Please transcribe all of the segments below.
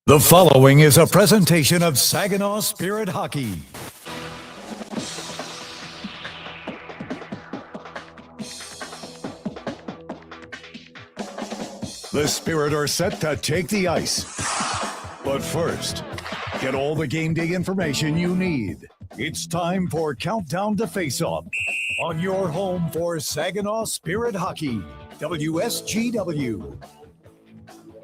The following is a presentation of Saginaw Spirit Hockey. The Spirit are set to take the ice. But first, get all the game day information you need. It's time for Countdown to Face-Off on your home for Saginaw Spirit Hockey, WSGW.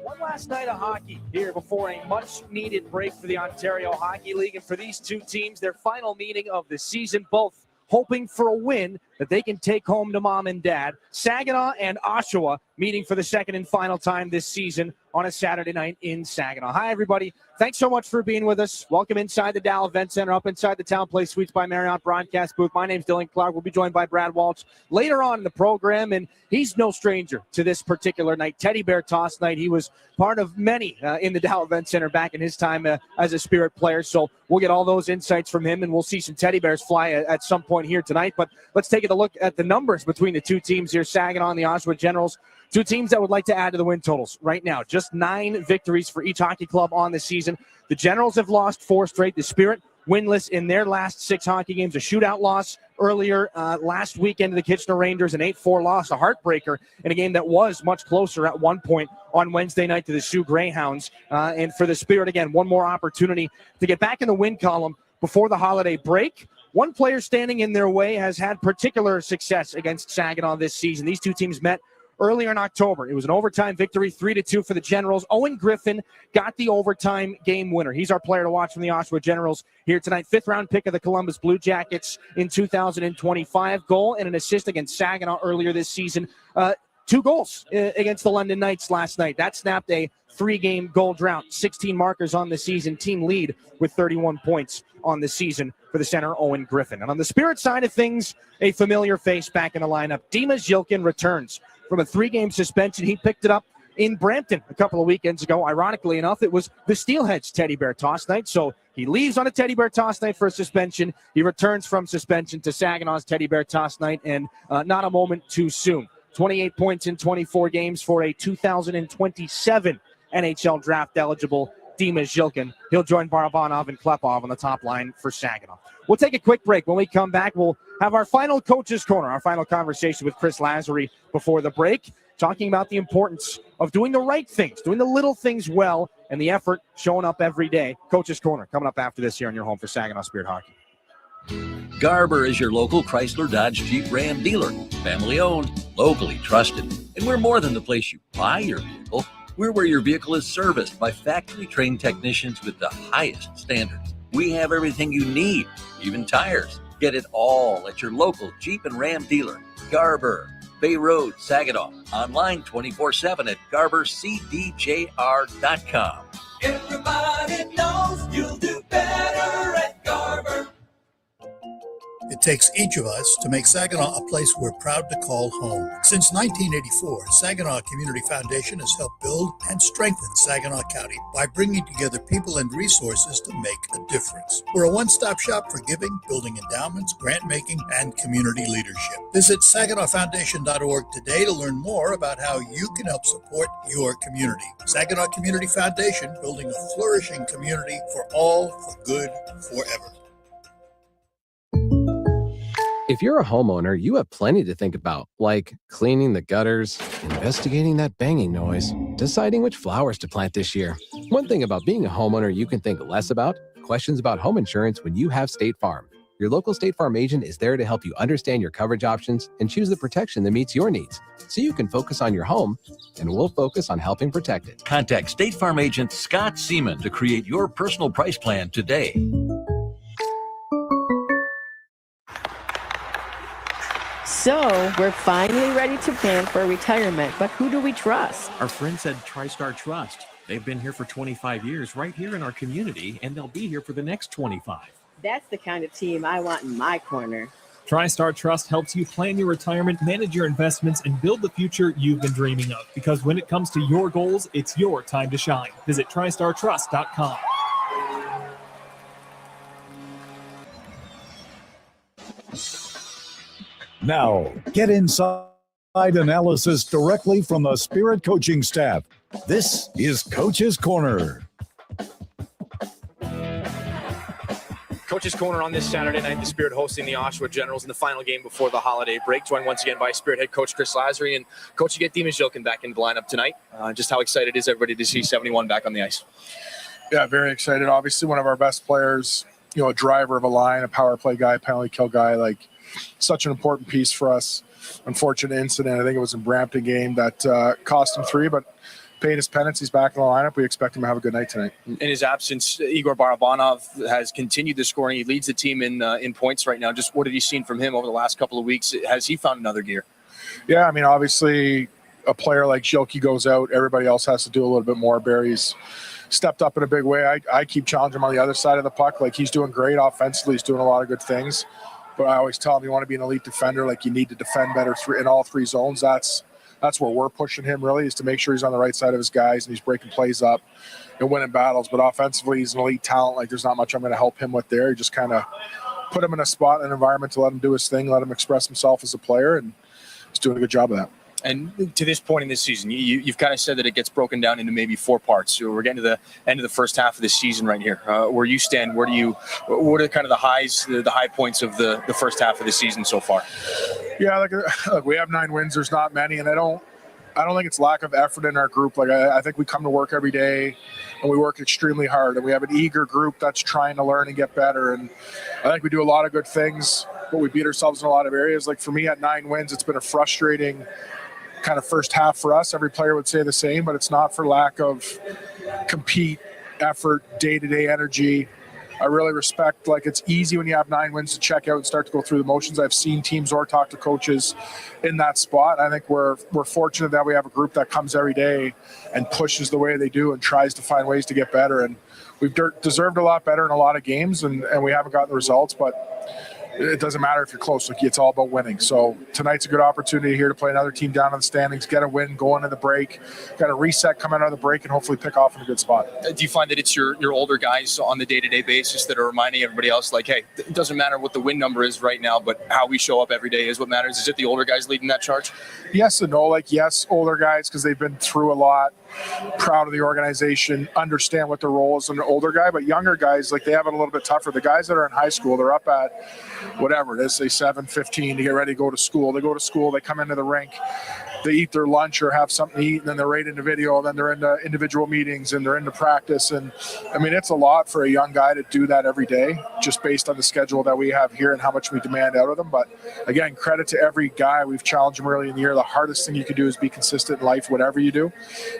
One last night of hockey here before a much-needed break for the Ontario Hockey League. And for these two teams, their final meeting of the season, both hoping for a win that they can take home to mom and dad. Saginaw and Oshawa meeting for the second and final time this season on a Saturday night in Saginaw. Hi, everybody. Thanks so much for being with us. Welcome inside the Dow Event Center, up inside the Town Place Suites by Marriott broadcast booth. My name's Dylan Clark. We'll be joined by Brad Walsh later on in the program, and he's no stranger to this particular night. Teddy Bear Toss night. He was part of many in the Dow Event Center back in his time as a Spirit player, so we'll get all those insights from him, and we'll see some Teddy Bears fly at some point here tonight. But let's take a look at the numbers between the two teams here, Saginaw and the Oshawa Generals. Two teams that would like to add to the win totals right now. Just 9 victories for each hockey club on the season. The Generals have lost 4 straight. The Spirit winless in their last 6 hockey games. A shootout loss earlier last weekend to the Kitchener Rangers. An 8-4 loss, a heartbreaker in a game that was much closer at one point on Wednesday night to the Sioux Greyhounds. And for the Spirit, again, one more opportunity to get back in the win column before the holiday break. One player standing in their way has had particular success against Saginaw this season. These two teams met earlier in October. It was an overtime victory, 3-2 for the Generals. Owen Griffin got the overtime game winner. He's our player to watch from the Oshawa Generals here tonight. 5th-round pick of the Columbus Blue Jackets in 2025. Goal and an assist against Saginaw earlier this season. 2 goals against the London Knights last night. That snapped a 3-game goal drought. 16 markers on the season. Team lead with 31 points on the season for the center, Owen Griffin. And on the Spirit side of things, a familiar face back in the lineup. Dimas Jilkin returns from a 3-game suspension. He picked it up in Brampton a couple of weekends ago. Ironically enough, it was the Steelheads Teddy Bear Toss night. So he leaves on a Teddy Bear Toss night for a suspension. He returns from suspension to Saginaw's Teddy Bear Toss night, and not a moment too soon. 28 points in 24 games for a 2027 NHL draft eligible Dimas Jilkin. He'll join Barabanov and Klepov on the top line for Saginaw. We'll take a quick break. When we come back, we'll have our final Coach's Corner, our final conversation with Chris Lazary before the break, talking about the importance of doing the right things, doing the little things well, and the effort showing up every day. Coach's Corner coming up after this here on your home for Saginaw Spirit Hockey. Garber is your local Chrysler Dodge Jeep Ram dealer. Family owned, locally trusted. And we're more than the place you buy your vehicle. We're where your vehicle is serviced by factory-trained technicians with the highest standards. We have everything you need, even tires. Get it all at your local Jeep and Ram dealer. Garber, Bay Road, Saginaw. Online 24/7 at GarberCDJR.com. Everybody knows you'll do better at Garber. It takes each of us to make Saginaw a place we're proud to call home. Since 1984, Saginaw Community Foundation has helped build and strengthen Saginaw County by bringing together people and resources to make a difference. We're a one-stop shop for giving, building endowments, grant-making, and community leadership. Visit SaginawFoundation.org today to learn more about how you can help support your community. Saginaw Community Foundation, building a flourishing community for all, for good, forever. If you're a homeowner, you have plenty to think about, like cleaning the gutters, investigating that banging noise, deciding which flowers to plant this year. One thing about being a homeowner you can think less about, questions about home insurance when you have State Farm. Your local State Farm agent is there to help you understand your coverage options and choose the protection that meets your needs, so you can focus on your home, and we'll focus on helping protect it. Contact State Farm agent Scott Seaman to create your personal price plan today. So, we're finally ready to plan for retirement, but who do we trust? Our friends at TriStar Trust. They've been here for 25 years right here in our community, and they'll be here for the next 25. That's the kind of team I want in my corner. TriStar Trust helps you plan your retirement, manage your investments, and build the future you've been dreaming of. Because when it comes to your goals, it's your time to shine. Visit TriStarTrust.com. Now, get inside analysis directly from the Spirit coaching staff. This is Coach's Corner. Coach's Corner on this Saturday night. The Spirit hosting the Oshawa Generals in the final game before the holiday break. Joined once again by Spirit head coach Chris Lazary. And Coach, you get Dimas Jilkin back in the lineup tonight. Just how excited is everybody to see 71 back on the ice? Yeah, very excited. Obviously, one of our best players, a driver of a line, a power play guy, penalty kill guy, like such an important piece for us. Unfortunate incident, I think it was in Brampton game that cost him 3, but paid his penance. He's back in the lineup. We expect him to have a good night tonight. In his absence, Igor Barabanov has continued the scoring. He leads the team in points right now. Just what have you seen from him over the last couple of weeks? Has he found another gear? Yeah, I mean, obviously, a player like Jilky goes out. Everybody else has to do a little bit more. Barry's stepped up in a big way. I keep challenging him on the other side of the puck. Like, he's doing great offensively. He's doing a lot of good things. But I always tell him, you want to be an elite defender, like you need to defend better in all 3 zones. That's where we're pushing him, really, is to make sure he's on the right side of his guys and he's breaking plays up and winning battles. But offensively, he's an elite talent. Like, there's not much I'm going to help him with there. You just kind of put him in a spot, an environment to let him do his thing, let him express himself as a player, and he's doing a good job of that. And to this point in this season, you've kind of said that it gets broken down into maybe 4 parts. So we're getting to the end of the first half of the season right here. Where you stand, what are kind of the highs, the high points of the first half of the season so far? Yeah, look, we have 9 wins. There's not many, and I don't think it's lack of effort in our group. Like, I think we come to work every day and we work extremely hard, and we have an eager group that's trying to learn and get better. And I think we do a lot of good things, but we beat ourselves in a lot of areas. Like, for me, at 9 wins, it's been a frustrating kind of first half for us. Every player would say the same, but it's not for lack of compete, effort, day-to-day energy. I really respect, like, it's easy when you have 9 wins to check out and start to go through the motions. I've seen teams or talk to coaches in that spot. I think we're fortunate that we have a group that comes every day and pushes the way they do and tries to find ways to get better. And we've deserved a lot better in a lot of games, and we haven't gotten the results, but it doesn't matter if you're close. Like, it's all about winning. So tonight's a good opportunity here to play another team down in the standings, get a win, go into the break, got a reset, come out of the break, and hopefully pick off in a good spot. Do you find that it's your older guys on the day-to-day basis that are reminding everybody else, like, hey, it doesn't matter what the win number is right now, but how we show up every day is what matters? Is it the older guys leading that charge? Yes and no. Like, yes, older guys, because they've been through a lot, proud of the organization, understand what their role is in an older guy, but younger guys, like, they have it a little bit tougher. The guys that are in high school, they're up at whatever it is, say 7:15 to get ready to go to school. They go to school, they come into the rink, they eat their lunch or have something to eat, and then they're right into video, and then they're into individual meetings, and they're into practice. And I mean, it's a lot for a young guy to do that every day, just based on the schedule that we have here and how much we demand out of them. But again, credit to every guy. We've challenged them early in the year. The hardest thing you can do is be consistent in life, whatever you do,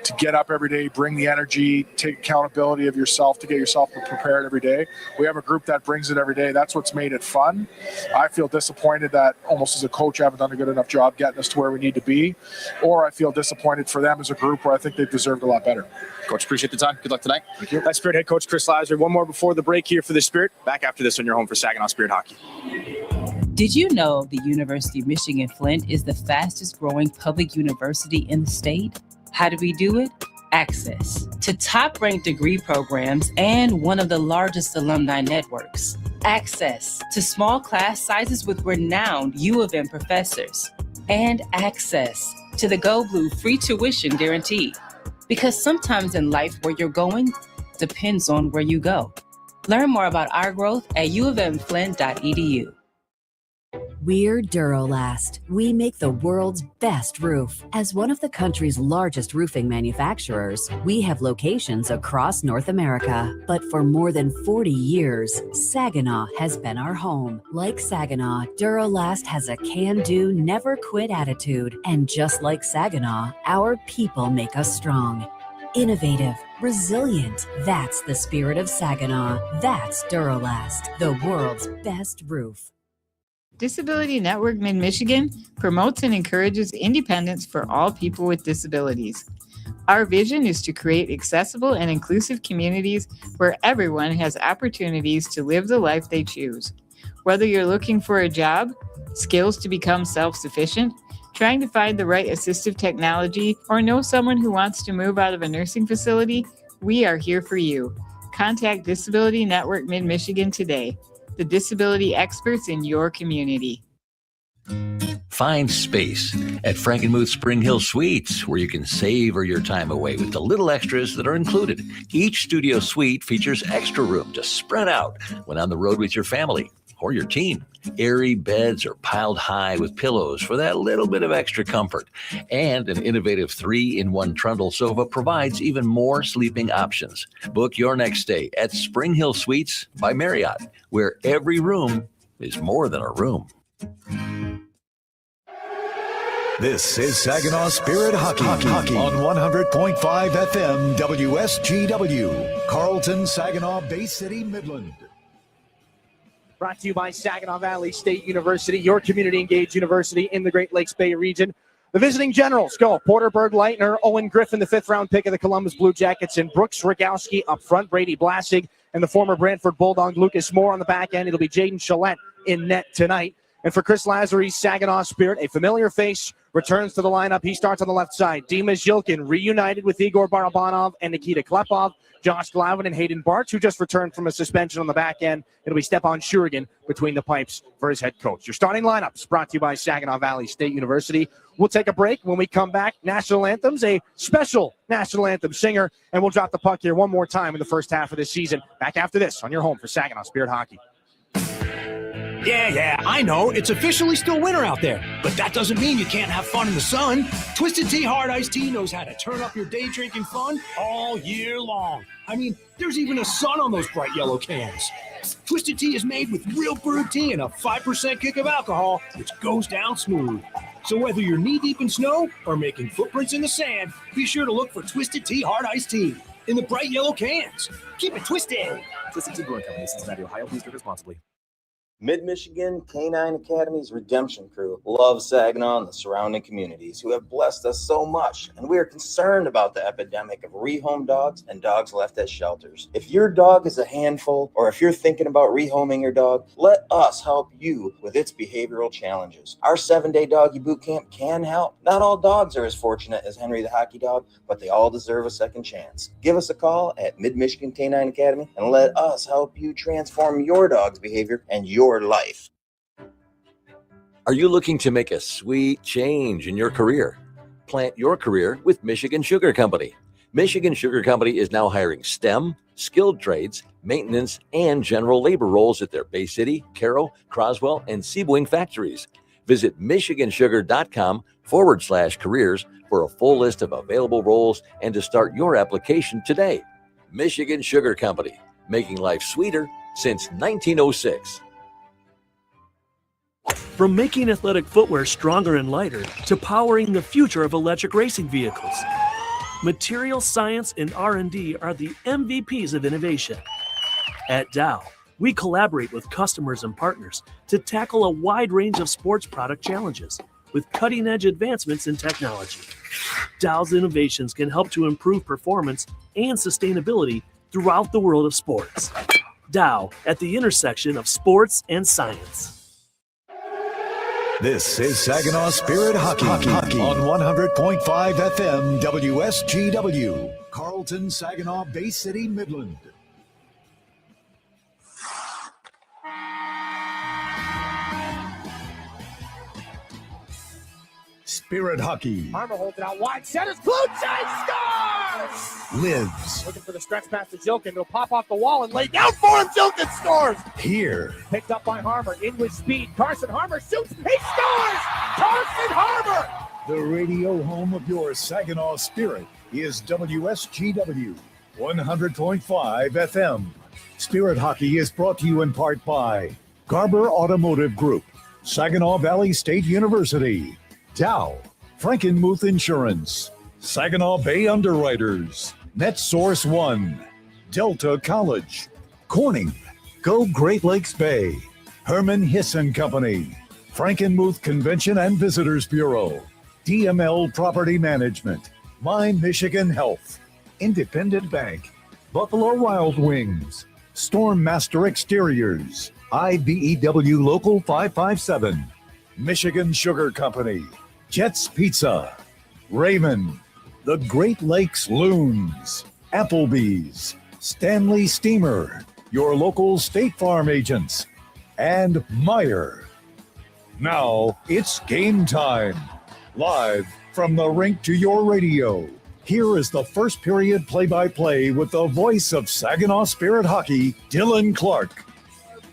to get up every day, bring the energy, take accountability of yourself to get yourself prepared every day. We have a group that brings it every day. That's what's made it fun. I feel disappointed that almost as a coach, I haven't done a good enough job getting us to where we need to be. Or I feel disappointed for them as a group, where I think they've deserved a lot better. Coach, appreciate the time. Good luck tonight. Thank you. That's Spirit head coach Chris Lazary. One more before the break here for the Spirit. Back after this on your home for Saginaw Spirit Hockey. Did you know the University of Michigan Flint is the fastest growing public university in the state? How do we do it? Access to top-ranked degree programs and one of the largest alumni networks. Access to small class sizes with renowned U of M professors. And access to the Go Blue free tuition guarantee. Because sometimes in life, where you're going depends on where you go. Learn more about our growth at uofmflint.edu. We're Durolast. We make the world's best roof. As one of the country's largest roofing manufacturers, we have locations across North America. But for more than 40 years, Saginaw has been our home. Like Saginaw, Durolast has a can-do, never-quit attitude. And just like Saginaw, our people make us strong. Innovative, resilient. That's the spirit of Saginaw. That's Durolast, the world's best roof. Disability Network Mid-Michigan promotes and encourages independence for all people with disabilities. Our vision is to create accessible and inclusive communities where everyone has opportunities to live the life they choose. Whether you're looking for a job, skills to become self-sufficient, trying to find the right assistive technology, or know someone who wants to move out of a nursing facility, we are here for you. Contact Disability Network Mid-Michigan today. The disability experts in your community. Find space at Frankenmuth Spring Hill Suites, where you can savor your time away with the little extras that are included. Each studio suite features extra room to spread out when on the road with your family or your team. Airy beds are piled high with pillows for that little bit of extra comfort. And an innovative 3-in-1 trundle sofa provides even more sleeping options. Book your next stay at Spring Hill Suites by Marriott, where every room is more than a room. This is Saginaw Spirit Hockey on 100.5 FM WSGW, Carlton, Saginaw, Bay City, Midland. Brought to you by Saginaw Valley State University, your community-engaged university in the Great Lakes Bay region. The visiting Generals go Porter Berg Leitner, Owen Griffin, the 5th-round pick of the Columbus Blue Jackets, and Brooks Rogowski up front, Brady Blasig, and the former Brantford Bulldog Lucas Moore on the back end. It'll be Jaden Chalette in net tonight. And for Chris Lazary's Saginaw Spirit, a familiar face returns to the lineup. He starts on the left side. Dimas Yilkin reunited with Igor Barabanov and Nikita Klepov. Josh Glavin and Hayden Bartz, who just returned from a suspension on the back end. It'll be Stepan Shurigan between the pipes for his head coach. Your starting lineups brought to you by Saginaw Valley State University. We'll take a break. When we come back, national anthems, a special national anthem singer, and we'll drop the puck here one more time in the first half of this season. Back after this on your home for Saginaw Spirit Hockey. Yeah, I know. It's officially still winter out there, but that doesn't mean you can't have fun in the sun. Twisted Tea Hard Iced Tea knows how to turn up your day drinking fun all year long. I mean, there's even a sun on those bright yellow cans. Twisted Tea is made with real brewed tea and a 5% kick of alcohol, which goes down smooth. So whether you're knee-deep in snow or making footprints in the sand, be sure to look for Twisted Tea Hard Iced Tea in the bright yellow cans. Keep it twisted. Twisted Tea Brewing Company, Cincinnati, Ohio. Please drink responsibly. Mid-Michigan Canine Academy's Redemption Crew loves Saginaw and the surrounding communities who have blessed us so much, and we are concerned about the epidemic of rehome dogs and dogs left at shelters. If your dog is a handful, or if you're thinking about rehoming your dog, let us help you with its behavioral challenges. Our 7-day doggy boot camp can help. Not all dogs are as fortunate as Henry the Hockey Dog, but they all deserve a second chance. Give us a call at Mid-Michigan Canine Academy and let us help you transform your dog's behavior and your life. Are you looking to make a sweet change in your career? Plant your career with Michigan Sugar Company. Michigan Sugar Company is now hiring STEM, skilled trades, maintenance, and general labor roles at their Bay City, Caro, Croswell, and Seaboing factories. Visit michigansugar.com/careers for a full list of available roles and to start your application today. Michigan Sugar Company, making life sweeter since 1906. From making athletic footwear stronger and lighter to powering the future of electric racing vehicles, material science and R&D are the MVPs of innovation. At Dow, we collaborate with customers and partners to tackle a wide range of sports product challenges with cutting-edge advancements in technology. Dow's innovations can help to improve performance and sustainability throughout the world of sports. Dow, at the intersection of sports and science. This is Saginaw Spirit Hockey on 100.5 FM WSGW, Carlton, Saginaw, Bay City, Midland. Spirit Hockey Harmer holds it out wide. Centers. Blue side scores! lives Looking for the stretch pass to Jilkin. He'll pop off the wall and lay down for him. Jilkin scores! here. Picked up by Harmer. In with speed. Carson Harmer shoots. He scores! Carson Harmer! The radio home of your Saginaw Spirit is WSGW 100.5 FM. Spirit Hockey is brought to you in part by Garber Automotive Group, Saginaw Valley State University, Dow, Frankenmuth Insurance, Saginaw Bay Underwriters, NetSource One, Delta College, Corning, Go Great Lakes Bay, Herman Hisson Company, Frankenmuth Convention and Visitors Bureau, DML Property Management, My Michigan Health, Independent Bank, Buffalo Wild Wings, Stormmaster Exteriors, IBEW Local 557, Michigan Sugar Company, Jets Pizza, Raymond, the Great Lakes Loons, Applebee's, Stanley Steamer, your local State Farm agents, and Meyer. Now it's game time. Live from the rink to your radio. Here is the first period play-by-play with the voice of Saginaw Spirit Hockey, Dylan Clark.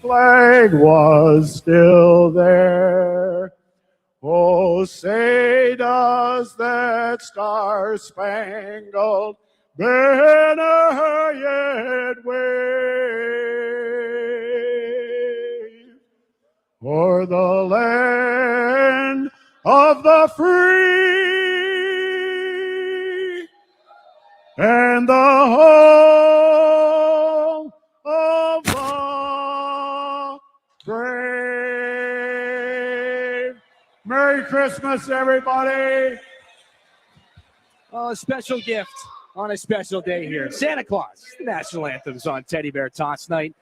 Flag was still there. Oh, say does that star-spangled banner yet wave o'er the land of the free and the home of the brave. Merry Christmas, everybody. A special gift on a special day here. Santa Claus, the national anthems on Teddy Bear Tots Night.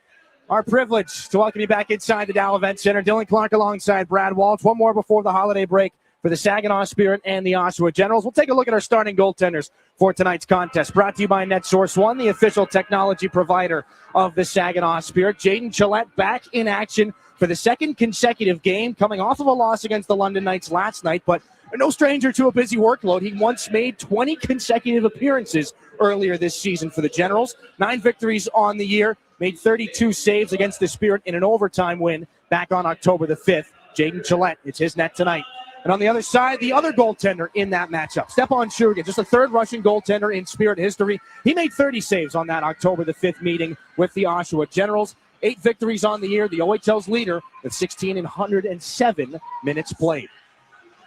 Our privilege to welcome you back inside the Dow Event Center. Dylan Clark alongside Brad Walsh. One more before the holiday break for the Saginaw Spirit and the Oshawa Generals. We'll take a look at our starting goaltenders for tonight's contest. Brought to you by NetSource One, the official technology provider of the Saginaw Spirit. Jaden Gillette back in action for the second consecutive game, coming off of a loss against the London Knights last night, but no stranger to a busy workload. He once made 20 consecutive appearances earlier this season for the Generals. 9 victories on the year, made 32 saves against the Spirit in an overtime win back on October the 5th. Jaden Gillette, it's his net tonight. And on the other side, the other goaltender in that matchup, Stepan Shurigan, just the third Russian goaltender in Spirit history. He made 30 saves on that October the 5th meeting with the Oshawa Generals. 8 victories on the year, the OHL's leader with 1,607 minutes played.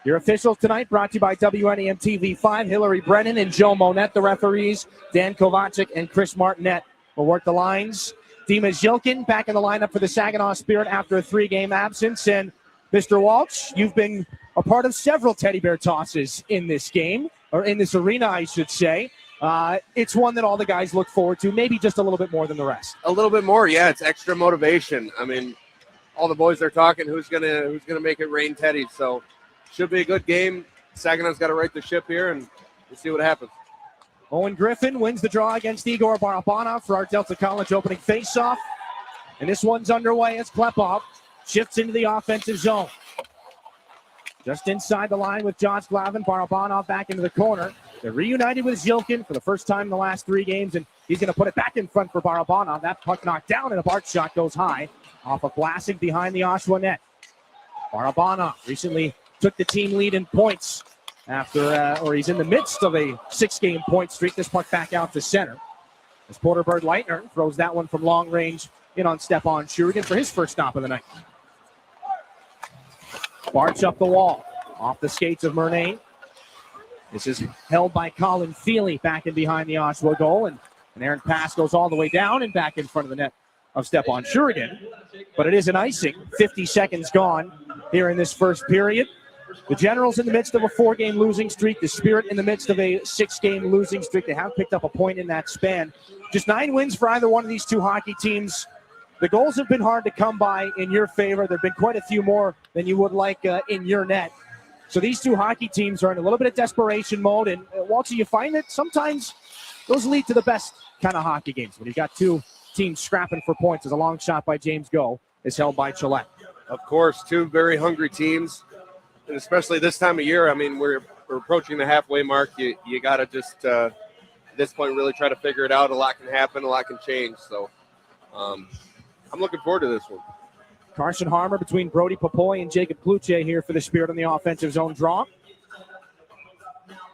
Your officials tonight brought to you by WNEM TV5, Hillary Brennan and Joe Monette, the referees. Dan Kovacic and Chris Martinet will work the lines. Dima Zhilkin back in the lineup for the Saginaw Spirit after a 3-game absence. And Mr. Walsh, you've been a part of several teddy bear tosses in this game, or in this arena, I should say. It's one that all the guys look forward to, maybe just a little bit more than the rest. A little bit more, yeah. It's extra motivation. I mean, all the boys are talking who's gonna make it rain teddies. So should be a good game. Saginaw's got to right the ship here, and we'll see what happens. Owen Griffin wins the draw against Igor Barabanov for our Delta College opening faceoff. And this one's underway as Klepov shifts into the offensive zone. Just inside the line with Josh Glavin, Barabanov back into the corner. They're reunited with Zhilkin for the first time in the last 3 games, and he's going to put it back in front for Barabanov. That puck knocked down, and a Bart shot goes high off of Vlasic behind the Oshawa net. Barabanov recently took the team lead in points or he's in the midst of a 6-game point streak. This puck back out to center as Porterberg Leitner throws that one from long range in on Stepan Shurigan for his first stop of the night. Barch up the wall, off the skates of Murnane. This is held by Colin Feely back in behind the Oshawa goal, and an errant pass goes all the way down and back in front of the net of Stepan Shurigan. But it is an icing. 50 seconds gone here in this first period. The Generals in the midst of a 4-game losing streak. The Spirit in the midst of a 6-game losing streak. They have picked up a point in that span. Just 9 wins for either one of these two hockey teams. The goals have been hard to come by in your favor. There have been quite a few more than you would like in your net. So these two hockey teams are in a little bit of desperation mode. And Walter, you find that sometimes those lead to the best kind of hockey games. When you've got two teams scrapping for points, as a long shot by James Go is held by Gillette. Of course, two very hungry teams. And especially this time of year, I mean, we're approaching the halfway mark. You got to just, at this point, really try to figure it out. A lot can happen. A lot can change. So I'm looking forward to this one. Carson Harmer between Brody Popoy and Jacob Kluche here for the Spirit on the offensive zone draw.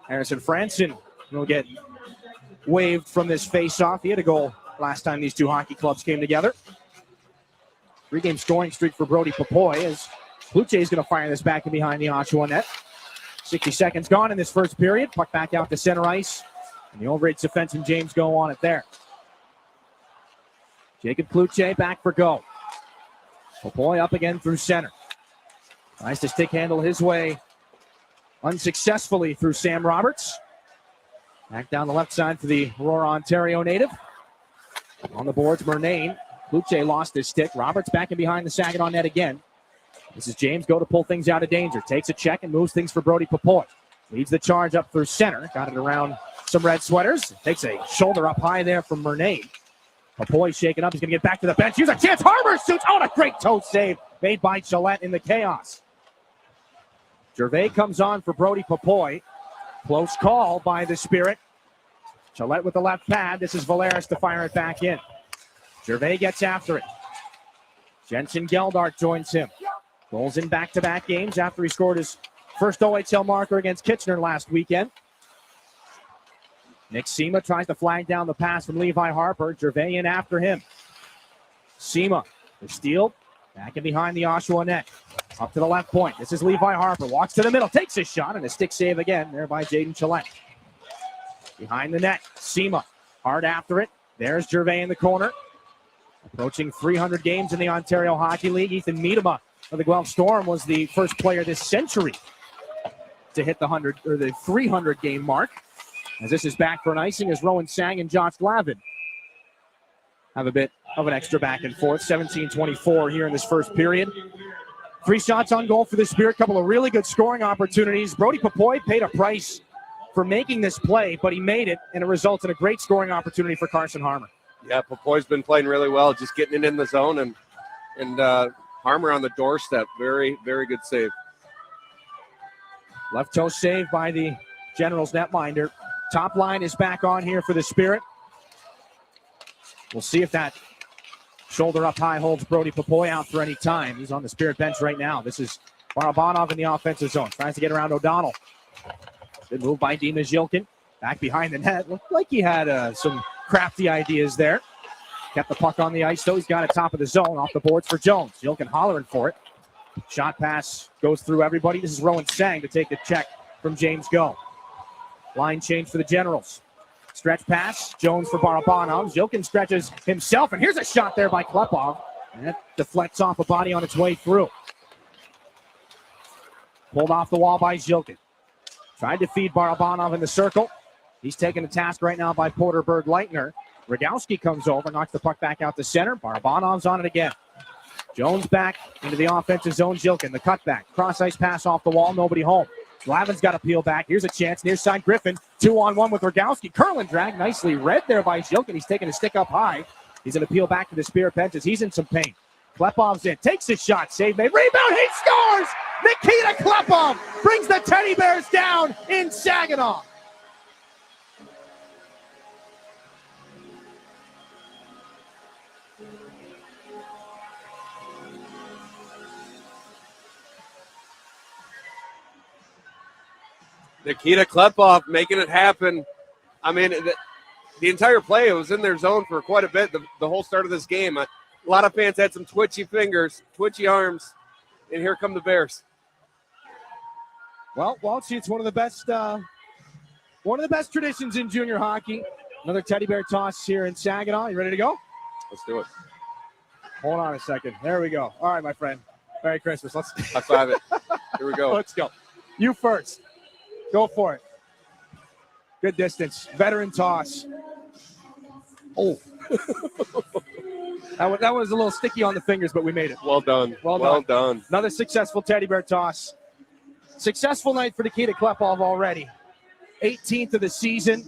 Harrison Franson will get waived from this face-off. He had a goal last time these two hockey clubs came together. 3-game scoring streak for Brody Popoy as Kluche is going to fire this back in behind the Oshawa net. 60 seconds gone in this first period. Puck back out to center ice. And the Overage defenseman James Go on it there. Jacob Kluche back for Go. Popoy up again through center. Tries to stick handle his way unsuccessfully through Sam Roberts. Back down the left side for the Aurora, Ontario native. On the boards, Murnane. Kluche lost his stick. Roberts back in behind the Saginaw net again. This is James Go to pull things out of danger. Takes a check and moves things for Brody Popoy. Leads the charge up through center. Got it around some red sweaters. Takes a shoulder up high there from Murnane. Popoy shaking up. He's going to get back to the bench. Here's a chance. Harmer shoots. Oh, a great toe save made by Gillette in the chaos. Gervais comes on for Brody Papoy. Close call by the Spirit. Gillette with the left pad. This is Valeris to fire it back in. Gervais gets after it. Jensen Geldart joins him. Goals in back-to-back games after he scored his first OHL marker against Kitchener last weekend. Nick Sema tries to flag down the pass from Levi Harper. Gervais in after him. Sema, the steal, back and behind the Oshawa net. Up to the left point. This is Levi Harper. Walks to the middle, takes his shot, and a stick save again there by Jaden Gillette. Behind the net, Sema hard after it. There's Gervais in the corner. Approaching 300 games in the Ontario Hockey League. Ethan Miedema of the Guelph Storm was the first player this century to hit the 300 game mark. As this is back for an icing as Rowan Sang and Josh Glavin have a bit of an extra back and forth. 17-24 here in this first period. 3 shots on goal for the Spirit. Couple of really good scoring opportunities. Brody Papoy paid a price for making this play, but he made it, and it results in a great scoring opportunity for Carson Harmer. Yeah, Papoy's been playing really well, just getting it in the zone, and Harmer on the doorstep. Very, very good save. Left toe save by the Generals netminder. Top line is back on here for the Spirit. We'll see if that shoulder up high holds Brody Papoy out for any time. He's on the Spirit bench right now. This is Barabanov in the offensive zone. Tries to get around O'Donnell. Good move by Dima Zhilkin. Back behind the net. Looked like he had some crafty ideas there. Kept the puck on the ice, though. He's got it top of the zone. Off the boards for Jones. Zhilkin hollering for it. Shot pass goes through everybody. This is Rowan Sang to take the check from James Go. Line change for the Generals. Stretch pass. Jones for Barabanov. Zhilkin stretches himself, and here's a shot there by Klepov. And that deflects off a body on its way through. Pulled off the wall by Zhilkin. Tried to feed Barabanov in the circle. He's taken a task right now by Porter Berg-Leitner. Radowski comes over, knocks the puck back out to center. Barabanov's on it again. Jones back into the offensive zone. Zhilkin, the cutback. Cross-ice pass off the wall, nobody home. Glavin's got to peel back. Here's a chance. Near side Griffin. 2-on-1 with Radowski. Curlin drag nicely read there by Zhilkin. He's taking a stick up high. He's going to peel back to the Spirit benches. He's in some pain. Klepov's in. Takes his shot. Save made. Rebound. He scores! Nikita Klepov brings the Teddy Bears down in Saginaw. Nikita Klepov making it happen. I mean, the entire play, it was in their zone for quite a bit, the whole start of this game. A lot of fans had some twitchy fingers, twitchy arms, and here come the Bears. Well, Walshy, it's one of the best traditions in junior hockey. Another Teddy Bear toss here in Saginaw. You ready to go? Let's do it. Hold on a second. There we go. All right, my friend. Merry Christmas. Let's high five it. Here we go. Let's go. You first. Go for it. Good distance. Veteran toss. Oh. that was a little sticky on the fingers, but we made it. Well done. Well done. Another successful Teddy Bear toss. Successful night for Nikita Klepov already. 18th of the season.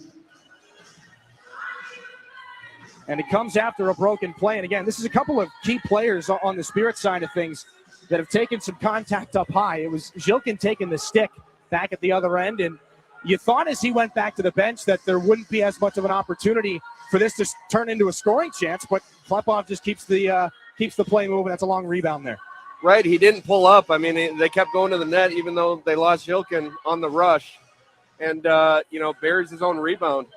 And it comes after a broken play. And again, this is a couple of key players on the Spirit side of things that have taken some contact up high. It was Zhilkin taking the stick back at the other end, and you thought as he went back to the bench that there wouldn't be as much of an opportunity for this to turn into a scoring chance, but Klepov just keeps the play moving. That's a long rebound there. Right, he didn't pull up. I mean, they kept going to the net even though they lost Zhilkin on the rush, and buries his own rebound.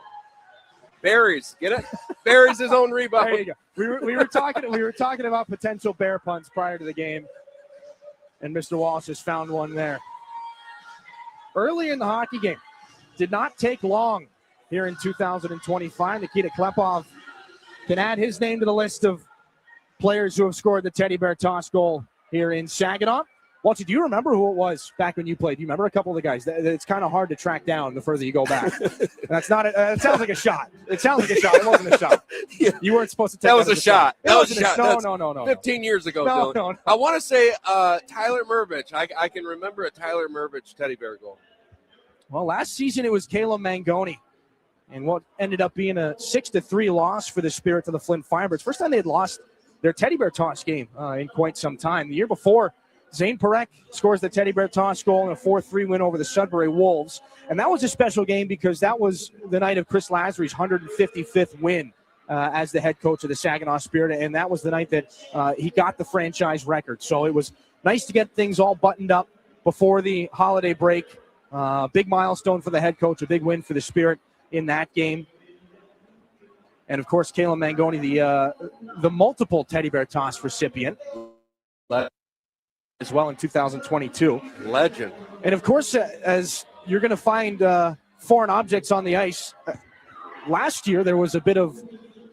Buries, get it? Buries his own rebound. There you go. We were talking about potential Bear punts prior to the game, and Mr. Walsh has found one there. Early in the hockey game, did not take long here in 2025. Nikita Klepov can add his name to the list of players who have scored the Teddy Bear toss goal here in Saginaw. Walter, do you remember who it was back when you played? Do you remember a couple of the guys? It's kind of hard to track down the further you go back. That's not it. It sounds like a shot. It sounds like a shot. It wasn't a shot. Yeah. You weren't supposed to take that. Was a shot. That was a shot. No. 15 years ago, No. I want to say Tyler Mervich. I can remember a Tyler Mervich Teddy Bear goal. Well, last season it was Caleb Mangoni. And what ended up being a 6-3 loss for the Spirit to the Flint Firebirds. First time they had lost their Teddy Bear toss game in quite some time. The year before, Zane Parek scores the teddy bear toss goal in a 4-3 win over the Sudbury Wolves. And that was a special game because that was the night of Chris Lasry's 155th win as the head coach of the Saginaw Spirit. And that was the night that he got the franchise record. So it was nice to get things all buttoned up before the holiday break. Big milestone for the head coach, a big win for the Spirit in that game. And, of course, Kalen Mangoni, the multiple teddy bear toss recipient as well in 2022. Legend. And, of course, as you're going to find foreign objects on the ice, last year there was a bit of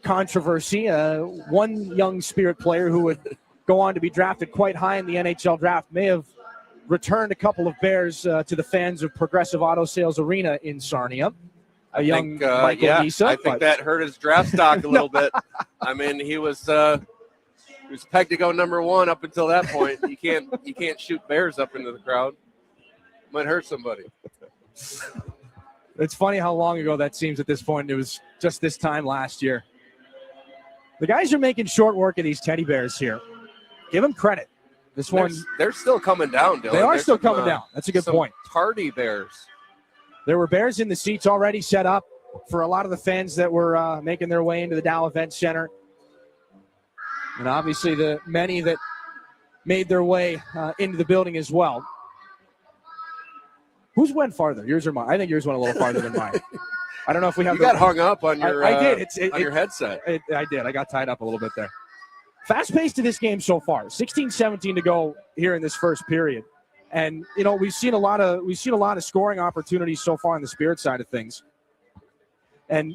controversy. One young Spirit player who would go on to be drafted quite high in the NHL draft may have returned a couple of bears to the fans of Progressive Auto Sales Arena in Sarnia. Michael Nisa, I think that hurt his draft stock a little bit. I mean, he was pegged to go number one up until that point. You can't shoot bears up into the crowd. Might hurt somebody. It's funny how long ago that seems at this point. It was just this time last year. The guys are making short work of these teddy bears here. Give them credit. They're still coming down, Dylan. They are still coming down. That's a good point. Tardy bears. There were bears in the seats already set up for a lot of the fans that were making their way into the Dow Event Center. And obviously the many that made their way into the building as well. Whose went farther? Yours or mine? I think yours went a little farther than mine. I don't know if we have. You got hung up on your. I did. On your headset. I did. I got tied up a little bit there. Fast pace to this game so far. 16-17 to go here in this first period, and we've seen a lot of scoring opportunities so far on the Spirit side of things. And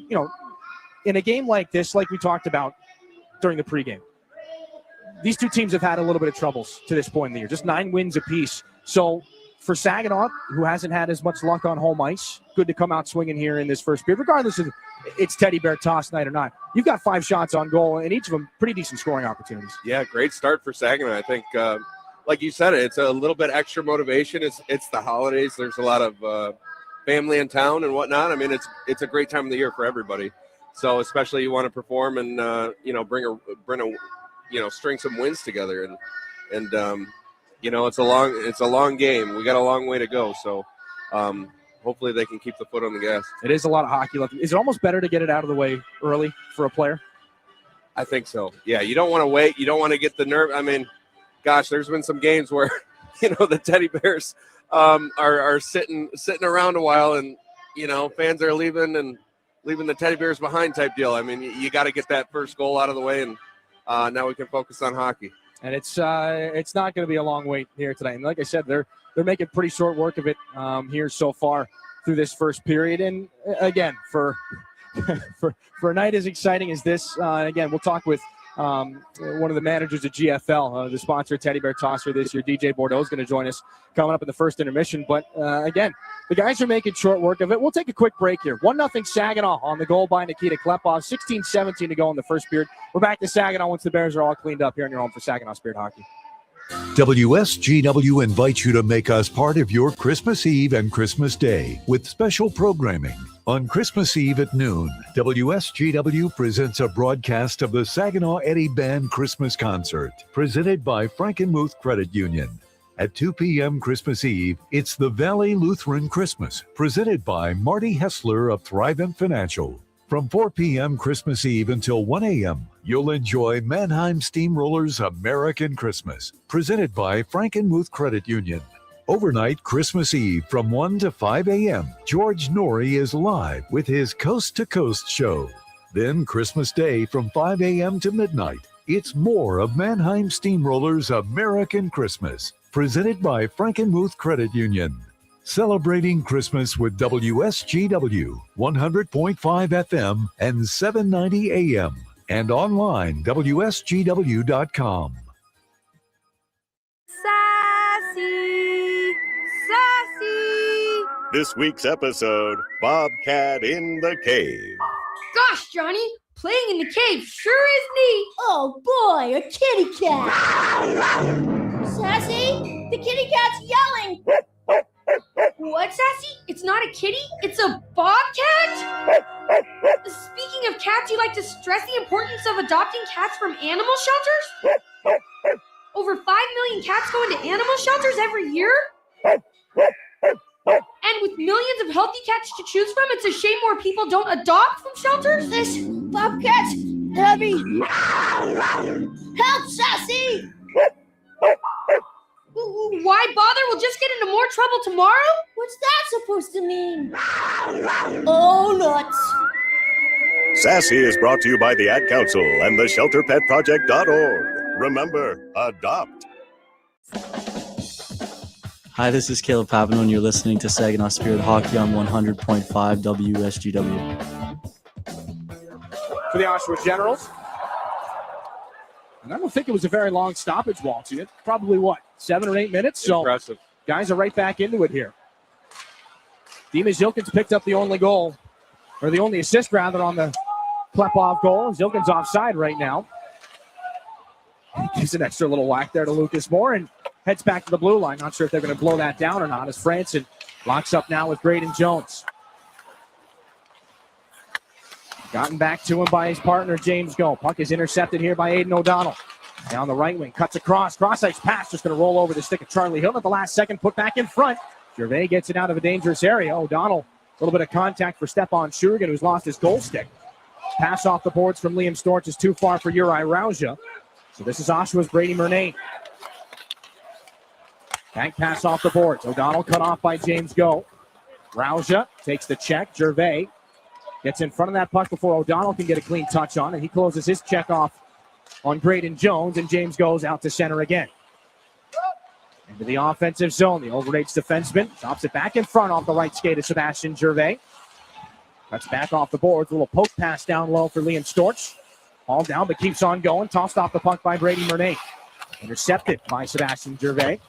in a game like this, like we talked about during the pregame, these two teams have had a little bit of troubles to this point in the year. Just 9 wins apiece. So for Saginaw, who hasn't had as much luck on home ice, good to come out swinging here in this first period, regardless of it's teddy bear toss night or not. You've got 5 shots on goal, and each of them pretty decent scoring opportunities. Yeah, great start for Saginaw. I think, like you said, it's a little bit extra motivation. It's the holidays. There's a lot of family in town and whatnot. I mean, it's a great time of the year for everybody. So especially you want to perform and bring a string some wins together and it's a long game. We got a long way to go. So hopefully they can keep the foot on the gas. It is a lot of hockey left. Is it almost better to get it out of the way early for a player? I think so. Yeah, you don't want to wait. You don't want to get the nerve. I mean, gosh, there's been some games where the teddy bears are sitting around a while, and fans are leaving the teddy bears behind type deal. I mean, you got to get that first goal out of the way, and now we can focus on hockey. And it's not going to be a long wait here tonight. And like I said, they're making pretty short work of it here so far through this first period. And again, for a night as exciting as this, again, we'll talk with one of the managers at GFL, the sponsor of Teddy Bear Tosser this year. DJ Bordeaux is going to join us coming up in the first intermission. But again, the guys are making short work of it. We'll take a quick break here. 1-0 Saginaw on the goal by Nikita Klepov. 16-17 to go in the first period. We're back to Saginaw once the Bears are all cleaned up here in your home for Saginaw Spirit Hockey. WSGW invites you to make us part of your Christmas Eve and Christmas Day with special programming. On Christmas Eve at noon, WSGW presents a broadcast of the Saginaw Eddie Band Christmas Concert, presented by Frankenmuth Credit Union. At 2 p.m. Christmas Eve, it's the Valley Lutheran Christmas, presented by Marty Hessler of Thrivent Financial. From 4 p.m. Christmas Eve until 1 a.m., you'll enjoy Mannheim Steamrollers American Christmas, presented by Frankenmuth Credit Union. Overnight Christmas Eve from 1 to 5 a.m., George Norrie is live with his Coast to Coast show. Then Christmas Day from 5 a.m. to midnight, it's more of Mannheim Steamrollers American Christmas, presented by Frankenmuth Credit Union. Celebrating Christmas with WSGW, 100.5 FM and 790 AM, and online, WSGW.com. Sassy! This week's episode, Bobcat in the Cave. Gosh, Johnny, playing in the cave sure is neat. Oh boy, a kitty cat. Sassy, the kitty cat's yelling. What, Sassy? It's not a kitty, it's a bobcat? Speaking of cats, you like to stress the importance of adopting cats from animal shelters? Over 5 million cats go into animal shelters every year? And with millions of healthy cats to choose from, it's a shame more people don't adopt from shelters? This bobcat's heavy. Help, Sassy! Why bother? We'll just get into more trouble tomorrow? What's that supposed to mean? Oh, nuts. Sassy is brought to you by the Ad Council and the ShelterPetProject.org. Remember, adopt. Hi, this is Caleb Papineau, and you're listening to Saginaw Spirit Hockey on 100.5 WSGW. For the Oshawa Generals. And I don't think it was a very long stoppage, Walty. It's probably, 7 or 8 minutes? So impressive. Guys are right back into it here. Dima Zilkin's picked up the only goal, or the only assist, rather, on the Klepov goal. Zilkin's offside right now. Gives an extra little whack there to Lucas Moore and heads back to the blue line. Not sure if they're going to blow that down or not, as Franson locks up now with Braden Jones. Gotten back to him by his partner, James Go. Puck is intercepted here by Aiden O'Donnell. Down the right wing, cuts across. Cross-ice pass, just going to roll over the stick of Charlie Hill at the last second, put back in front. Gervais gets it out of a dangerous area. O'Donnell, a little bit of contact for Stepan Shurigan, who's lost his goal stick. Pass off the boards from Liam Storch is too far for Uri Rauja. So this is Oshawa's Brady Murnane. Back pass off the boards. O'Donnell cut off by James Go. Rauja takes the check. Gervais gets in front of that puck before O'Donnell can get a clean touch on, and he closes his check off on Braden Jones, and James goes out to center again. Into the offensive zone. The Overrates defenseman drops it back in front off the right skate of Sebastian Gervais. Cuts back off the boards. A little poke pass down low for Liam Storch. All down, but keeps on going. Tossed off the puck by Brady Murnane. Intercepted by Sebastian Gervais.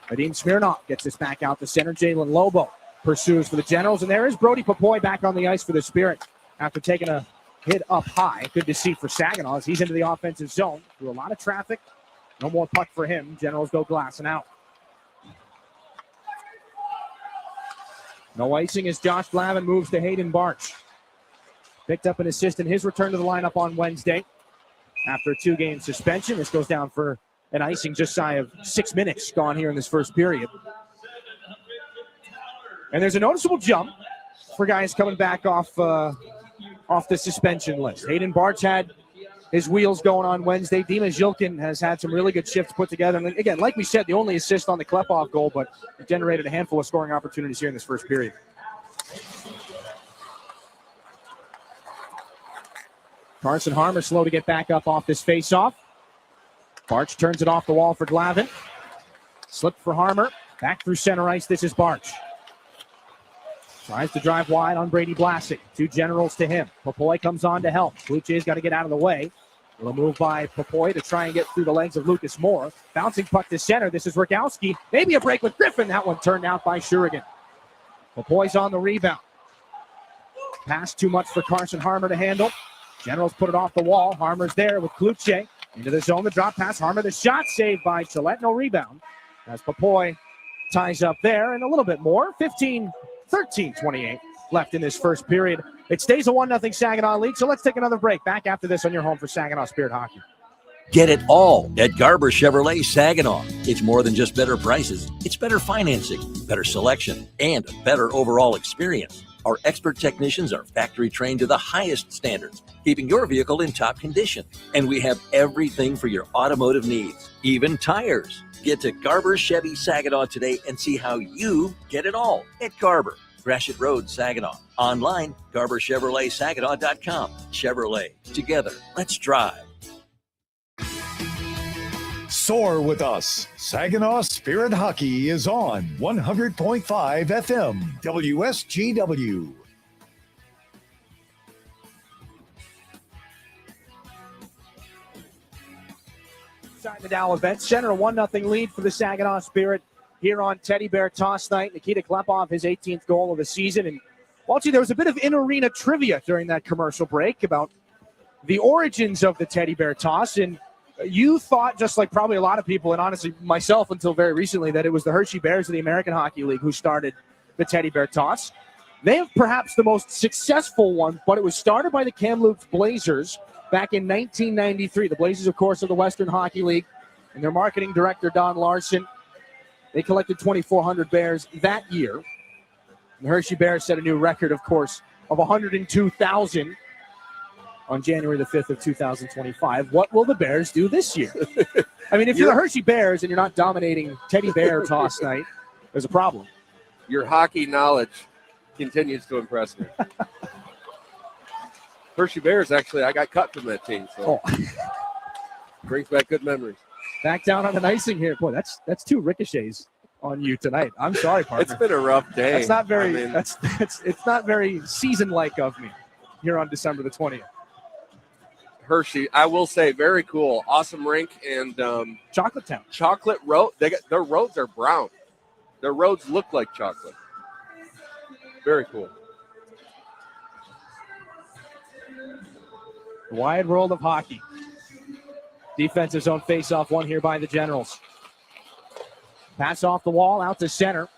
Vadim Smirnov gets this back out to center. Jalen Lobo pursues for the Generals. And there is Brody Popoy back on the ice for the Spirit after taking a hit up high. Good to see for Saginaw as he's into the offensive zone. Through a lot of traffic. No more puck for him. Generals go glassing out. No icing as Josh Blavin moves to Hayden Barch. Picked up an assist in his return to the lineup on Wednesday. After a 2-game suspension, this goes down for an icing just shy of 6 minutes gone here in this first period. And there's a noticeable jump for guys coming back off the suspension list. Hayden Barch had his wheels going on Wednesday. Dima Zilkin has had some really good shifts put together. And again, like we said, the only assist on the Klepov goal, but it generated a handful of scoring opportunities here in this first period. Carson Harmer slow to get back up off this faceoff. Barch turns it off the wall for Glavin. Slip for Harmer. Back through center ice. This is Barch. Tries to drive wide on Brady Blasek. 2 Generals to him. Popoy comes on to help. Blue Jays got to get out of the way. A little move by Popoy to try and get through the legs of Lucas Moore. Bouncing puck to center. This is Rogowski. Maybe a break with Griffin. That one turned out by Shurigan. Popoy's on the rebound. Pass too much for Carson Harmer to handle. Generals put it off the wall. Harmer's there with Kluche. Into the zone, the drop pass. Harmer, the shot saved by Gillette. No rebound. As Popoy ties up there and a little bit more. 13-28 left in this first period. It stays a 1-0 Saginaw lead, so let's take another break. Back after this on your home for Saginaw Spirit Hockey. Get it all at Garber Chevrolet Saginaw. It's more than just better prices. It's better financing, better selection, and a better overall experience. Our expert technicians are factory trained to the highest standards, keeping your vehicle in top condition. And we have everything for your automotive needs, even tires. Get to Garber Chevy Saginaw today and see how you get it all at Garber, Gratiot Road, Saginaw. Online, GarberChevroletSaginaw.com. Chevrolet, together, let's drive. Soar with us. Saginaw Spirit Hockey is on 100.5 FM WSGW. Inside the Dow Event Center, a 1-0 lead for the Saginaw Spirit here on Teddy Bear Toss Night. Nikita Klepov, his 18th goal of the season. And Walty, there was a bit of in-arena trivia during that commercial break about the origins of the Teddy Bear Toss. And you thought, just like probably a lot of people, and honestly myself until very recently, that it was the Hershey Bears of the American Hockey League who started the Teddy Bear Toss. They have perhaps the most successful one, but it was started by the Kamloops Blazers back in 1993. The Blazers, of course, are the Western Hockey League. and their marketing director, Don Larson. They collected 2,400 bears that year. And the Hershey Bears set a new record, of course, of 102,000 on January the 5th of 2025. What will the Bears do this year? I mean, if you're the Hershey Bears and you're not dominating teddy bear toss night, there's a problem. Your hockey knowledge continues to impress me. Hershey Bears, actually, I got cut from that team, so brings back good memories. Back down on the icing here. Boy, that's 2 ricochets on you tonight. I'm sorry, partner. It's been a rough day. That's not very it's not very season-like of me here on December the 20th. Hershey, I will say, very cool, awesome rink, and Chocolate Town. Chocolate road. Their roads are brown. Their roads look like chocolate. Very cool. Wide world of hockey. Defensive zone face-off won here by the Generals. Pass off the wall out to center.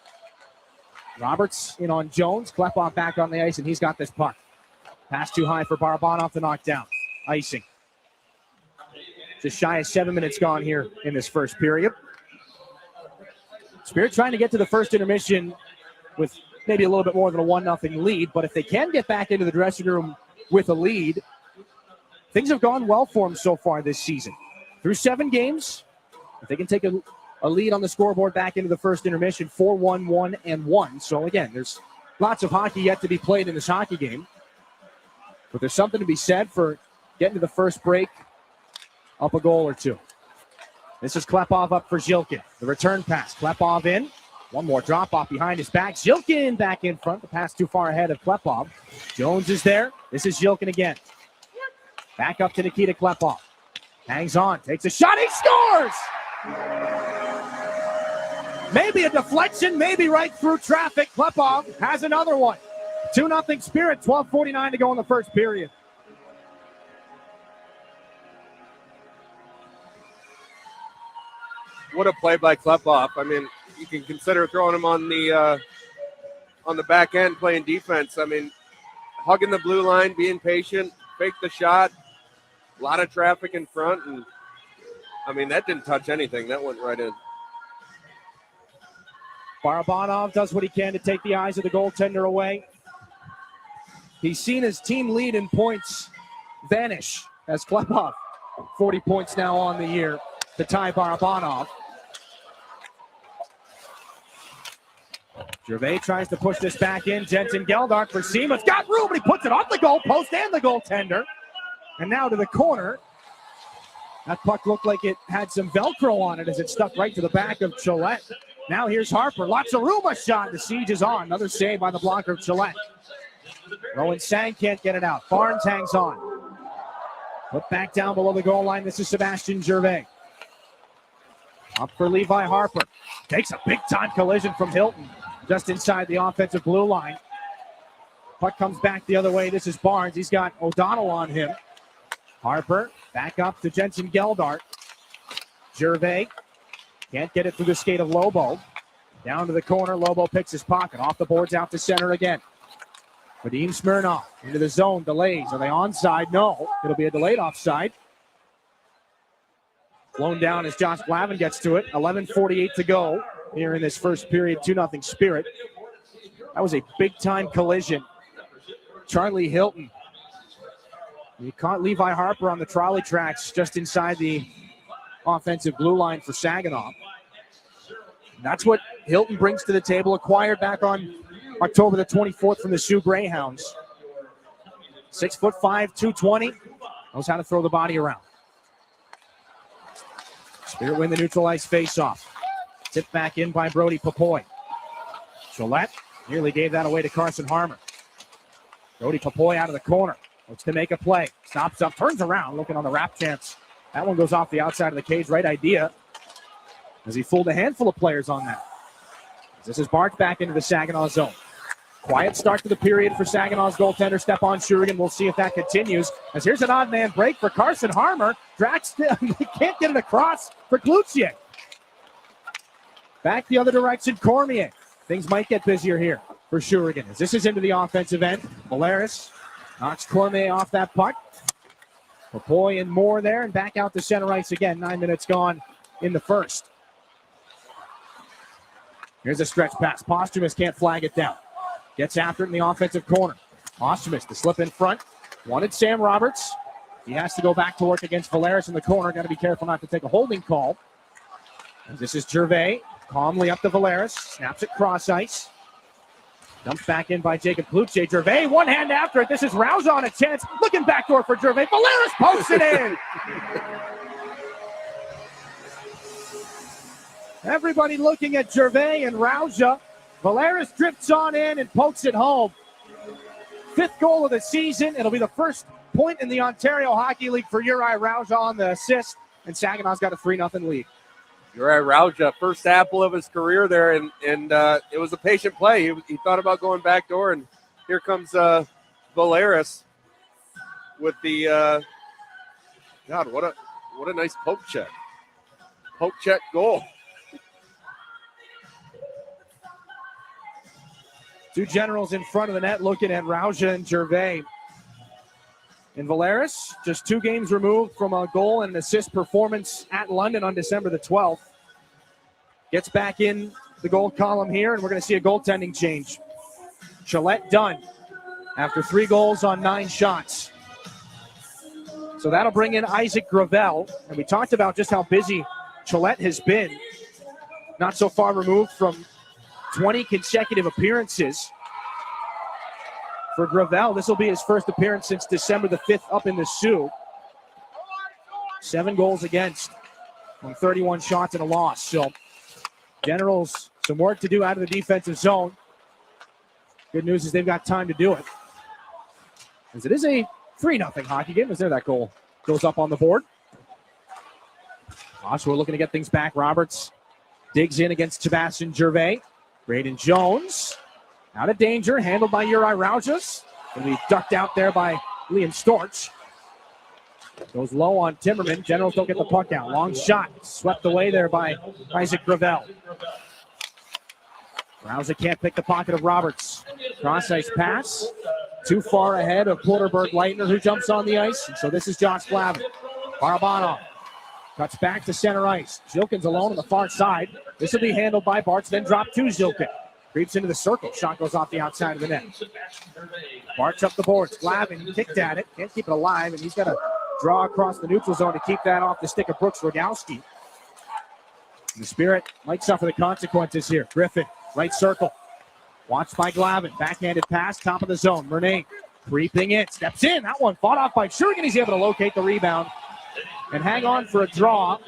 Roberts in on Jones. Klepov back on the ice, and he's got this puck. Pass too high for Barabanov to knock down. Icing. Just shy of 7 minutes gone here in this first period. Spirit trying to get to the first intermission with maybe a little bit more than a 1-0 lead, but if they can get back into the dressing room with a lead, things have gone well for them so far this season. Through 7 games, if they can take a lead on the scoreboard back into the first intermission, 4-1, 1-1. So again, there's lots of hockey yet to be played in this hockey game, but there's something to be said for getting to the first break up a goal or 2. This is Klepov up for Zhilkin. The return pass. Klepov in. One more drop off behind his back. Zhilkin back in front. The pass too far ahead of Klepov. Jones is there. This is Zhilkin again. Back up to Nikita Klepov. Hangs on. Takes a shot. He scores! Maybe a deflection. Maybe right through traffic. Klepov has another one. 2-0 Spirit. 12:49 to go in the first period. What a play by Klepov. I mean, you can consider throwing him on the back end playing defense. I mean, hugging the blue line, being patient, fake the shot. A lot of traffic in front, and I mean, that didn't touch anything. That went right in. Barabanov does what he can to take the eyes of the goaltender away. He's seen his team lead in points vanish as Klepov, 40 points now on the year to tie Barabanov. Gervais tries to push this back in. Jensen Geldart for Seaman's got room, but he puts it off the goal post and the goaltender. And now to the corner. That puck looked like it had some Velcro on it as it stuck right to the back of Gillette. Now here's Harper. Lots of room, a shot. The siege is on. Another save by the blocker of Gillette. Rowan Sang can't get it out. Barnes hangs on. Put back down below the goal line. This is Sebastian Gervais. Up for Levi Harper. Takes a big-time collision from Hilton just inside the offensive blue line. Puck comes back the other way. This is Barnes. He's got O'Donnell on him. Harper back up to Jensen Geldart. Gervais can't get it through the skate of Lobo. Down to the corner. Lobo picks his pocket. Off the boards out to center again. Vadim Smirnov into the zone. Delays. Are they onside? No. It'll be a delayed offside. Blown down as Josh Glavin gets to it. 11:48 to go here in this first period. 2-0 Spirit. That was a big-time collision. Charlie Hilton. He caught Levi Harper on the trolley tracks just inside the offensive blue line for Saginaw. That's what Hilton brings to the table, acquired back on October the 24th from the Sioux Greyhounds. 6'5", 220. Knows how to throw the body around. Spirit win the neutral ice faceoff. Tipped back in by Brody Papoy. Gillette nearly gave that away to Carson Harmer. Brody Papoy out of the corner. Looks to make a play. Stops up, turns around, looking on the wrap chance. That one goes off the outside of the cage. Right idea, as he fooled a handful of players on that. This is Bart back into the Saginaw zone. Quiet start to the period for Saginaw's goaltender, Stepan Shurigan. We'll see if that continues. As here's an odd man break for Carson Harmer. Drax can't get it across for Cloutier. Back the other direction, Cormier. Things might get busier here for Shurigan. As this is into the offensive end. Malaris knocks Cormier off that puck. Papoy and Moore there, and back out to center ice again. 9 minutes gone in the first. Here's a stretch pass. Posthumous can't flag it down. Gets after it in the offensive corner. Posthumous to slip in front. Wanted Sam Roberts. He has to go back to work against Valeris in the corner. Got to be careful not to take a holding call. And this is Gervais. Calmly up to Valeris. Snaps it cross ice. Dumped back in by Jacob Pluche. Gervais, one hand after it. This is Rouse on a chance. Looking backdoor for Gervais. Valeris pokes it in. Everybody looking at Gervais and Rauja. Valeris drifts on in and pokes it home. 5th goal of the season. It'll be the first point in the Ontario Hockey League for Uri Rauja on the assist. And Saginaw's got a 3-0 lead. Uri Rauja, first apple of his career there, and it was a patient play. He thought about going backdoor, and here comes Valeris with the God, what a nice poke check goal. Two generals in front of the net looking at Rauja and Gervais. And Valeris, just 2 games removed from a goal and an assist performance at London on December the 12th. Gets back in the goal column here, and we're going to see a goaltending change. Gillette done after 3 goals on 9 shots. So that'll bring in Isaac Gravel. And we talked about just how busy Gillette has been. Not so far removed from 20 consecutive appearances. For Gravel, this will be his first appearance since December the 5th up in the Sioux. 7 goals against on 31 shots and a loss. So Generals, some work to do out of the defensive zone. Good news is they've got time to do it. As it is a 3-0 hockey game. As there that goal goes up on the board. Oshawa looking to get things back. Roberts digs in against Sebastian Gervais. Braden Jones out of danger, handled by Uri Raujas. Going to be ducked out there by Liam Storch. Goes low on Timmerman. Generals don't get the puck out. Long shot. Swept away there by Isaac Gravel. Rauja can't pick the pocket of Roberts. Cross-ice pass. Too far ahead of Porterberg Leitner, who jumps on the ice. And so this is Josh Glavin. Barabanov cuts back to center ice. Zilkin's alone on the far side. This will be handled by Bartz, then dropped to Zilkin. Creeps into the circle. Shot goes off the outside of the net. Bartz up the boards. Glavin kicked at it. Can't keep it alive, and he's got to draw across the neutral zone to keep that off the stick of Brooks Rogowski. The Spirit might suffer the consequences here. Griffin, right circle. Watched by Glavin. Backhanded pass, top of the zone. Murnane creeping in. Steps in. That one fought off by Shurigan. He's able to locate the rebound and hang on for a draw.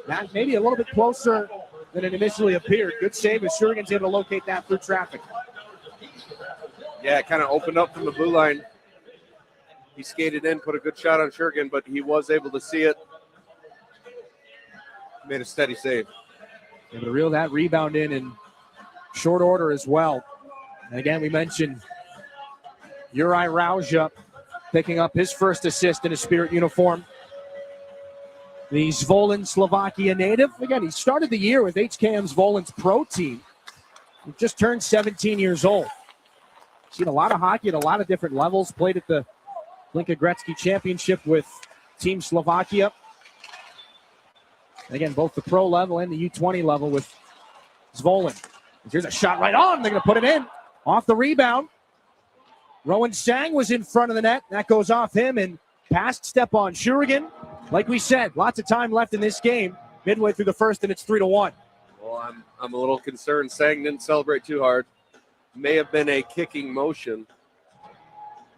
That maybe a little bit closer than it initially appeared. Good save as Shurigan's able to locate that through traffic. Yeah, it kind of opened up from the blue line. He skated in, put a good shot on Shurigan, but he was able to see it. Made a steady save. Able to reel that rebound in short order as well. And again, we mentioned Uri Rauja picking up his first assist in a Spirit uniform. The Zvolin, Slovakia native. Again, he started the year with HKM Zvolin's pro team. He just turned 17 years old. Seen a lot of hockey at a lot of different levels. Played at the Linka Gretzky Championship with Team Slovakia. And again, both the pro level and the U20 level with Zvolin. Here's a shot right on. They're going to put it in. Off the rebound. Rowan Sang was in front of the net. That goes off him and past step on Shurigan. Like we said, lots of time left in this game. Midway through the first, and it's 3-1. Well, I'm a little concerned. Sang didn't celebrate too hard. May have been a kicking motion,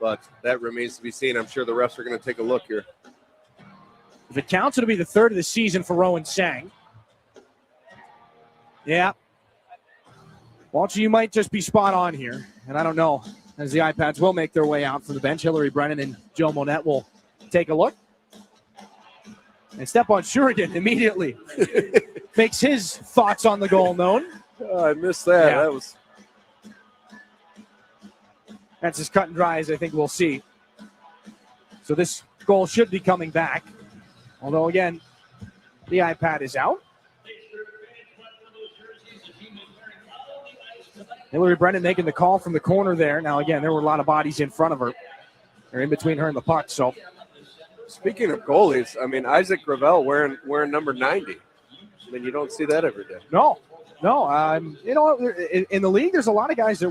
but that remains to be seen. I'm sure the refs are going to take a look here. If it counts, it'll be the third of the season for Rowan Sang. Yeah. Walter, you might just be spot on here, and I don't know, as the iPads will make their way out from the bench. Hillary Brennan and Joe Monette will take a look. And step on Shurigan immediately makes his thoughts on the goal known. Oh, I missed that. Yeah. That's as cut and dry as I think we'll see. So this goal should be coming back. Although, again, the iPad is out. Hillary Brennan making the call from the corner there. Now, again, there were a lot of bodies in front of her. They're in between her and the puck, so. Speaking of goalies, I mean, Isaac Gravel wearing number 90. I mean, you don't see that every day. No. You know, in the league, there's a lot of guys that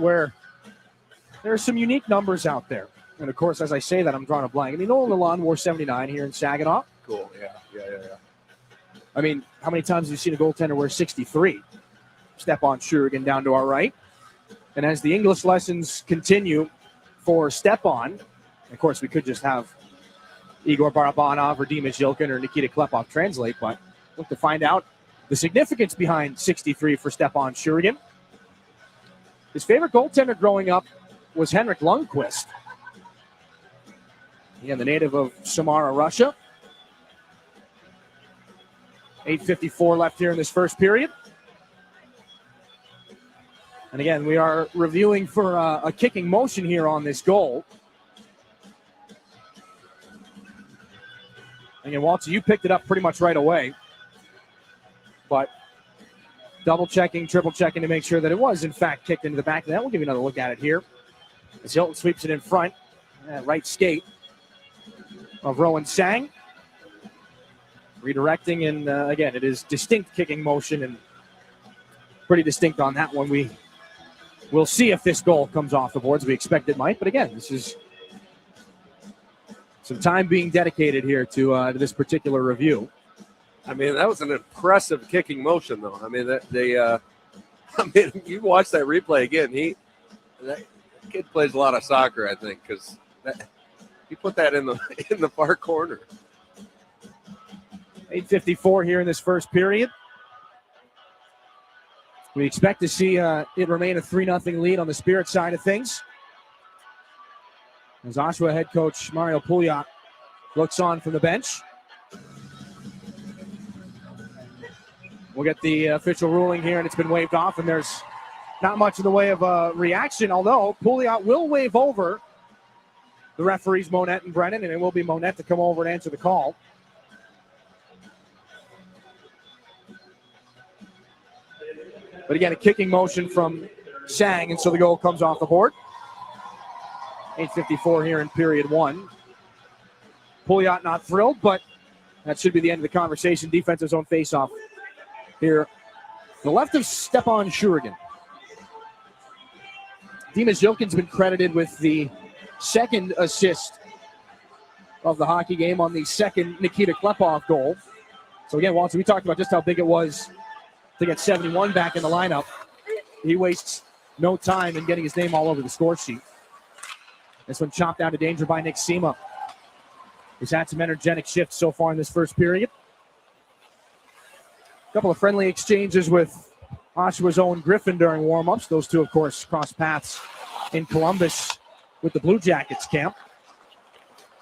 there are some unique numbers out there. And, of course, as I say that, I'm drawing a blank. I mean, Nolan Lalonde wore 79 here in Saginaw. Cool, yeah. I mean, how many times have you seen a goaltender wear 63? Stepan Shurigan down to our right. And as the English lessons continue for Stepan, of course, we could just have Igor Barabanov or Dima Zhilkin or Nikita Klepov translate, but look to find out the significance behind 63 for Stepan Shurigan. His favorite goaltender growing up was Henrik Lundqvist. Again, the native of Samara, Russia. 8:54 left here in this first period. And again, we are reviewing for a kicking motion here on this goal. Again, Walter, you picked it up pretty much right away. But double checking, triple checking to make sure that it was, in fact, kicked into the back of the net. We'll give you another look at it here. As Hilton sweeps it in front. Right skate of Rowan Sang. Redirecting, and again, it is distinct kicking motion and pretty distinct on that one. We'll see if this goal comes off the boards. We expect it might, but again, this is some time being dedicated here to this particular review. I mean, that was an impressive kicking motion, though. I mean, you watch that replay again. That kid plays a lot of soccer, I think, because he put that in the far corner. 8:54 here in this first period. We expect to see it remain a 3-0 lead on the Spirit side of things. As Oshawa head coach Mario Pouliot looks on from the bench. We'll get the official ruling here, and it's been waved off, and there's not much in the way of a reaction, although Pouliot will wave over the referees Monette and Brennan, and it will be Monette to come over and answer the call. But again, a kicking motion from Sang, and so the goal comes off the board. 8:54 here in period one. Pouliot not thrilled, but that should be the end of the conversation. Defensive zone faceoff here. The left of Stepan Shurigan. Dima Zhilkin's been credited with the second assist of the hockey game on the second Nikita Klepov goal. So again, Walter, we talked about just how big it was to get 71 back in the lineup. He wastes no time in getting his name all over the score sheet. This one chopped down to danger by Nick Sema. He's had some energetic shifts so far in this first period. A couple of friendly exchanges with Oshawa's own Griffin during warm-ups. Those two, of course, crossed paths in Columbus with the Blue Jackets camp.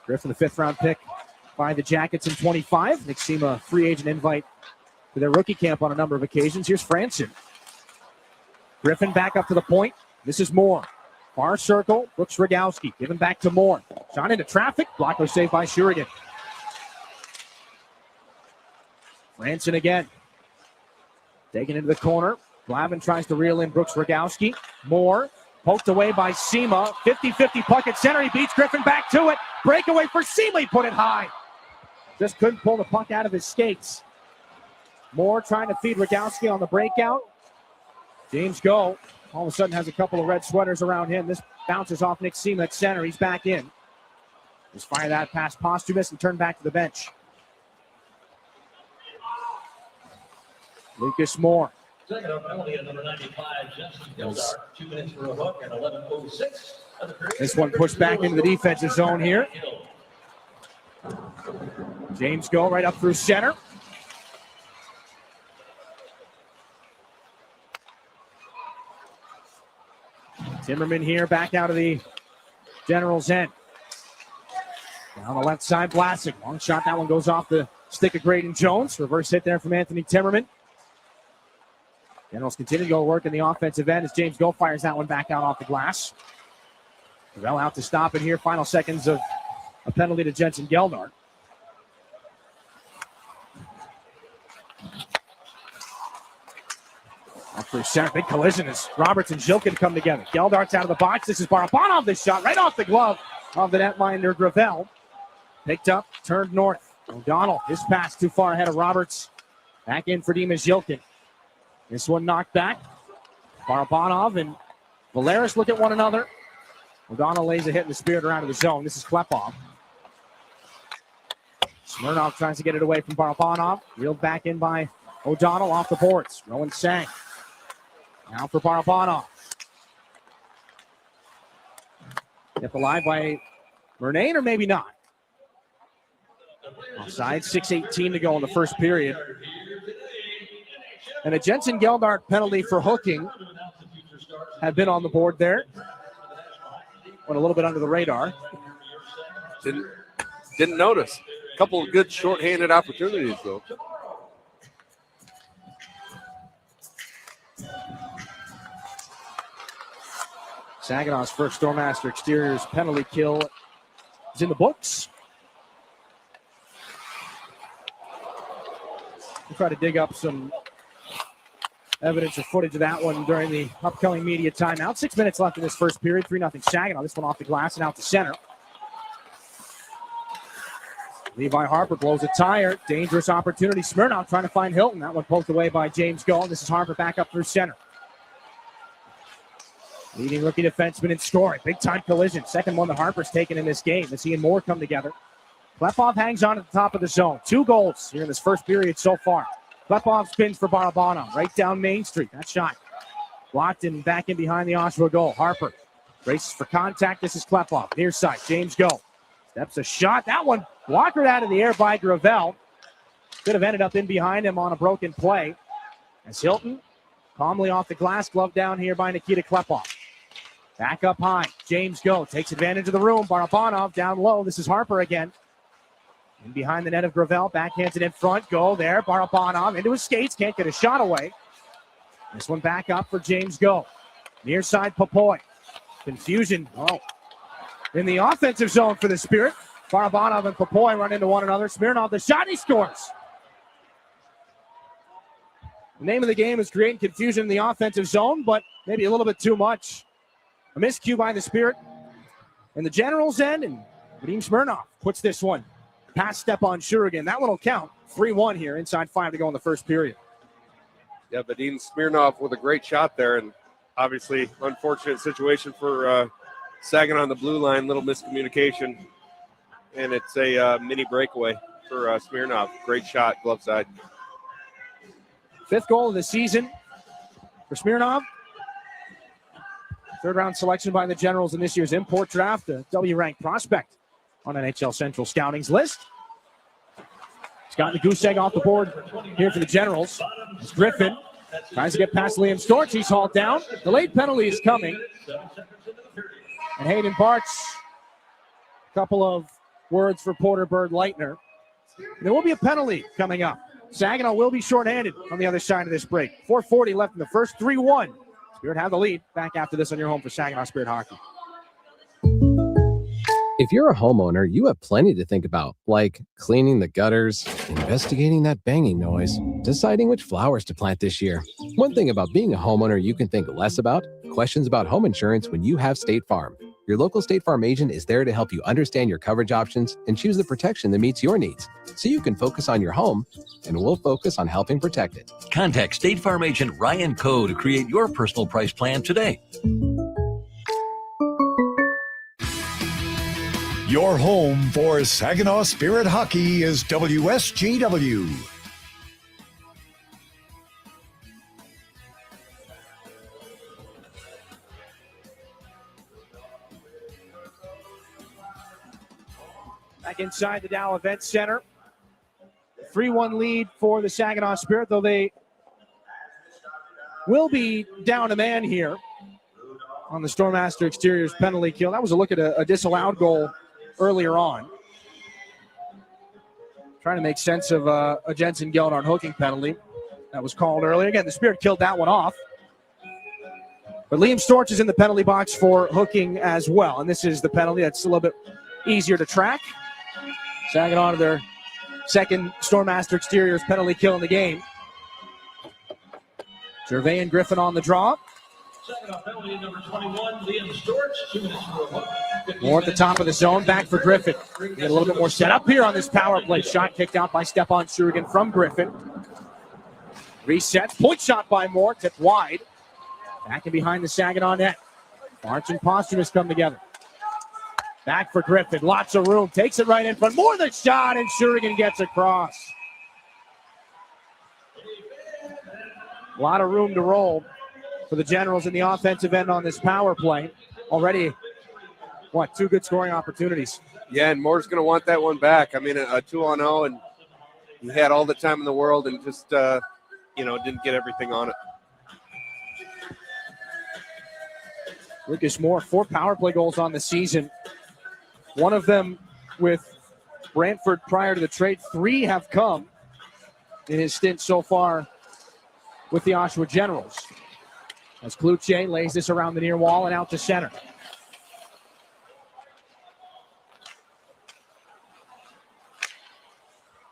Griffin, the fifth-round pick by the Jackets in 25. Nick Sema, free agent invite to their rookie camp on a number of occasions. Here's Franson. Griffin back up to the point. This is Moore. Far circle, Brooks Rogowski. Given back to Moore. Shot into traffic. Blocker saved by Shurigan. Franson again. Taken into the corner. Glavin tries to reel in Brooks Rogowski. Moore poked away by Sema. 50-50 puck at center. He beats Griffin back to it. Breakaway for Sema. He put it high. Just couldn't pull the puck out of his skates. Moore trying to feed Rogowski on the breakout. James Go all of a sudden has a couple of red sweaters around him. This bounces off Nick Sema at center. He's back in. Just fire that past Posthumous and turn back to the bench. Lucas Moore. Second up penalty at number 95, Justin Gildart. 2 minutes for a hook and 11:06 of the period. This one pushed back into the defensive zone here. James Go right up through center. Timmerman here back out of the General's end. Down the left side, Vlasic. Long shot. That one goes off the stick of Graydon Jones. Reverse hit there from Anthony Timmerman. Generals continue to go work in the offensive end as James Go fires that one back out off the glass. Well out to stop it here. Final seconds of a penalty to Jensen Geldart. Up through center. Big collision as Roberts and Zhilkin come together. Geldart's out of the box. This is Barabanov. This shot right off the glove of the netminder Gravel. Picked up, turned north. O'Donnell, his pass too far ahead of Roberts Back in for Dimas Yilkin. This one knocked back. Barabanov and Valeris look at one another. O'Donnell lays a hit in the spirit around to the zone. This is Klepov. Smirnov tries to get it away from Barabanov. Reeled back in by O'Donnell off the boards. Rowan Sang. Now for Barabanov. Kept alive by Murnane, or maybe not. Offside, 6:18 to go in the first period. And a Jensen Geldart penalty for hooking had been on the board there. Went a little bit under the radar. Didn't notice. A couple of good shorthanded opportunities, though. Saginaw's first Stormmaster Exteriors penalty kill is in the books. We'll try to dig up some evidence or footage of that one during the upcoming media timeout. 6 minutes left in this first period. 3-0 Saginaw. This one off the glass and out to center. Levi Harper blows a tire. Dangerous opportunity. Smirnov trying to find Hilton. That one poked away by James Gull. This is Harper back up through center. Leading rookie defenseman in scoring. Big time collision. Second one that Harper's taken in this game. As he and Moore come together. Klepov hangs on at the top of the zone. 2 goals here in this first period so far. Klepov spins for Barabanov. Right down Main Street. That shot blocked and back in behind the Oshawa goal. Harper races for contact. This is Klepov. Near side. James Go. Steps a shot. That one blockered out of the air by Gravel. Could have ended up in behind him on a broken play. As Hilton calmly off the glass. Glove down here by Nikita Klepov. Back up high. James Go takes advantage of the room. Barabanov down low. This is Harper again. In behind the net of Gravel. Backhands it in front. Go there. Barabanov into his skates. Can't get a shot away. This one back up for James Go. Near side Popoy. Confusion. In the offensive zone for the Spirit. Barabanov and Popoy run into one another. Smirnov the shot. He scores. The name of the game is creating confusion in the offensive zone, but maybe a little bit too much. A miscue by the Spirit in the Generals' end, and Vadim Smirnov puts this one past Stepan Shurigan. That one will count. 3-1 here, inside 5 to go in the first period. Yeah, Vadim Smirnov with a great shot there, and obviously unfortunate situation for Saginaw on the blue line. Little miscommunication, and it's a mini breakaway for Smirnov. Great shot, glove side. 5th goal of the season for Smirnov. 3rd round selection by the Generals in this year's import draft. A W-ranked prospect on NHL Central Scouting's list. Scott Neguseg off the board here for the Generals. It's Griffin tries to get past Liam Storch. He's hauled down. The late penalty is coming. And Hayden Bartz, a couple of words for Porter Bird Leitner. There will be a penalty coming up. Saginaw will be shorthanded on the other side of this break. 4:40 left in the first. 3-1. Spirit have the lead. Back after this on your home for Saginaw Spirit Hockey. If you're a homeowner, you have plenty to think about, like cleaning the gutters, investigating that banging noise, deciding which flowers to plant this year. One thing about being a homeowner you can think less about: questions about home insurance when you have State Farm. Your local State Farm agent is there to help you understand your coverage options and choose the protection that meets your needs, so you can focus on your home, and we'll focus on helping protect it. Contact State Farm agent Ryan Coe to create your personal price plan today. Your home for Saginaw Spirit Hockey is WSGW. Back inside the Dow Event Center. 3-1 lead for the Saginaw Spirit, though they will be down a man here on the Stormmaster Exteriors penalty kill. That was a look at a disallowed goal earlier on. Trying to make sense of a Jensen Geldart hooking penalty that was called earlier. Again, the Spirit killed that one off. But Liam Storch is in the penalty box for hooking as well. And this is the penalty that's a little bit easier to track. Saginaw to their second Stormmaster Exteriors penalty kill in the game. Gervais and Griffin on the draw. Penalty number 21, Liam Storch, 2 minutes for a hook. More at the top of the zone, back for Griffin. Get a little bit more set up here on this power play. Shot kicked out by Stepan Shurigan from Griffin. Resets. Point shot by Moore. Tipped wide. Back and behind the Saginaw net. March and Posthumous come together. Back for Griffin. Lots of room. Takes it right in front. More the shot, and Shurigan gets across. A lot of room to roll for the Generals in the offensive end on this power play. Already, two good scoring opportunities. Yeah, and Moore's going to want that one back. I mean, a 2-on-0, and he had all the time in the world and just, didn't get everything on it. Lucas Moore, 4 power play goals on the season. One of them with Brantford prior to the trade. 3 have come in his stint so far with the Oshawa Generals. As Cloutier lays this around the near wall and out to center.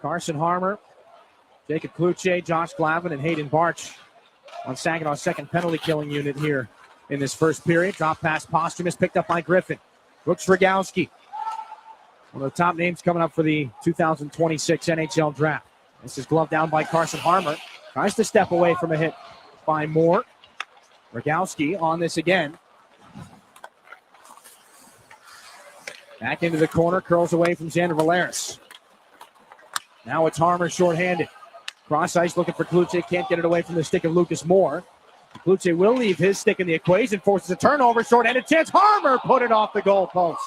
Carson Harmer, Jacob Cloutier, Josh Glavin, and Hayden Barch on Saginaw's second penalty killing unit here in this first period. Drop pass Posthumous, picked up by Griffin. Brooks Rogowski, one of the top names coming up for the 2026 NHL draft. This is gloved down by Carson Harmer. Tries to step away from a hit by Moore. Rogowski on this again. Back into the corner, curls away from Xander Valeris. Now it's Harmer shorthanded. Cross ice looking for Cloutier. Can't get it away from the stick of Lucas Moore. Cloutier will leave his stick in the equation. Forces a turnover. Shorthanded chance. Harmer put it off the goal post.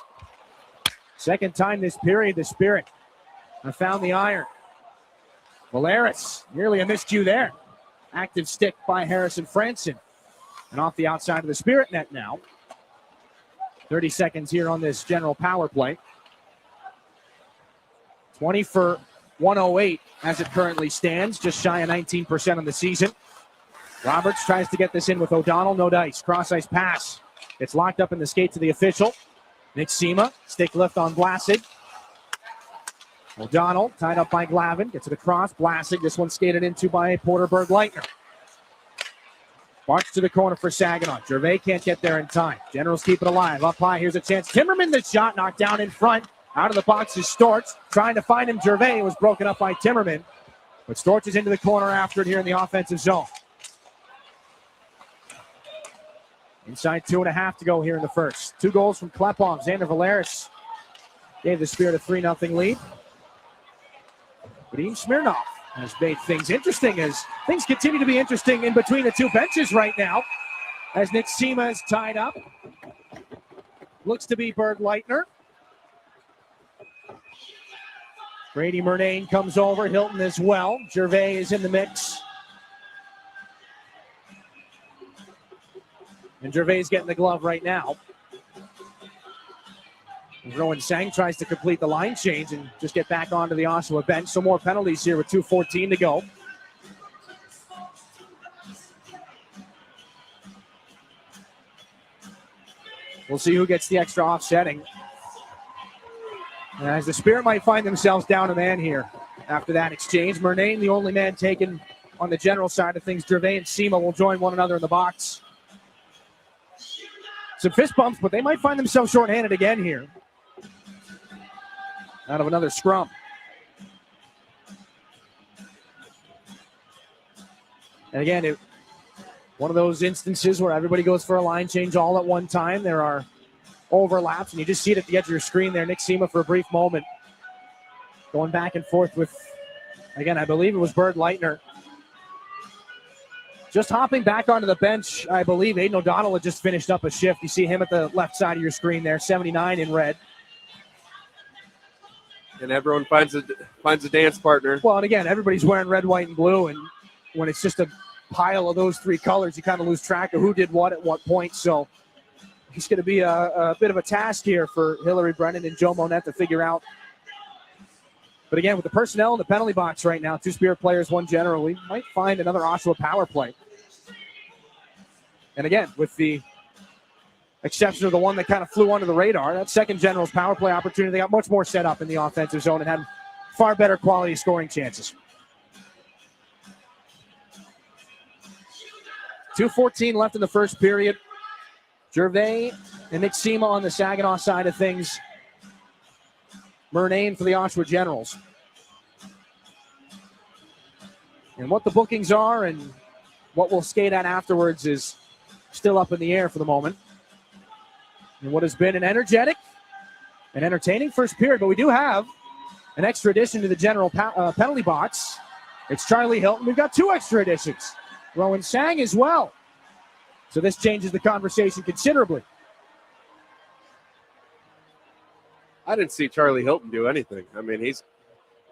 Second time this period, the Spirit have found the iron. Valeris, nearly a miscue there. Active stick by Harrison Franson. And off the outside of the Spirit net now. 30 seconds here on this general power play. 20 for 108 as it currently stands. Just shy of 19% on the season. Roberts tries to get this in with O'Donnell. No dice. Cross ice pass. It's locked up in the skates of the official. Nick Sema, stick lift on Vlasic. O'Donnell tied up by Glavin. Gets it across. Vlasic. This one skated into by Porter Berg-Leitner. March to the corner for Saginaw. Gervais can't get there in time. Generals keep it alive. Up high. Here's a chance. Timmerman, the shot knocked down in front. Out of the box is Storch. Trying to find him. Gervais was broken up by Timmerman. But Storch is into the corner after it here in the offensive zone. Inside 2.5 to go here in the first. 2 goals from Klepov. Xander Valeris gave the Spirit a 3-0 lead. Vadim Smirnov has made things interesting as things continue to be interesting in between the two benches right now. As Nick Sema is tied up. Looks to be Berg-Leitner. Brady Murnane comes over. Hilton as well. Gervais is in the mix. And Gervais getting the glove right now. Rowan Sang tries to complete the line change and just get back onto the Oshawa bench. So more penalties here with 2:14 to go. We'll see who gets the extra offsetting. As the Spirit might find themselves down a man here after that exchange. Murnane, the only man taken on the general side of things. Gervais and Sema will join one another in the box. Some fist bumps, but they might find themselves shorthanded again here. Out of another scrum. And again, one of those instances where everybody goes for a line change all at one time. There are overlaps, and you just see it at the edge of your screen there. Nick Sema for a brief moment. Going back and forth with, again, I believe it was Berg-Leitner. Just hopping back onto the bench, I believe Aiden O'Donnell had just finished up a shift. You see him at the left side of your screen there, 79 in red. And everyone finds a dance partner. Well, and again, everybody's wearing red, white, and blue, and when it's just a pile of those 3 colors, you kind of lose track of who did what at what point. So it's going to be a bit of a task here for Hillary Brennan and Joe Monette to figure out. But again, with the personnel in the penalty box right now, 2 Spirit players, 1 general, we might find another Oshawa power play. And again, with the exception of the one that kind of flew under the radar, that second General's power play opportunity, they got much more set up in the offensive zone and had far better quality scoring chances. 2:14 left in the first period. Gervais and Nick Sema on the Saginaw side of things. Murnane for the Oshawa Generals. And what the bookings are and what we'll skate at afterwards is still up in the air for the moment. And what has been an energetic and entertaining first period, but we do have an extra addition to the general penalty box. It's Charlie Hilton. We've got 2 extra additions. Rowan Sang as well. So this changes the conversation considerably. I didn't see Charlie Hilton do anything. I mean, he's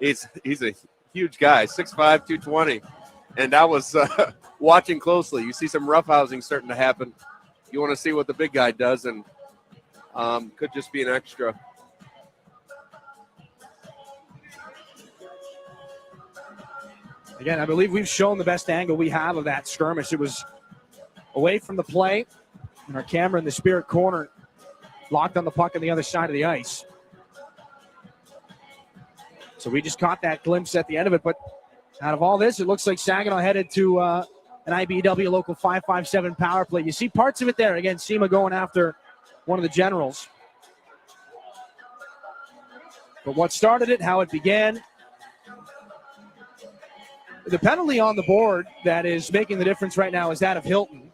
a huge guy, 6'5", 220. And I was watching closely. You see some roughhousing starting to happen. You want to see what the big guy does, and could just be an extra. Again, I believe we've shown the best angle we have of that skirmish. It was away from the play, and our camera in the Spirit corner locked on the puck on the other side of the ice. So we just caught that glimpse at the end of it. But out of all this, it looks like Saginaw headed to an IBW local 557 power play. You see parts of it there. Again, SEMA going after one of the generals. But what started it, how it began, the penalty on the board that is making the difference right now is that of Hilton.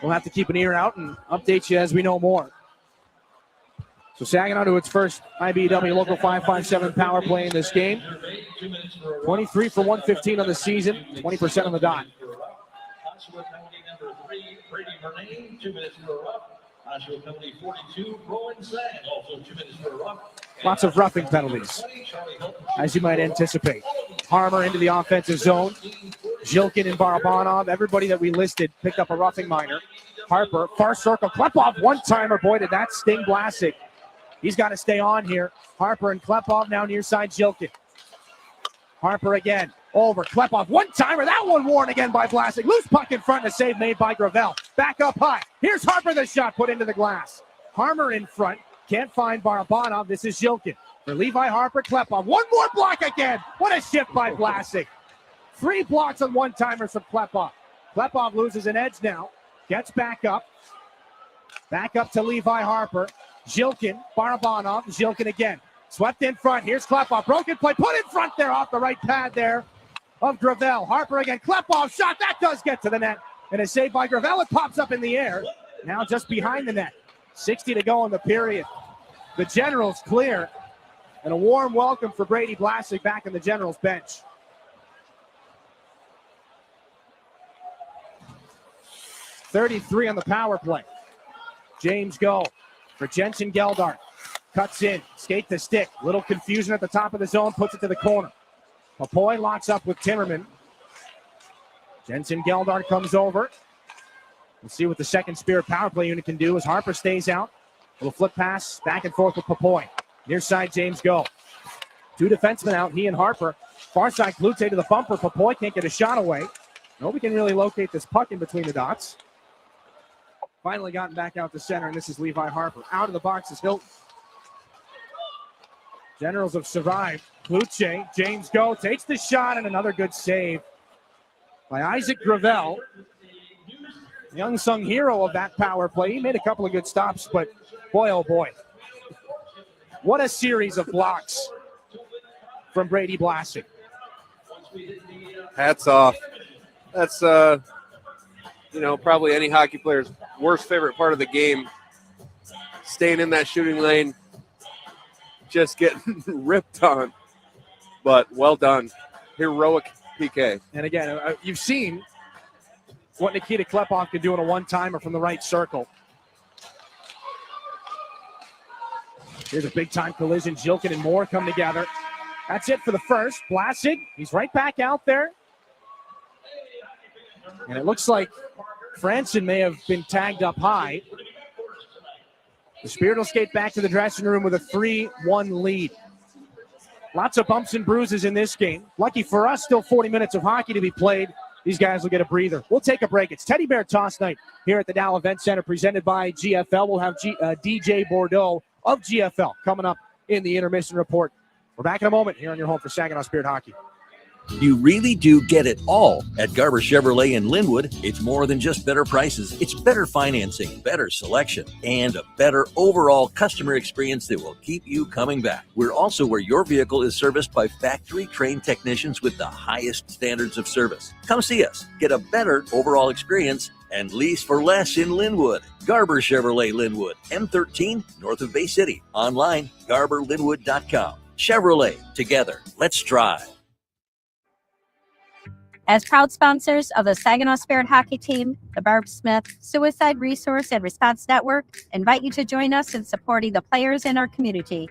We'll have to keep an ear out and update you as we know more. So Saginaw to its first IBW local 557 power play in this game. 23 for 115 on the season, 20% on the dot. Oshawa penalty number 3, Brady Murnane, 2 minutes for a rough. Oshawa penalty 42, Rowan Sang, also 2 minutes for a rough. Lots of roughing penalties, as you might anticipate. Harmer into the offensive zone. Zhilkin and Barabanov, everybody that we listed picked up a roughing minor. Harper, far circle, Klepov, one-timer. Boy, did that sting Vlasic. He's got to stay on here. Harper and Klepov now near side Zhilkin. Harper again, over, Klepov, one-timer. That one worn again by Vlasic. Loose puck in front, and a save made by Gravel. Back up high. Here's Harper, the shot put into the glass. Harmer in front. Can't find Barabanov. This is Zhilkin. For Levi Harper, Klepov. One more block again. What a shift by Vlasic. 3 blocks on one-timers from Klepov. Klepov loses an edge now. Gets back up. Back up to Levi Harper. Zhilkin, Barabanov, Zhilkin again. Swept in front. Here's Klepov. Broken play. Put in front there off the right pad there of Gravel. Harper again. Klepov shot. That does get to the net. And a save by Gravel. It pops up in the air. Now just behind the net. 60 to go in the period. The Generals clear. And a warm welcome for Brady Vlasic back in the Generals bench. .33 on the power play. James Go for Jensen Geldart. Cuts in, skate the stick. Little confusion at the top of the zone, puts it to the corner. Papoy locks up with Timmerman. Jensen Geldart comes over. We'll see what the second Spirit power play unit can do as Harper stays out. Little flip pass back and forth with Papoy. Near side, James Go. 2 defensemen out, he and Harper. Far side, Klute to the bumper. Papoy can't get a shot away. Nobody can really locate this puck in between the dots. Finally gotten back out to center, and this is Levi Harper. Out of the box is Hilton. Generals have survived. Klute, James Go takes the shot, and another good save by Isaac Gravel. The unsung hero of that power play. He made a couple of good stops, but boy, oh boy. What a series of blocks from Brady Vlasic. Hats off. That's, probably any hockey player's worst favorite part of the game. Staying in that shooting lane, just getting ripped on. But well done. Heroic PK. And again, you've seen what Nikita Klepov can do in a one-timer from the right circle. Here's a big-time collision. Zhilkin and Moore come together. That's it for the first. Vlasic, he's right back out there. And it looks like Franson may have been tagged up high. The Spirit will skate back to the dressing room with a 3-1 lead. Lots of bumps and bruises in this game. Lucky for us, still 40 minutes of hockey to be played. These guys will get a breather. We'll take a break. It's Teddy Bear Toss Night here at the Dow Event Center, presented by GFL. We'll have DJ Bordeaux of GFL coming up in the intermission report. We're back in a moment here on your home for Saginaw Spirit Hockey. You really do get it all at Garber Chevrolet in Linwood. It's more than just better prices. It's better financing, better selection, and a better overall customer experience that will keep you coming back. We're also where your vehicle is serviced by factory-trained technicians with the highest standards of service. Come see us. Get a better overall experience and lease for less in Linwood. Garber Chevrolet Linwood, M13, north of Bay City. Online, garberlinwood.com. Chevrolet, together, let's drive. As proud sponsors of the Saginaw Spirit Hockey Team, the Barb Smith Suicide Resource and Response Network invite you to join us in supporting the players in our community.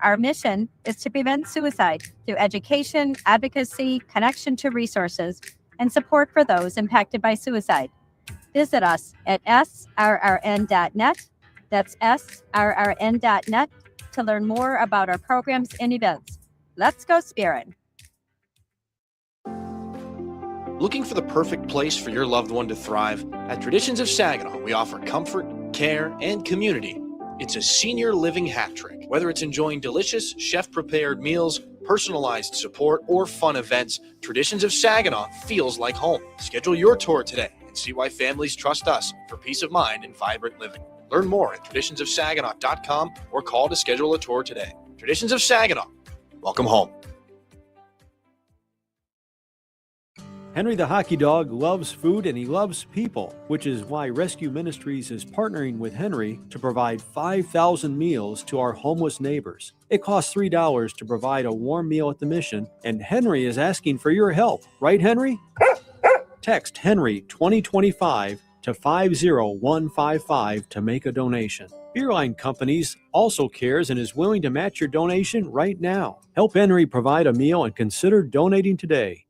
Our mission is to prevent suicide through education, advocacy, connection to resources, and support for those impacted by suicide. Visit us at srrn.net. That's srrn.net to learn more about our programs and events. Let's go Spirit! Looking for the perfect place for your loved one to thrive? At Traditions of Saginaw, we offer comfort, care, and community. It's a senior living hat trick. Whether it's enjoying delicious, chef-prepared meals, personalized support, or fun events, Traditions of Saginaw feels like home. Schedule your tour today and see why families trust us for peace of mind and vibrant living. Learn more at traditionsofsaginaw.com or call to schedule a tour today. Traditions of Saginaw. Welcome home. Henry the Hockey Dog loves food and he loves people, which is why Rescue Ministries is partnering with Henry to provide 5,000 meals to our homeless neighbors. It costs $3 to provide a warm meal at the mission, and Henry is asking for your help. Right, Henry? Text Henry 2025 to 50155 to make a donation. Beerline Companies also cares and is willing to match your donation right now. Help Henry provide a meal and consider donating today.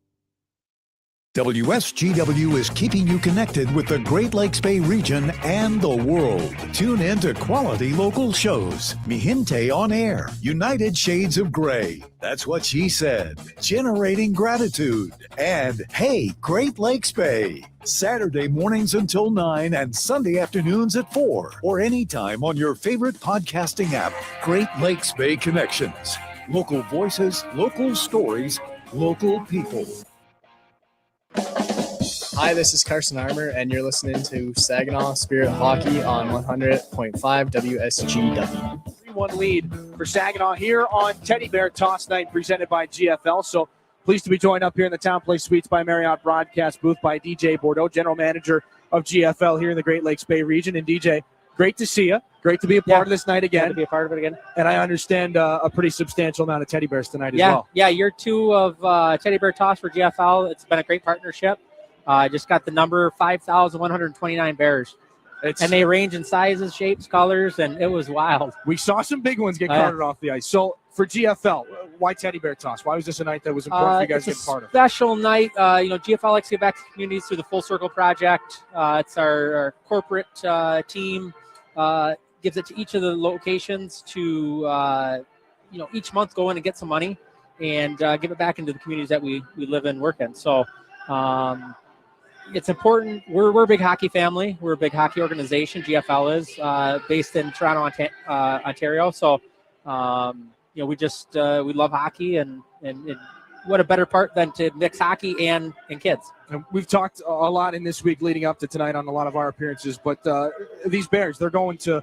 WSGW is keeping you connected with the Great Lakes Bay region and the world. Tune in to quality local shows. Mihinte on Air, United Shades of Gray, That's What She Said, Generating Gratitude, and Hey, Great Lakes Bay. Saturday mornings until 9 and Sunday afternoons at 4, or anytime on your favorite podcasting app. Great Lakes Bay Connections. Local voices, local stories, local people. Hi, this is Carson Armour, and you're listening to Saginaw Spirit Hockey on 100.5 WSGW. 3-1 lead for Saginaw here on Teddy Bear Toss Night, presented by GFL. So pleased to be joined up here in the Town Place Suites by Marriott broadcast booth by DJ Bordeaux, general manager of GFL here in the Great Lakes Bay region. And DJ, great to see you. Great to be a part of this night again. To be a part of it again. And I understand a pretty substantial amount of teddy bears tonight as well. Yeah, year 2 of Teddy Bear Toss for GFL. It's been a great partnership. I just got the number 5,129 bears. And they range in sizes, shapes, colors, and it was wild. We saw some big ones get carted off the ice. So for GFL, why Teddy Bear Toss? Why was this a night that was important for you guys to get part of? Special night. GFL likes to give back to communities through the Full Circle Project. It's our corporate team. Gives it to each of the locations to, each month go in and get some money and give it back into the communities that we live and work in. So it's important. We're a big hockey family. We're a big hockey organization. GFL is based in Toronto, Ontario. So, we just we love hockey and what a better part than to mix hockey and kids. And we've talked a lot in this week leading up to tonight on a lot of our appearances, but these Bears, they're going to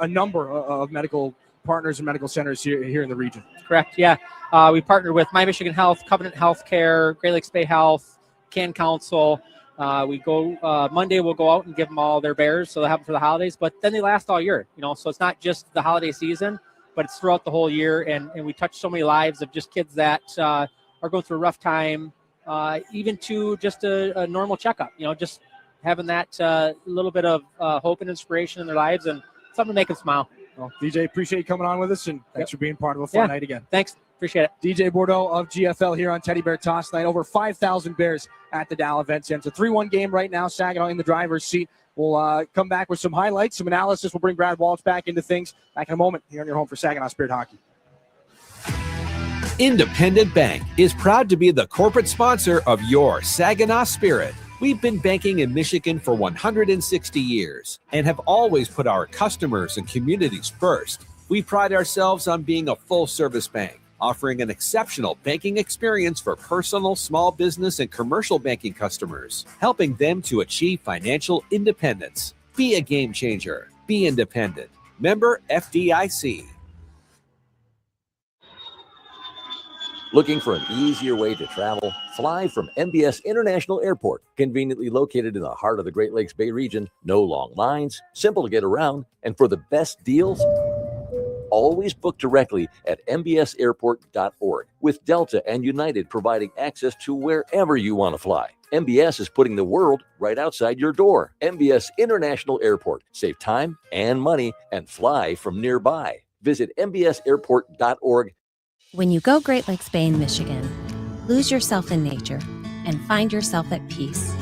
a number of medical partners and medical centers here in the region. Correct, yeah. We partnered with My Michigan Health, Covenant Healthcare, Great Lakes Bay Health, Can Council. We go Monday, we'll go out and give them all their bears, so they have them for the holidays, but then they last all year, so it's not just the holiday season, but it's throughout the whole year, and we touch so many lives of just kids that are going through a rough time, even to just a normal checkup, just having that little bit of hope and inspiration in their lives and something to make them smile. Well, DJ, appreciate you coming on with us, and thanks for being part of a fun night again. Thanks. Appreciate it. DJ Bordeaux of GFL here on Teddy Bear Toss Night. Over 5,000 Bears at the Dow Event Center. It's a 3-1 game right now. Saginaw in the driver's seat. We'll come back with some highlights, some analysis. We'll bring Brad Walsh back into things. Back in a moment here on your home for Saginaw Spirit Hockey. Independent Bank is proud to be the corporate sponsor of your Saginaw Spirit. We've been banking in Michigan for 160 years and have always put our customers and communities first. We pride ourselves on being a full-service bank, offering an exceptional banking experience for personal, small business, and commercial banking customers, helping them to achieve financial independence. Be a game changer. Be independent. Member FDIC. Looking for an easier way to travel? Fly from MBS International Airport, conveniently located in the heart of the Great Lakes Bay region. No long lines, simple to get around, and for the best deals, always book directly at mbsairport.org, with Delta and United providing access to wherever you want to fly. MBS is putting the world right outside your door. MBS International Airport. Save time and money and fly from nearby. Visit mbsairport.org. When you go Great Lakes Bay in Michigan, lose yourself in nature and find yourself at peace.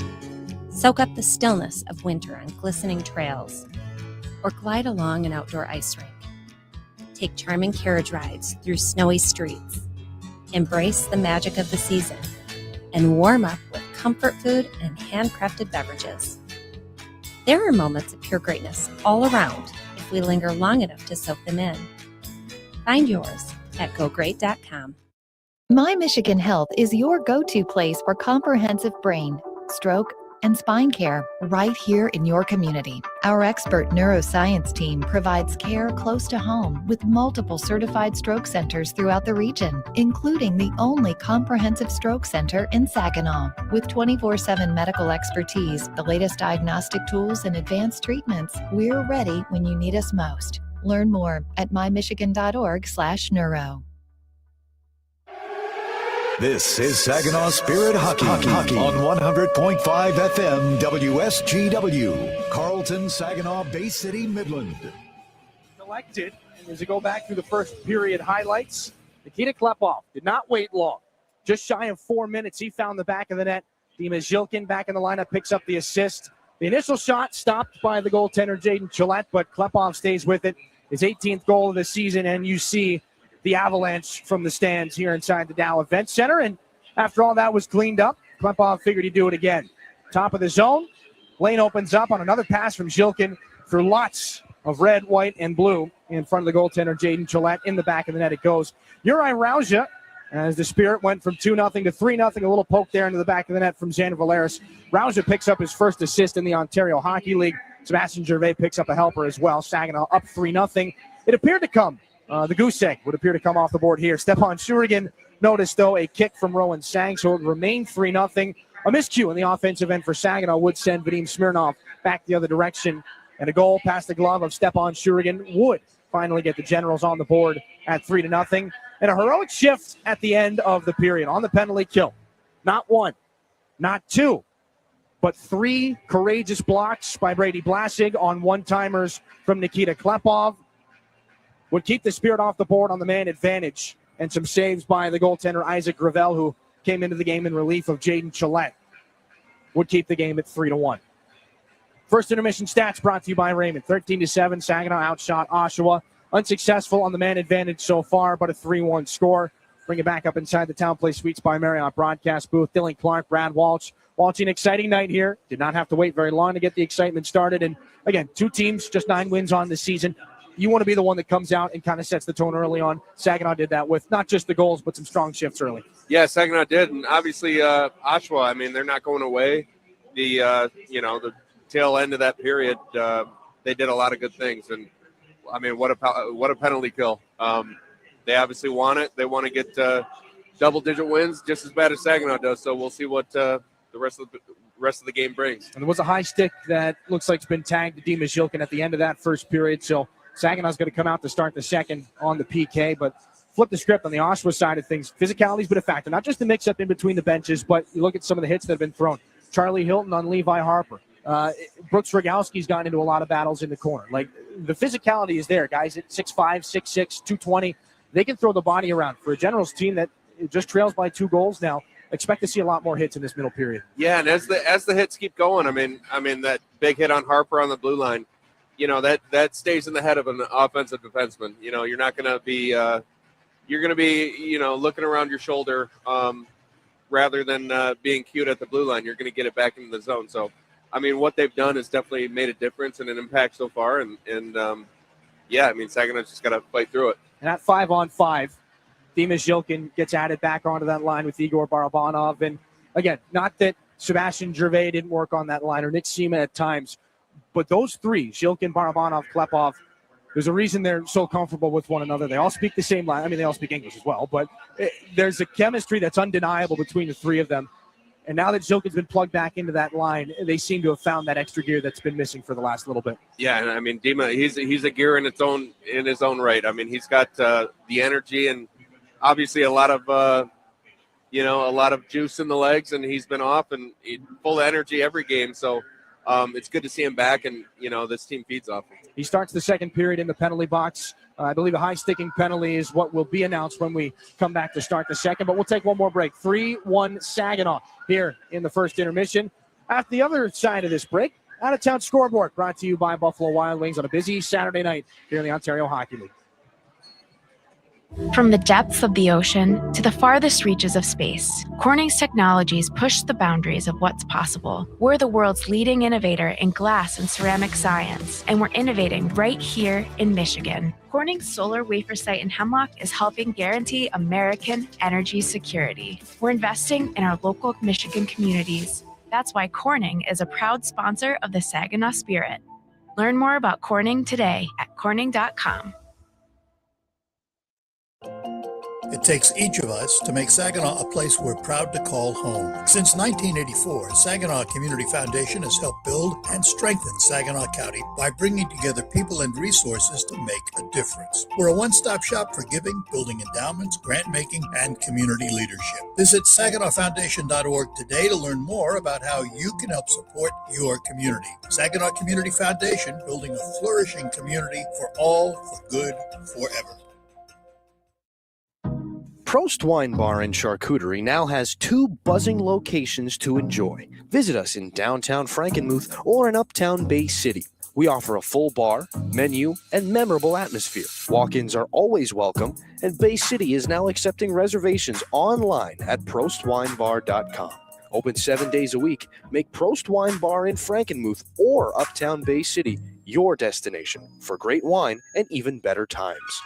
Soak up the stillness of winter on glistening trails, or glide along an outdoor ice rink. Take charming carriage rides through snowy streets. Embrace the magic of the season and warm up with comfort food and handcrafted beverages. There are moments of pure greatness all around if we linger long enough to soak them in. Find yours at gogreat.com. My Michigan Health is your go-to place for comprehensive brain, stroke, and spine care right here in your community. Our expert neuroscience team provides care close to home with multiple certified stroke centers throughout the region, including the only comprehensive stroke center in Saginaw. With 24/7 medical expertise, the latest diagnostic tools, and advanced treatments, we're ready when you need us most. Learn more at mymichigan.org/neuro. This is Saginaw Spirit Hockey on 100.5 FM WSGW, Carlton, Saginaw, Bay City, Midland. Collected, and as we go back through the first period highlights, Nikita Klepov did not wait long. Just shy of 4 minutes, he found the back of the net. Dima Zhilkin back in the lineup picks up the assist. The initial shot stopped by the goaltender Jaden Gillette, but Klepov stays with it. His 18th goal of the season, and you see the avalanche from the stands here inside the Dow Event Center. And after all that was cleaned up, Klepov figured he'd do it again. Top of the zone, lane opens up on another pass from Zhilkin for lots of red, white, and blue in front of the goaltender Jaden Gillette. In the back of the net it goes. Uri Rausha, as the Spirit went from 2-0 to 3-0, a little poke there into the back of the net from Xander Valeris. Rausha picks up his first assist in the Ontario Hockey League. Sebastian Gervais picks up a helper as well. Saginaw up 3-0. It appeared to come. The goose egg would appear to come off the board here. Stepan Shurigan noticed, though, a kick from Rowan Sang, so it remained 3-0. A miscue in the offensive end for Saginaw would send Vadim Smirnov back the other direction. And a goal past the glove of Stepan Shurigan would finally get the Generals on the board at 3-0. And a heroic shift at the end of the period on the penalty kill. Not one, not two, but 3 courageous blocks by Brady Blasig on one-timers from Nikita Klepov would keep the Spirit off the board on the man advantage, and some saves by the goaltender Isaac Gravel, who came into the game in relief of Jaden Gillette, would keep the game at 3-1. First intermission stats brought to you by Raymond. 13-7, Saginaw outshot Oshawa. Unsuccessful on the man advantage so far, but a 3-1 score. Bring it back up inside the Town Place Suites by Marriott broadcast booth. Dylan Clark, Brad Walsh. Walsh, an exciting night here. Did not have to wait very long to get the excitement started. And again, 2 teams, just 9 wins on the season. You want to be the one that comes out and kind of sets the tone early on. Saginaw did that with not just the goals, but some strong shifts early. Yeah, Saginaw did. And obviously, Oshawa, I mean, they're not going away. The tail end of that period, they did a lot of good things. And, I mean, what a penalty kill. They obviously want it. They want to get double-digit wins just as bad as Saginaw does. So we'll see what the rest of the game brings. And there was a high stick that looks like it's been tagged to Dima Zhilkin at the end of that first period. So Saginaw's going to come out to start the second on the PK, but flip the script on the Oshawa side of things. Physicality's been a factor, not just the mix-up in between the benches, but you look at some of the hits that have been thrown. Charlie Hilton on Levi Harper. Brooks Rogowski's gotten into a lot of battles in the corner. Like, the physicality is there. Guys at 6'5", 6'6", 220, they can throw the body around. For a Generals team that just trails by 2 goals now, expect to see a lot more hits in this middle period. Yeah, and as the hits keep going, I mean that big hit on Harper on the blue line, that stays in the head of an offensive defenseman. You're not going to be you're going to be looking around your shoulder rather than being cute at the blue line. You're going to get it back into the zone. So, I mean, what they've done has definitely made a difference and an impact so far. And Saginaw's just got to fight through it. And at 5-on-5, Dimas Zhilkin gets added back onto that line with Igor Barabanov. And again, not that Sebastian Gervais didn't work on that line or Nick Seaman at times, but those three, Zhilkin, Barabanov, Klepov, there's a reason they're so comfortable with one another. They all speak the same line. I mean, they all speak English as well, but there's a chemistry that's undeniable between the three of them. And now that Zhilkin's been plugged back into that line, they seem to have found that extra gear that's been missing for the last little bit. Yeah, and I mean, Dima, he's a gear in his own right. I mean, he's got the energy and obviously a lot of juice in the legs, and he's been off and full of energy every game. So it's good to see him back, and this team feeds off him. He starts the second period in the penalty box. I believe a high-sticking penalty is what will be announced when we come back to start the second. But we'll take one more break. 3-1 Saginaw here in the first intermission. At the other side of this break, out-of-town scoreboard brought to you by Buffalo Wild Wings on a busy Saturday night here in the Ontario Hockey League. From the depths of the ocean to the farthest reaches of space, Corning's technologies push the boundaries of what's possible. We're the world's leading innovator in glass and ceramic science, and we're innovating right here in Michigan. Corning's solar wafer site in Hemlock is helping guarantee American energy security. We're investing in our local Michigan communities. That's why Corning is a proud sponsor of the Saginaw Spirit. Learn more about Corning today at corning.com. It takes each of us to make Saginaw a place we're proud to call home. Since 1984, Saginaw Community Foundation has helped build and strengthen Saginaw County by bringing together people and resources to make a difference. We're a one-stop shop for giving, building endowments, grant-making, and community leadership. Visit SaginawFoundation.org today to learn more about how you can help support your community. Saginaw Community Foundation, building a flourishing community for all, for good, forever. Prost Wine Bar and Charcuterie now has 2 buzzing locations to enjoy. Visit us in downtown Frankenmuth or in uptown Bay City. We offer a full bar, menu, and memorable atmosphere. Walk-ins are always welcome, and Bay City is now accepting reservations online at prostwinebar.com. Open 7 days a week. Make Prost Wine Bar in Frankenmuth or uptown Bay City your destination for great wine and even better times.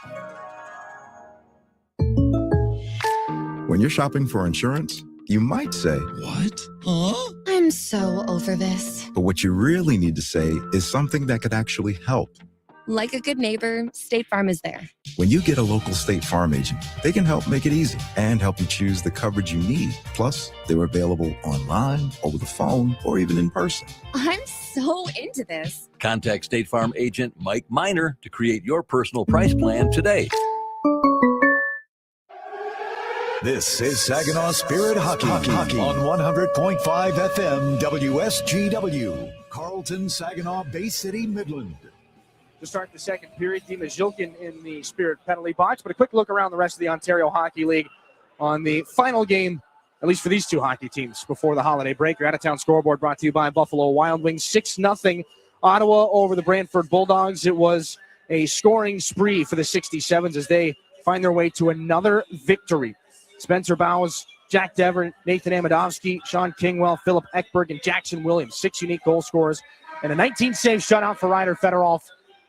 When you're shopping for insurance, you might say, "What? Huh?" I'm so over this. But what you really need to say is something that could actually help. Like a good neighbor, State Farm is there. When you get a local State Farm agent, they can help make it easy and help you choose the coverage you need. Plus, they're available online, over the phone, or even in person. I'm so into this. Contact State Farm agent Mike Miner to create your personal price plan today. This is Saginaw Spirit Hockey on 100.5 FM WSGW. Carlton, Saginaw, Bay City, Midland. To start the second period, Dimas Zhilkin in the Spirit penalty box. But a quick look around the rest of the Ontario Hockey League on the final game, at least for these two hockey teams, before the holiday break. Your out-of-town scoreboard brought to you by Buffalo Wild Wings. 6-0 Ottawa over the Brantford Bulldogs. It was a scoring spree for the 67s as they find their way to another victory. Spencer Bowes, Jack Dever, Nathan Amadovsky, Sean Kingwell, Philip Ekberg, and Jackson Williams. 6 unique goal scorers and a 19-save shutout for Ryder Fedorov.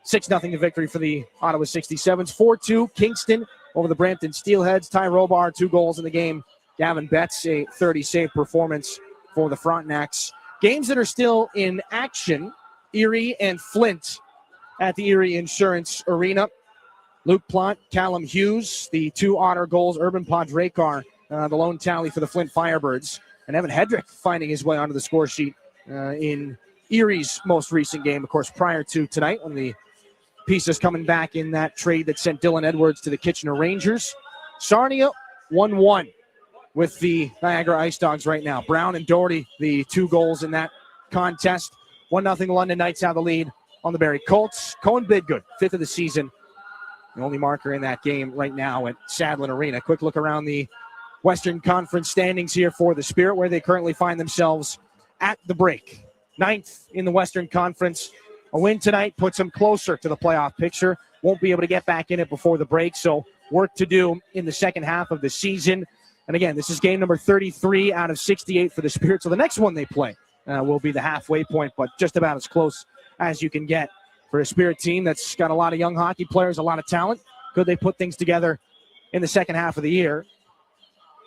6-0 victory for the Ottawa 67s. 4-2 Kingston over the Brampton Steelheads. Ty Robar, 2 goals in the game. Gavin Betts, a 30-save performance for the Frontenacs. Games that are still in action, Erie and Flint at the Erie Insurance Arena. Luke Plante, Callum Hughes, the 2 Otter goals. Urban Podrekar, the lone tally for the Flint Firebirds. And Evan Hedrick finding his way onto the score sheet in Erie's most recent game, of course, prior to tonight when the pieces coming back in that trade that sent Dylan Edwards to the Kitchener Rangers. Sarnia 1-1 with the Niagara Ice Dogs right now. Brown and Doherty, the 2 goals in that contest. 1-0 London Knights have the lead on the Barrie Colts. Cohen Bidgood, 5th of the season. The only marker in that game right now at Sadlin Arena. Quick look around the Western Conference standings here for the Spirit, where they currently find themselves at the break. 9th in the Western Conference. A win tonight puts them closer to the playoff picture. Won't be able to get back in it before the break, so work to do in the second half of the season. And again, this is game number 33 out of 68 for the Spirit, so the next one they play will be the halfway point, but just about as close as you can get for a Spirit team that's got a lot of young hockey players, a lot of talent. Could they put things together in the second half of the year.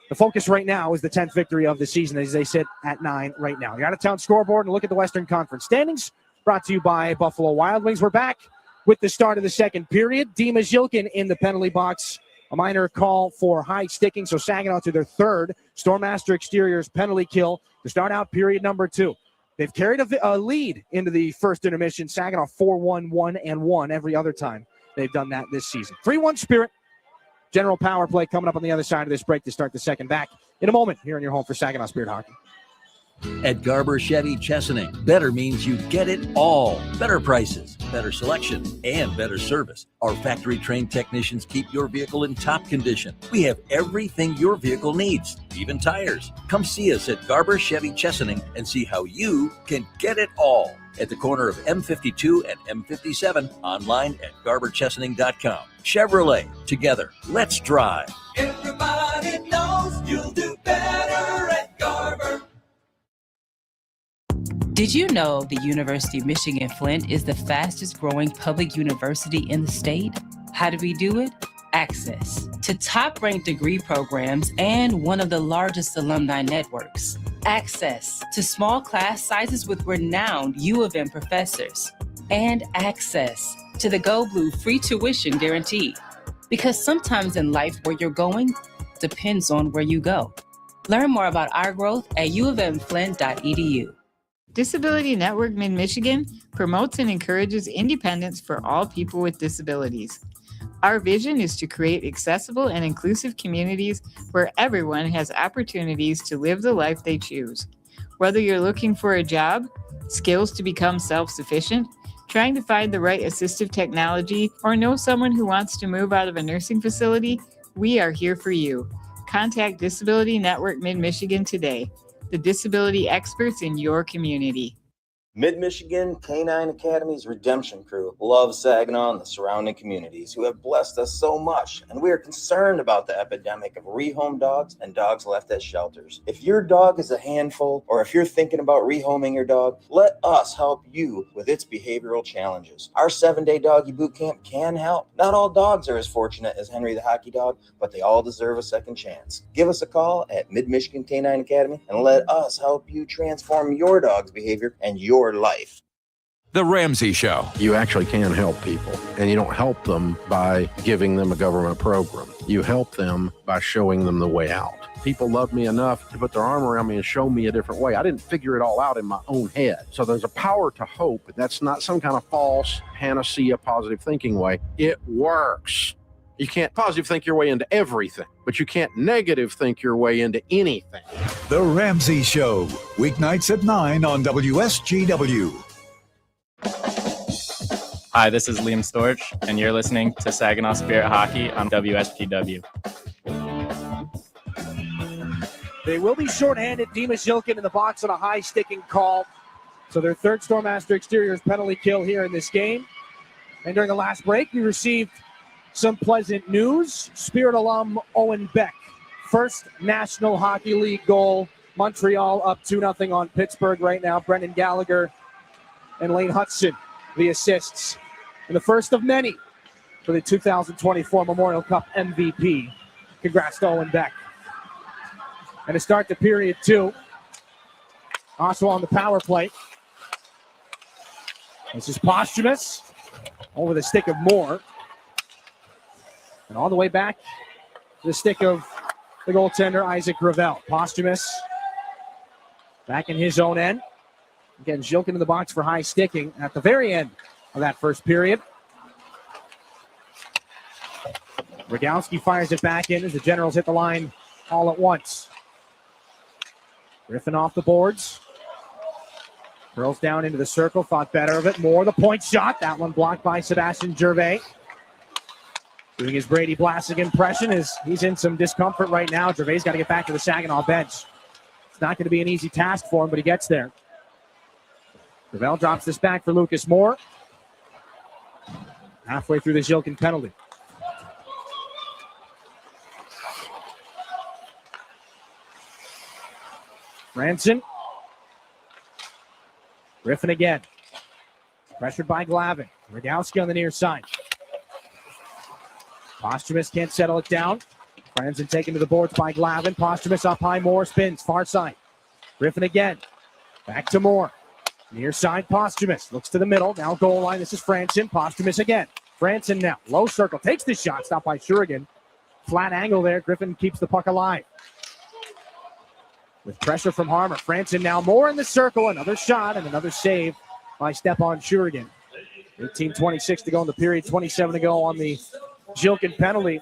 The focus right now is the 10th victory of the season as they sit at 9 right now. The out-of-town scoreboard and look at the Western Conference standings brought to you by Buffalo Wild Wings. We're back with the start of the second period. Dima Zhilkin in the penalty box. A minor call for high sticking, so Saginaw to their third Stormmaster Exteriors penalty kill to start out period number 2. They've carried a lead into the first intermission. Saginaw 4-1, 1-1 every other time they've done that this season. 3-1 Spirit. General power play coming up on the other side of this break to start the second. Back in a moment here in your home for Saginaw Spirit Hockey. At Garber Chevy Chesaning, better means you get it all. Better prices, better selection, and better service. Our factory-trained technicians keep your vehicle in top condition. We have everything your vehicle needs, even tires. Come see us at Garber Chevy Chesaning and see how you can get it all. At the corner of M52 and M57, online at garberchesaning.com. Chevrolet, together, let's drive. Everybody knows you'll do better at Garber. Did you know the University of Michigan Flint is the fastest growing public university in the state? How do we do it? Access to top-ranked degree programs and one of the largest alumni networks. Access to small class sizes with renowned U of M professors. And access to the Go Blue free tuition guarantee. Because sometimes in life where you're going depends on where you go. Learn more about our growth at uofmflint.edu. Disability Network Mid-Michigan promotes and encourages independence for all people with disabilities. Our vision is to create accessible and inclusive communities where everyone has opportunities to live the life they choose. Whether you're looking for a job, skills to become self-sufficient, trying to find the right assistive technology, or know someone who wants to move out of a nursing facility, we are here for you. Contact Disability Network Mid-Michigan today. The disability experts in your community. Mid-Michigan Canine Academy's Redemption Crew loves Saginaw and the surrounding communities who have blessed us so much, and we are concerned about the epidemic of rehome dogs and dogs left at shelters. If your dog is a handful, or if you're thinking about rehoming your dog, let us help you with its behavioral challenges. Our 7-day doggy boot camp can help. Not all dogs are as fortunate as Henry the Hockey Dog, but they all deserve a second chance. Give us a call at Mid-Michigan Canine Academy and let us help you transform your dog's behavior and your life. The Ramsey Show. You actually can help people, and you don't help them by giving them a government program. You help them by showing them the way out. People love me enough to put their arm around me and show me a different way. I didn't figure it all out in my own head. So there's a power to hope. That's not some kind of false panacea positive thinking way. It works. You can't positive think your way into everything, but you can't negative think your way into anything. The Ramsey Show, weeknights at 9 on WSGW. Hi, this is Liam Storch, and you're listening to Saginaw Spirit Hockey on WSGW. They will be shorthanded. Dima Zhilkin in the box on a high-sticking call. So their third Stormmaster Exteriors penalty kill here in this game. And during the last break, we received some pleasant news. Spirit alum Owen Beck, first National Hockey League goal. Montreal up 2-0 on Pittsburgh right now. Brendan Gallagher and Lane Hudson, the assists. And the first of many for the 2024 Memorial Cup MVP. Congrats to Owen Beck. And to start the period 2, Oshawa on the power play. This is Posthumous over the stick of Moore. And all the way back to the stick of the goaltender, Isaac Gravel. Posthumous back in his own end. Again, Zhilkin in the box for high sticking at the very end of that first period. Rogowski fires it back in as the Generals hit the line all at once. Griffin off the boards. Curls down into the circle, thought better of it. Moore, the point shot. That one blocked by Sebastian Gervais. Doing his Brady Blasek impression as he's in some discomfort right now. Gervais got to get back to the Saginaw bench. It's not going to be an easy task for him, but he gets there. Gravel drops this back for Lucas Moore. Halfway through the Zhilkin penalty. Ranson. Griffin again. Pressured by Glavin. Rogowski on the near side. Posthumous can't settle it down. Franzen taken to the boards by Glavin. Posthumous up high. Moore spins. Far side. Griffin again. Back to Moore. Near side, Posthumous. Looks to the middle. Now goal line. This is Franzen. Posthumous again. Franzen now. Low circle. Takes the shot. Stopped by Shurigan. Flat angle there. Griffin keeps the puck alive. With pressure from Harmer. Franzen now more in the circle. Another shot and another save by Stepan Shurigan. 18:26 to go in the period. 27 to go on the Jilkin penalty.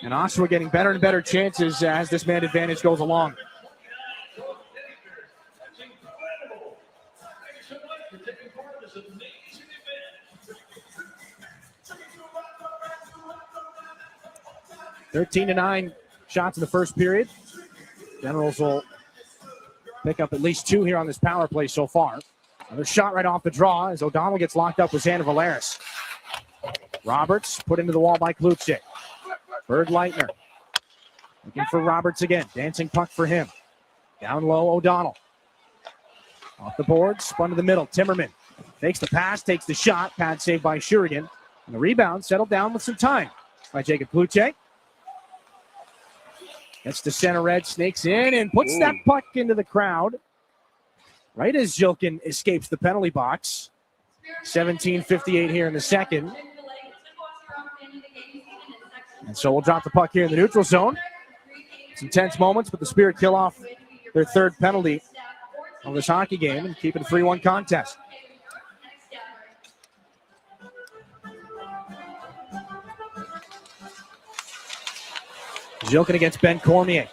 And Oshawa getting better and better chances as this man advantage goes along. (13-9) shots in the first period. Generals will pick up at least 2 here on this power play so far. Another shot right off the draw as O'Donnell gets locked up with Xander Valeris. Roberts put into the wall by Kluche. Bird Leitner looking for Roberts again. Dancing puck for him. Down low, O'Donnell. Off the board, spun to the middle. Timmerman takes the pass, takes the shot. Pad saved by Shurigan. And the rebound settled down with some time by Jacob Kluche. Gets to center red, snakes in, and puts that puck into the crowd. Right as Jilkin escapes the penalty box. 17:58 here in the second. And so we'll drop the puck here in the neutral zone. Some tense moments, but the Spirit kill off their third penalty of this hockey game and keep it a 3-1 contest. Jilkin against Ben Cormier.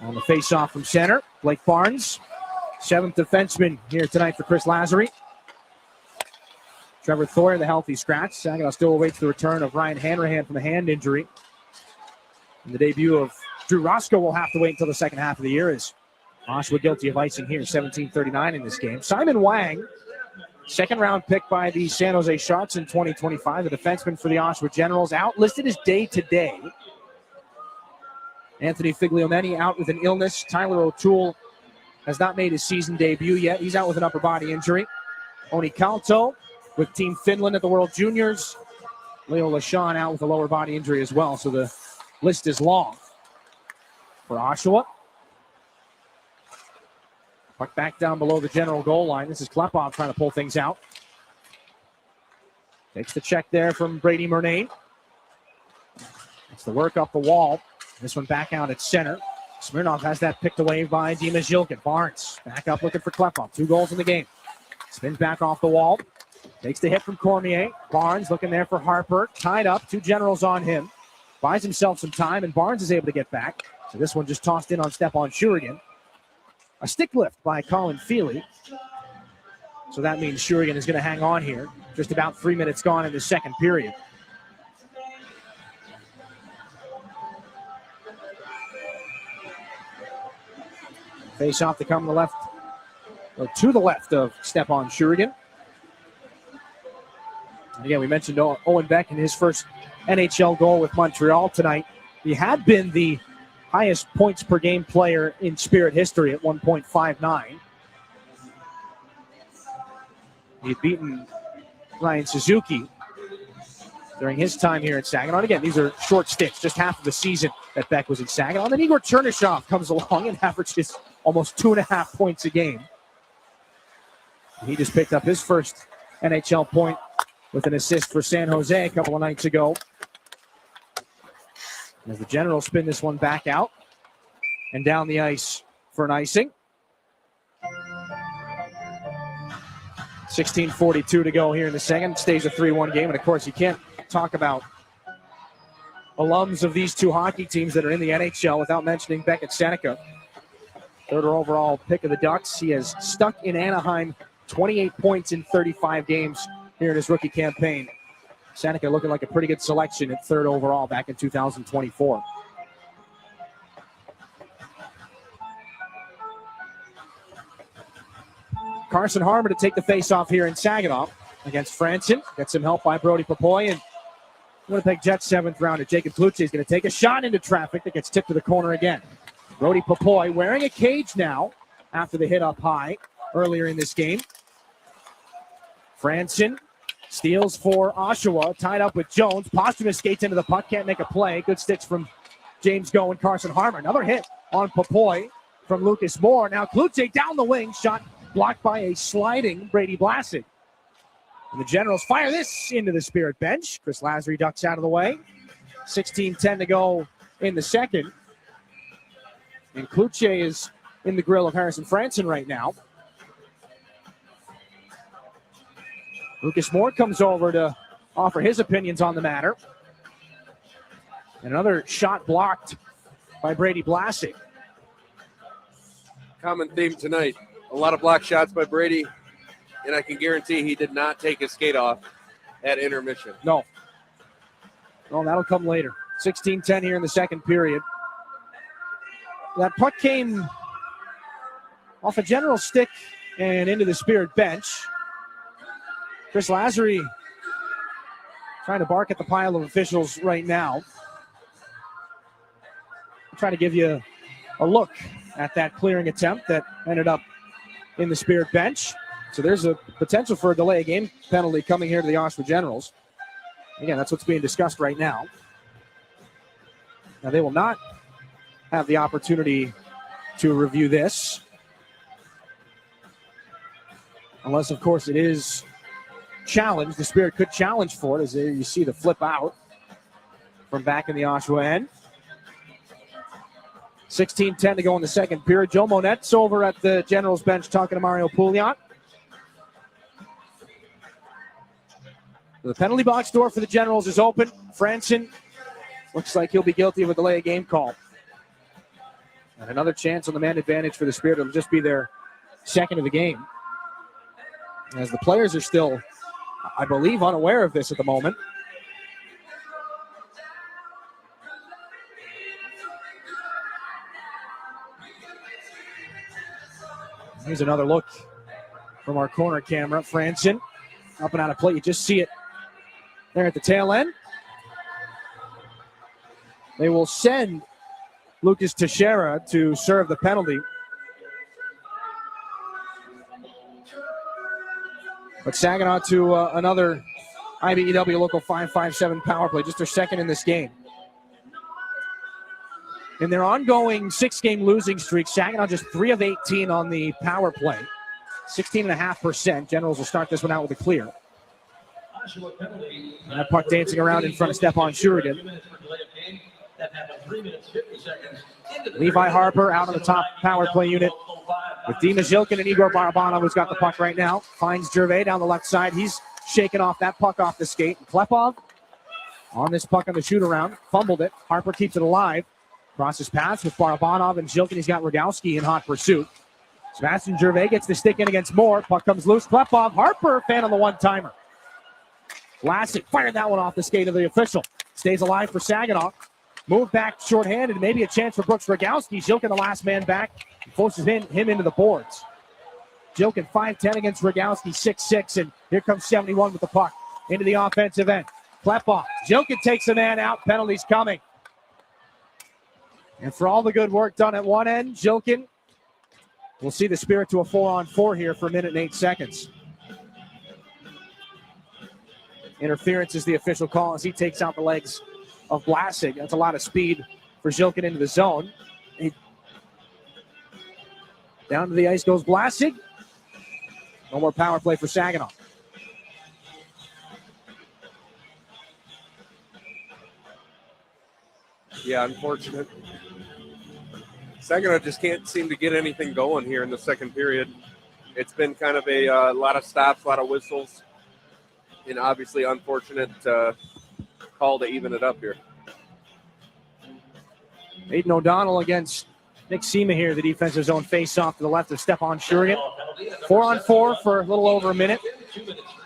On the face-off from center, Blake Barnes. 7th defenseman here tonight for Chris Lazary. Trevor Thor, the healthy scratch. Saginaw still awaits the return of Ryan Hanrahan from a hand injury. And the debut of Drew Roscoe will have to wait until the second half of the year as Oshawa guilty of icing here, 17:39 in this game. Simon Wang, second-round pick by the San Jose Sharks in 2025, the defenseman for the Oshawa Generals, out listed as day-to-day. Anthony Figliomeni out with an illness. Tyler O'Toole has not made his season debut yet. He's out with an upper body injury. Oni Kalto with Team Finland at the World Juniors. Leo LaShawn out with a lower body injury as well, so the list is long for Oshawa. Puck back down below the general goal line. This is Klepov trying to pull things out. Takes the check there from Brady Murnane. It's the work up the wall. This one back out at center. Smirnov has that picked away by Dima Jilkin. Barnes back up looking for Klepov. 2 goals in the game. Spins back off the wall. Takes the hit from Cormier. Barnes looking there for Harper. Tied up. 2 Generals on him. Buys himself some time, and Barnes is able to get back. So this one just tossed in on Stepan Shurigan. A stick lift by Colin Feely. So that means Shurigan is going to hang on here. Just about 3 minutes gone in the second period. Face off to come to the left, or to the left of Stepan Shurigan. And again, we mentioned Owen Beck in his first NHL goal with Montreal tonight. He had been the highest points per game player in Spirit history at 1.59. He'd beaten Ryan Suzuki during his time here at Saginaw. And again, these are short stints, just half of the season that Beck was in Saginaw. And then Igor Chernyshov comes along and averages almost 2.5 points a game. He just picked up his first NHL point with an assist for San Jose a couple of nights ago. As the Generals spin this one back out and down the ice for an icing. 16:42 to go here in the second. Stays a 3-1 game. And of course, you can't talk about alums of these 2 hockey teams that are in the NHL without mentioning Beckett Seneca. 3rd overall pick of the Ducks. He has stuck in Anaheim 28 points in 35 games here in his rookie campaign. Seneca looking like a pretty good selection at 3rd overall back in 2024. Carson Harmer to take the face-off here in Saginaw against Franzen. Gets some help by Brody Popoy, and Winnipeg Jets 7th rounder Jacob Kluche is going to take a shot into traffic that gets tipped to the corner again. Brody Popoy wearing a cage now after the hit up high earlier in this game. Franzen Steals for Oshawa, tied up with Jones. Posthumous skates into the puck, can't make a play. Good sticks from James Go and Carson Harmer. Another hit on Popoy from Lucas Moore. Now Klutze down the wing, shot blocked by a sliding Brady Blasek. And the Generals fire this into the Spirit bench. Chris Lazary ducks out of the way. 16:10 to go in the second. And Klutze is in the grill of Harrison Franson right now. Lucas Moore comes over to offer his opinions on the matter. And another shot blocked by Brady Blasek. Common theme tonight. A lot of block shots by Brady, and I can guarantee he did not take his skate off at intermission. No, that'll come later. 16-10 here in the second period. That puck came off a General stick and into the Spirit bench. Chris Lazary trying to bark at the pile of officials right now. I'll try to give you a look at that clearing attempt that ended up in the Spirit bench. So there's a potential for a delay of game penalty coming here to the Oshawa Generals. Again, that's what's being discussed right now. Now they will not have the opportunity to review this. Unless, of course, it is challenged. The Spirit could challenge for it, as you see the flip out from back in the Oshawa end. 16-10 to go in the second period. Joe Monette's over at the Generals bench talking to Mario Pouliot. The penalty box door for the Generals is open. Franson looks like he'll be guilty of a delay of game call. And another chance on the man advantage for the Spirit. It'll just be their second of the game. As the players are still, I believe, unaware of this at the moment. Here's another look from our corner camera. Franson up and out of play. You just see it there at the tail end. They will send Lucas Teixeira to serve the penalty. But Saginaw to another IBEW Local 557 power play, just their second in this game. In their ongoing 6-game losing streak, Saginaw just 3 of 18 on the power play, 16.5%. Generals will start this one out with a clear. And that puck dancing around in front of Stepan Shurigan. Levi Harper out on the top power play unit with Dima Zhilkin and Igor Barabanov, who's got the puck right now. Finds Gervais down the left side. He's shaking off that puck off the skate. And Klepov on this puck on the shoot around. Fumbled it. Harper keeps it alive. Crosses paths with Barabanov and Zhilkin. He's got Rogowski in hot pursuit. Sebastian Gervais gets the stick in against Moore. Puck comes loose. Klepov. Harper fan on the one-timer. Vlasic fired that one off the skate of the official. Stays alive for Saginaw. Move back shorthanded. Maybe a chance for Brooks Rogowski. Zhilkin, the last man back, forces him into the boards. Zhilkin 5'10 against Rogowski 6'6, and here comes 71 with the puck into the offensive end. Klepov. Zhilkin takes a man out. Penalties coming. And for all the good work done at one end, Zhilkin will see the Spirit to a 4-on-4 here for a minute and 8 seconds. Interference is the official call as he takes out the legs of Blasek. That's a lot of speed for Zhilkin into the zone. Down to the ice goes Blasek. No more power play for Saginaw. Yeah, unfortunate. Saginaw just can't seem to get anything going here in the second period. It's been kind of a lot of stops, a lot of whistles, and obviously unfortunate call to even it up here. Aiden O'Donnell against Nick Sema here, the defensive zone face-off to the left of Stepan Shurigan. 4-on-4 for a little over a minute.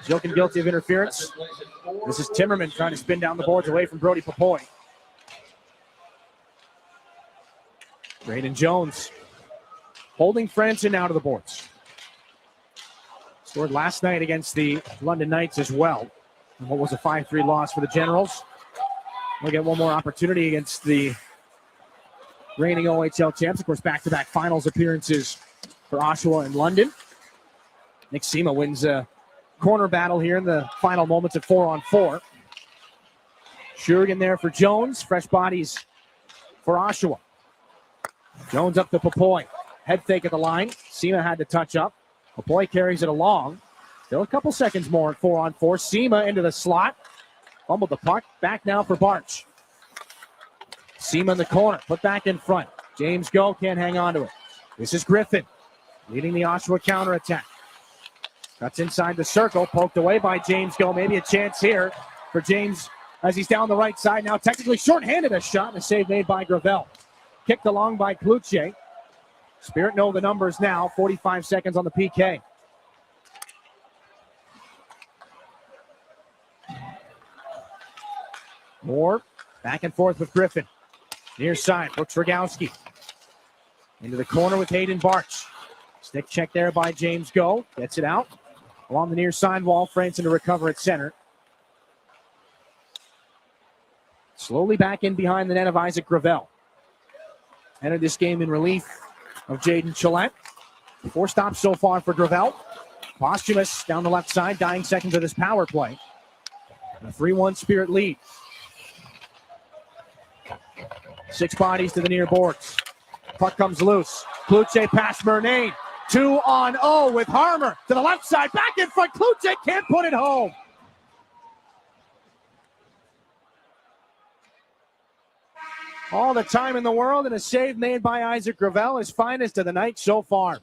Zhilkin guilty of interference. This is Timmerman trying to spin down the boards away from Brody Popoy. Braden Jones holding Franson out of the boards. Scored last night against the London Knights as well. And what was a 5-3 loss for the Generals. We'll get one more opportunity against the reigning OHL champs. Of course, back-to-back finals appearances for Oshawa and London. Nick Sema wins a corner battle here in the final moments of 4-on-4. Shurigan there for Jones. Fresh bodies for Oshawa. Jones up to Popoy. Head fake at the line. Sema had to touch up. Popoy carries it along. Still a couple seconds more at 4-on-4. Sema into the slot. Fumbled the puck. Back now for Barch. Sema in the corner. Put back in front. James Go can't hang on to it. This is Griffin leading the Oshawa counterattack. Cuts inside the circle. Poked away by James Go. Maybe a chance here for James as he's down the right side. Now technically shorthanded a shot and a save made by Gravel. Kicked along by Kluche. Spirit know the numbers now. 45 seconds on the PK. Moore back and forth with Griffin. Near side, Brooks Rogowski. Into the corner with Hayden Barch. Stick check there by James Go. Gets it out. Along the near side wall, Franson to recover at center. Slowly back in behind the net of Isaac Gravel. Entered this game in relief of Jaden Gillette. 4 stops so far for Gravel. Posthumous down the left side, dying seconds of this power play. And a 3-1 Spirit lead. 6 bodies to the near boards. Puck comes loose. Kluche past Murnane. 2-on-0 with Harmer to the left side. Back in front. Kluche can't put it home. All the time in the world and a save made by Isaac Gravel, his finest of the night so far.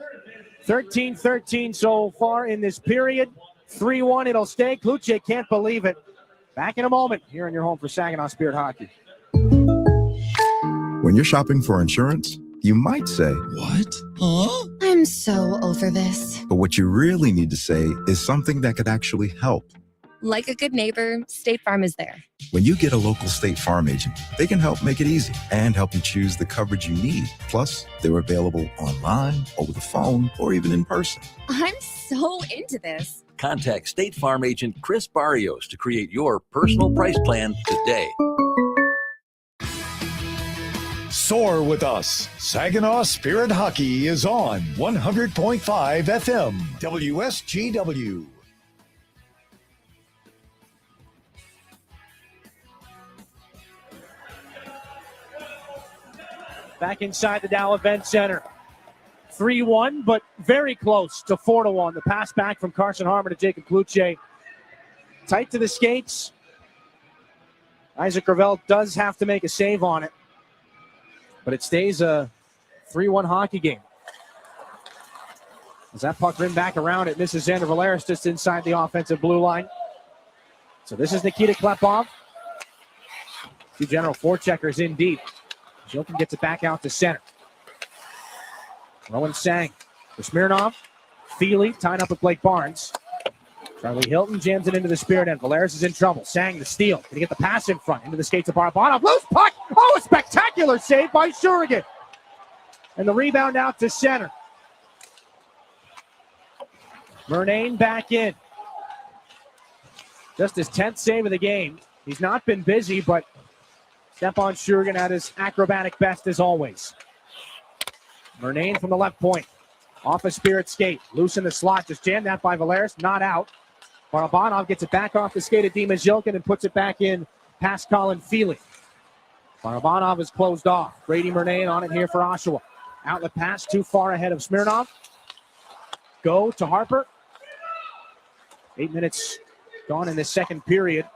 13-13 so far in this period. 3-1 it'll stay. Kluche can't believe it. Back in a moment here in your home for Saginaw Spirit Hockey. When you're shopping for insurance, you might say, "What? Huh?" I'm so over this. But what you really need to say is something that could actually help. Like a good neighbor, State Farm is there. When you get a local State Farm agent, they can help make it easy and help you choose the coverage you need. Plus, they're available online, over the phone, or even in person. I'm so into this. Contact State Farm agent Chris Barrios to create your personal price plan today. Soar with us. Saginaw Spirit Hockey is on 100.5 FM WSGW. Back inside the Dow Event Center. 3-1, but very close to 4-1. The pass back from Carson Harmer to Jacob Kluche. Tight to the skates. Isaac Gravel does have to make a save on it. But it stays a 3-1 hockey game. As that puck rimmed back around, it misses Xander Valeris just inside the offensive blue line. So this is Nikita Klepov. 2 general forecheckers in deep. Jilkin gets it back out to center. Rowan Sang for Smirnov. Feely tied up with Blake Barnes. Charlie Hilton jams it into the Spirit end. Valeris is in trouble. Sang the steal. Going to get the pass in front. Into the skates of Barabanov. Loose puck. Oh, a spectacular save by Shurigan. And the rebound out to center. Murnane back in. Just his 10th save of the game. He's not been busy, but Stepan Shurigan at his acrobatic best as always. Murnane from the left point. Off a Spirit skate. Loose in the slot. Just jammed that by Valeris. Not out. Barabanov gets it back off the skate of Dima Zhilkin and puts it back in past Colin Feely. Barabanov is closed off. Brady Murnane on it here for Oshawa. Outlet pass too far ahead of Smirnov. Go to Harper. 8 minutes gone in this second period.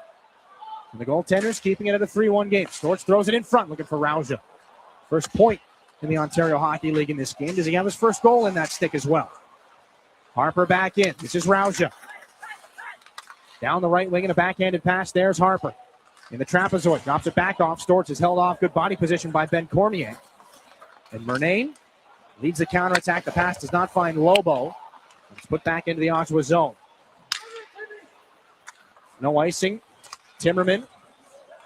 And the goaltenders keeping it at a 3-1 game. Storch throws it in front, looking for Rauja. First point in the Ontario Hockey League in this game. Does he have his first goal in that stick as well? Harper back in. This is Rauja. Down the right wing and a backhanded pass. There's Harper. In the trapezoid. Drops it back off. Storch is held off. Good body position by Ben Cormier. And Murnane leads the counterattack. The pass does not find Lobo. It's put back into the Oshawa zone. No icing. Timmerman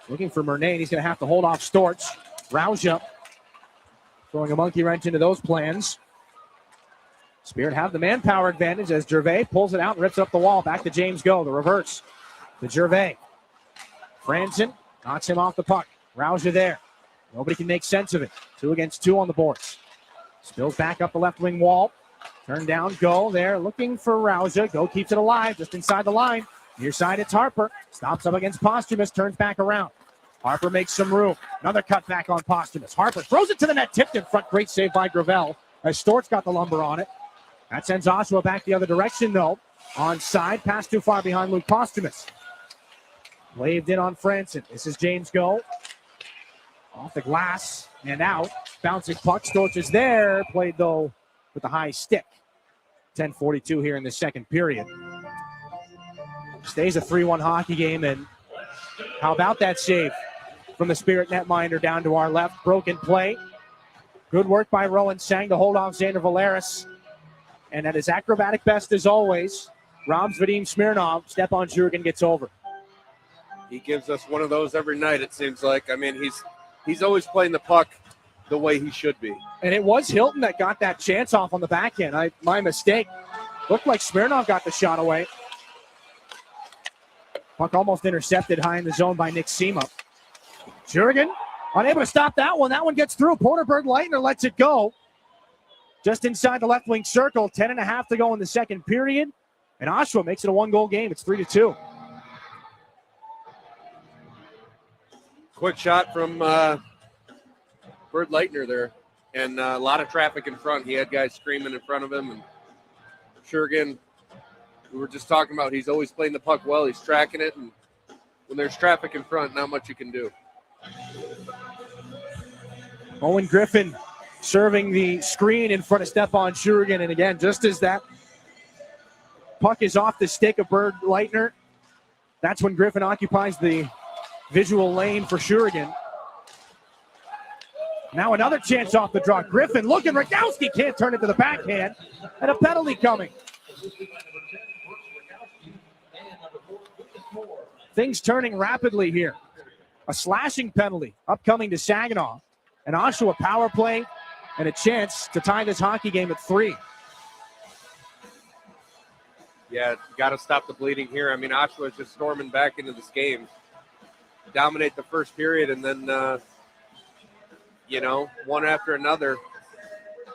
looking for Murnane. He's going to have to hold off Storch. Rauja throwing a monkey wrench into those plans. Spirit have the manpower advantage as Gervais pulls it out and rips up the wall. Back to James Go. The reverse to Gervais. Franson knocks him off the puck. Rauja there. Nobody can make sense of it. 2 against 2 on the boards. Spills back up the left wing wall. Turn down, Go there, looking for Rouza. Go keeps it alive, just inside the line. Near side, it's Harper. Stops up against Posthumous, turns back around. Harper makes some room. Another cut back on Posthumous. Harper throws it to the net, tipped in front. Great save by Gravel, as Stort's got the lumber on it. That sends Oshawa back the other direction, though. Onside, pass too far behind Luke Posthumous. Waved in on Franson. This is James Go. Off the glass and out. Bouncing puck. Storch is there. Played, though, with the high stick. 10:42 here in the second period. Stays a 3-1 hockey game, and how about that save from the Spirit netminder down to our left? Broken play. Good work by Rowan Sang to hold off Xander Valeris. And at his acrobatic best as always, robs Vadim Smirnov. Stepan Jurgen gets over. He gives us one of those every night, it seems like. I mean, he's always playing the puck the way he should be. And it was Hilton that got that chance off on the backhand. My mistake. Looked like Smirnov got the shot away. Puck almost intercepted high in the zone by Nick Sema. Jurgen unable to stop that one. That one gets through. Porterberg Leitner lets it go. Just inside the left wing circle. 10.5 to go in the second period. And Oshawa makes it a 1-goal game. It's 3-2. Quick shot from Bird Leitner there. And a lot of traffic in front. He had guys screaming in front of him. And Jurgen, we were just talking about, he's always playing the puck well. He's tracking it. And when there's traffic in front, not much you can do. Owen Griffin serving the screen in front of Stepan Jurgen. And again, just as that puck is off the stick of Bird Leitner, that's when Griffin occupies the visual lane for Jurgen. Now another chance off the draw. Griffin looking. Rogowski can't turn it to the backhand. And a penalty coming. Things turning rapidly here. A slashing penalty upcoming to Saginaw. An Oshawa power play and a chance to tie this hockey game at 3. Yeah, got to stop the bleeding here. I mean, Oshawa is just storming back into this game. Dominate the first period and then, one after another,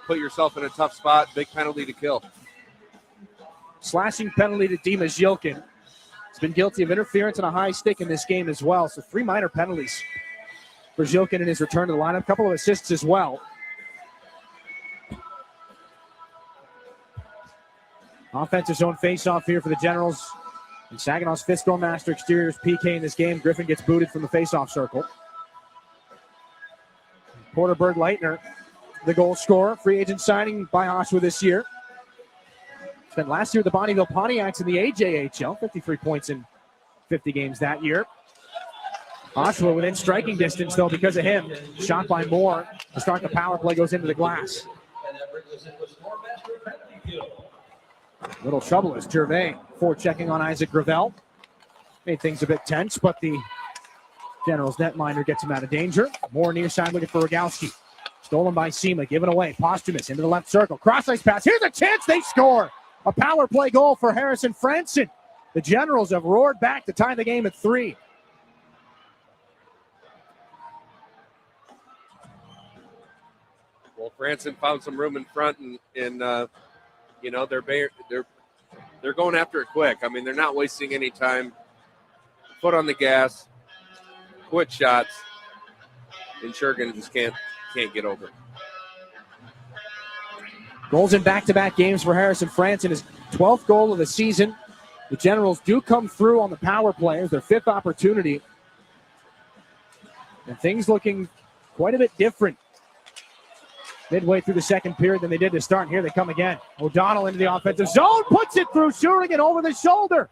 put yourself in a tough spot. Big penalty to kill. Slashing penalty to Dimas Yilkin. He's been guilty of interference and a high stick in this game as well. So 3 minor penalties for Yilkin in his return to the lineup. A couple of assists as well. Offensive zone face-off here for the Generals. And Saginaw's fifth goal master exteriors PK in this game. Griffin gets booted from the face-off circle. Porterberg Leitner, the goal scorer. Free agent signing by Oshawa this year. Spent last year at the Bonnyville Pontiacs in the AJHL. 53 points in 50 games that year. Oshawa within striking distance, though, because of him. Shot by Moore to start the power play, goes into the glass. Little trouble as Gervais forechecking on Isaac Gravel. Made things a bit tense, but the Generals netminder gets him out of danger. Moore near side looking for Rogowski. Stolen by Sema, given away. Posthumous into the left circle. Cross-ice pass. Here's a chance. They score. A power play goal for Harrison Franson. The Generals have roared back to tie the game at 3. Well, Franson found some room in front, and they're going after it quick. I mean, they're not wasting any time. Foot on the gas, quick shots, and Jurgen just can't get over. Goals in back-to-back games for Harrison Franson, his 12th goal of the season. The Generals do come through on the power play. It's their 5th opportunity. And things looking quite a bit different midway through the second period than they did to start. Here they come again. O'Donnell into the offensive zone, puts it through, Jurgen over the shoulder.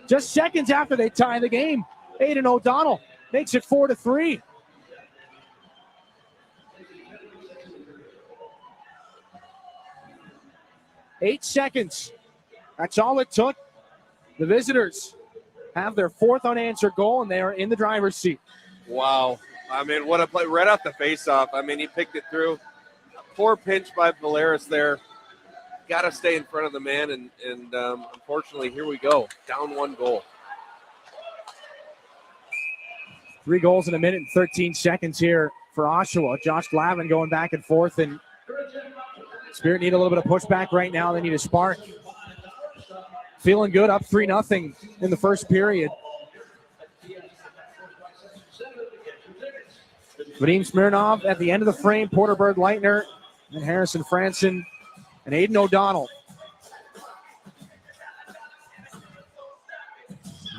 Just seconds after they tie the game, Aiden O'Donnell makes it 4-3. Eight seconds. That's all it took. The visitors have their 4th unanswered goal, and they are in the driver's seat. Wow. I mean, what a play right off the faceoff. I mean, he picked it through. Poor pinch by Valeris there. Got to stay in front of the man, and unfortunately, here we go. Down 1 goal. 3 goals in a minute and 13 seconds here for Oshawa. Josh Glavin going back and forth, and Spirit need a little bit of pushback right now. They need a spark. Feeling good, up 3-0 in the first period. Vadim Smirnov at the end of the frame, Porterberg Leitner, and Harrison Franson, and Aiden O'Donnell.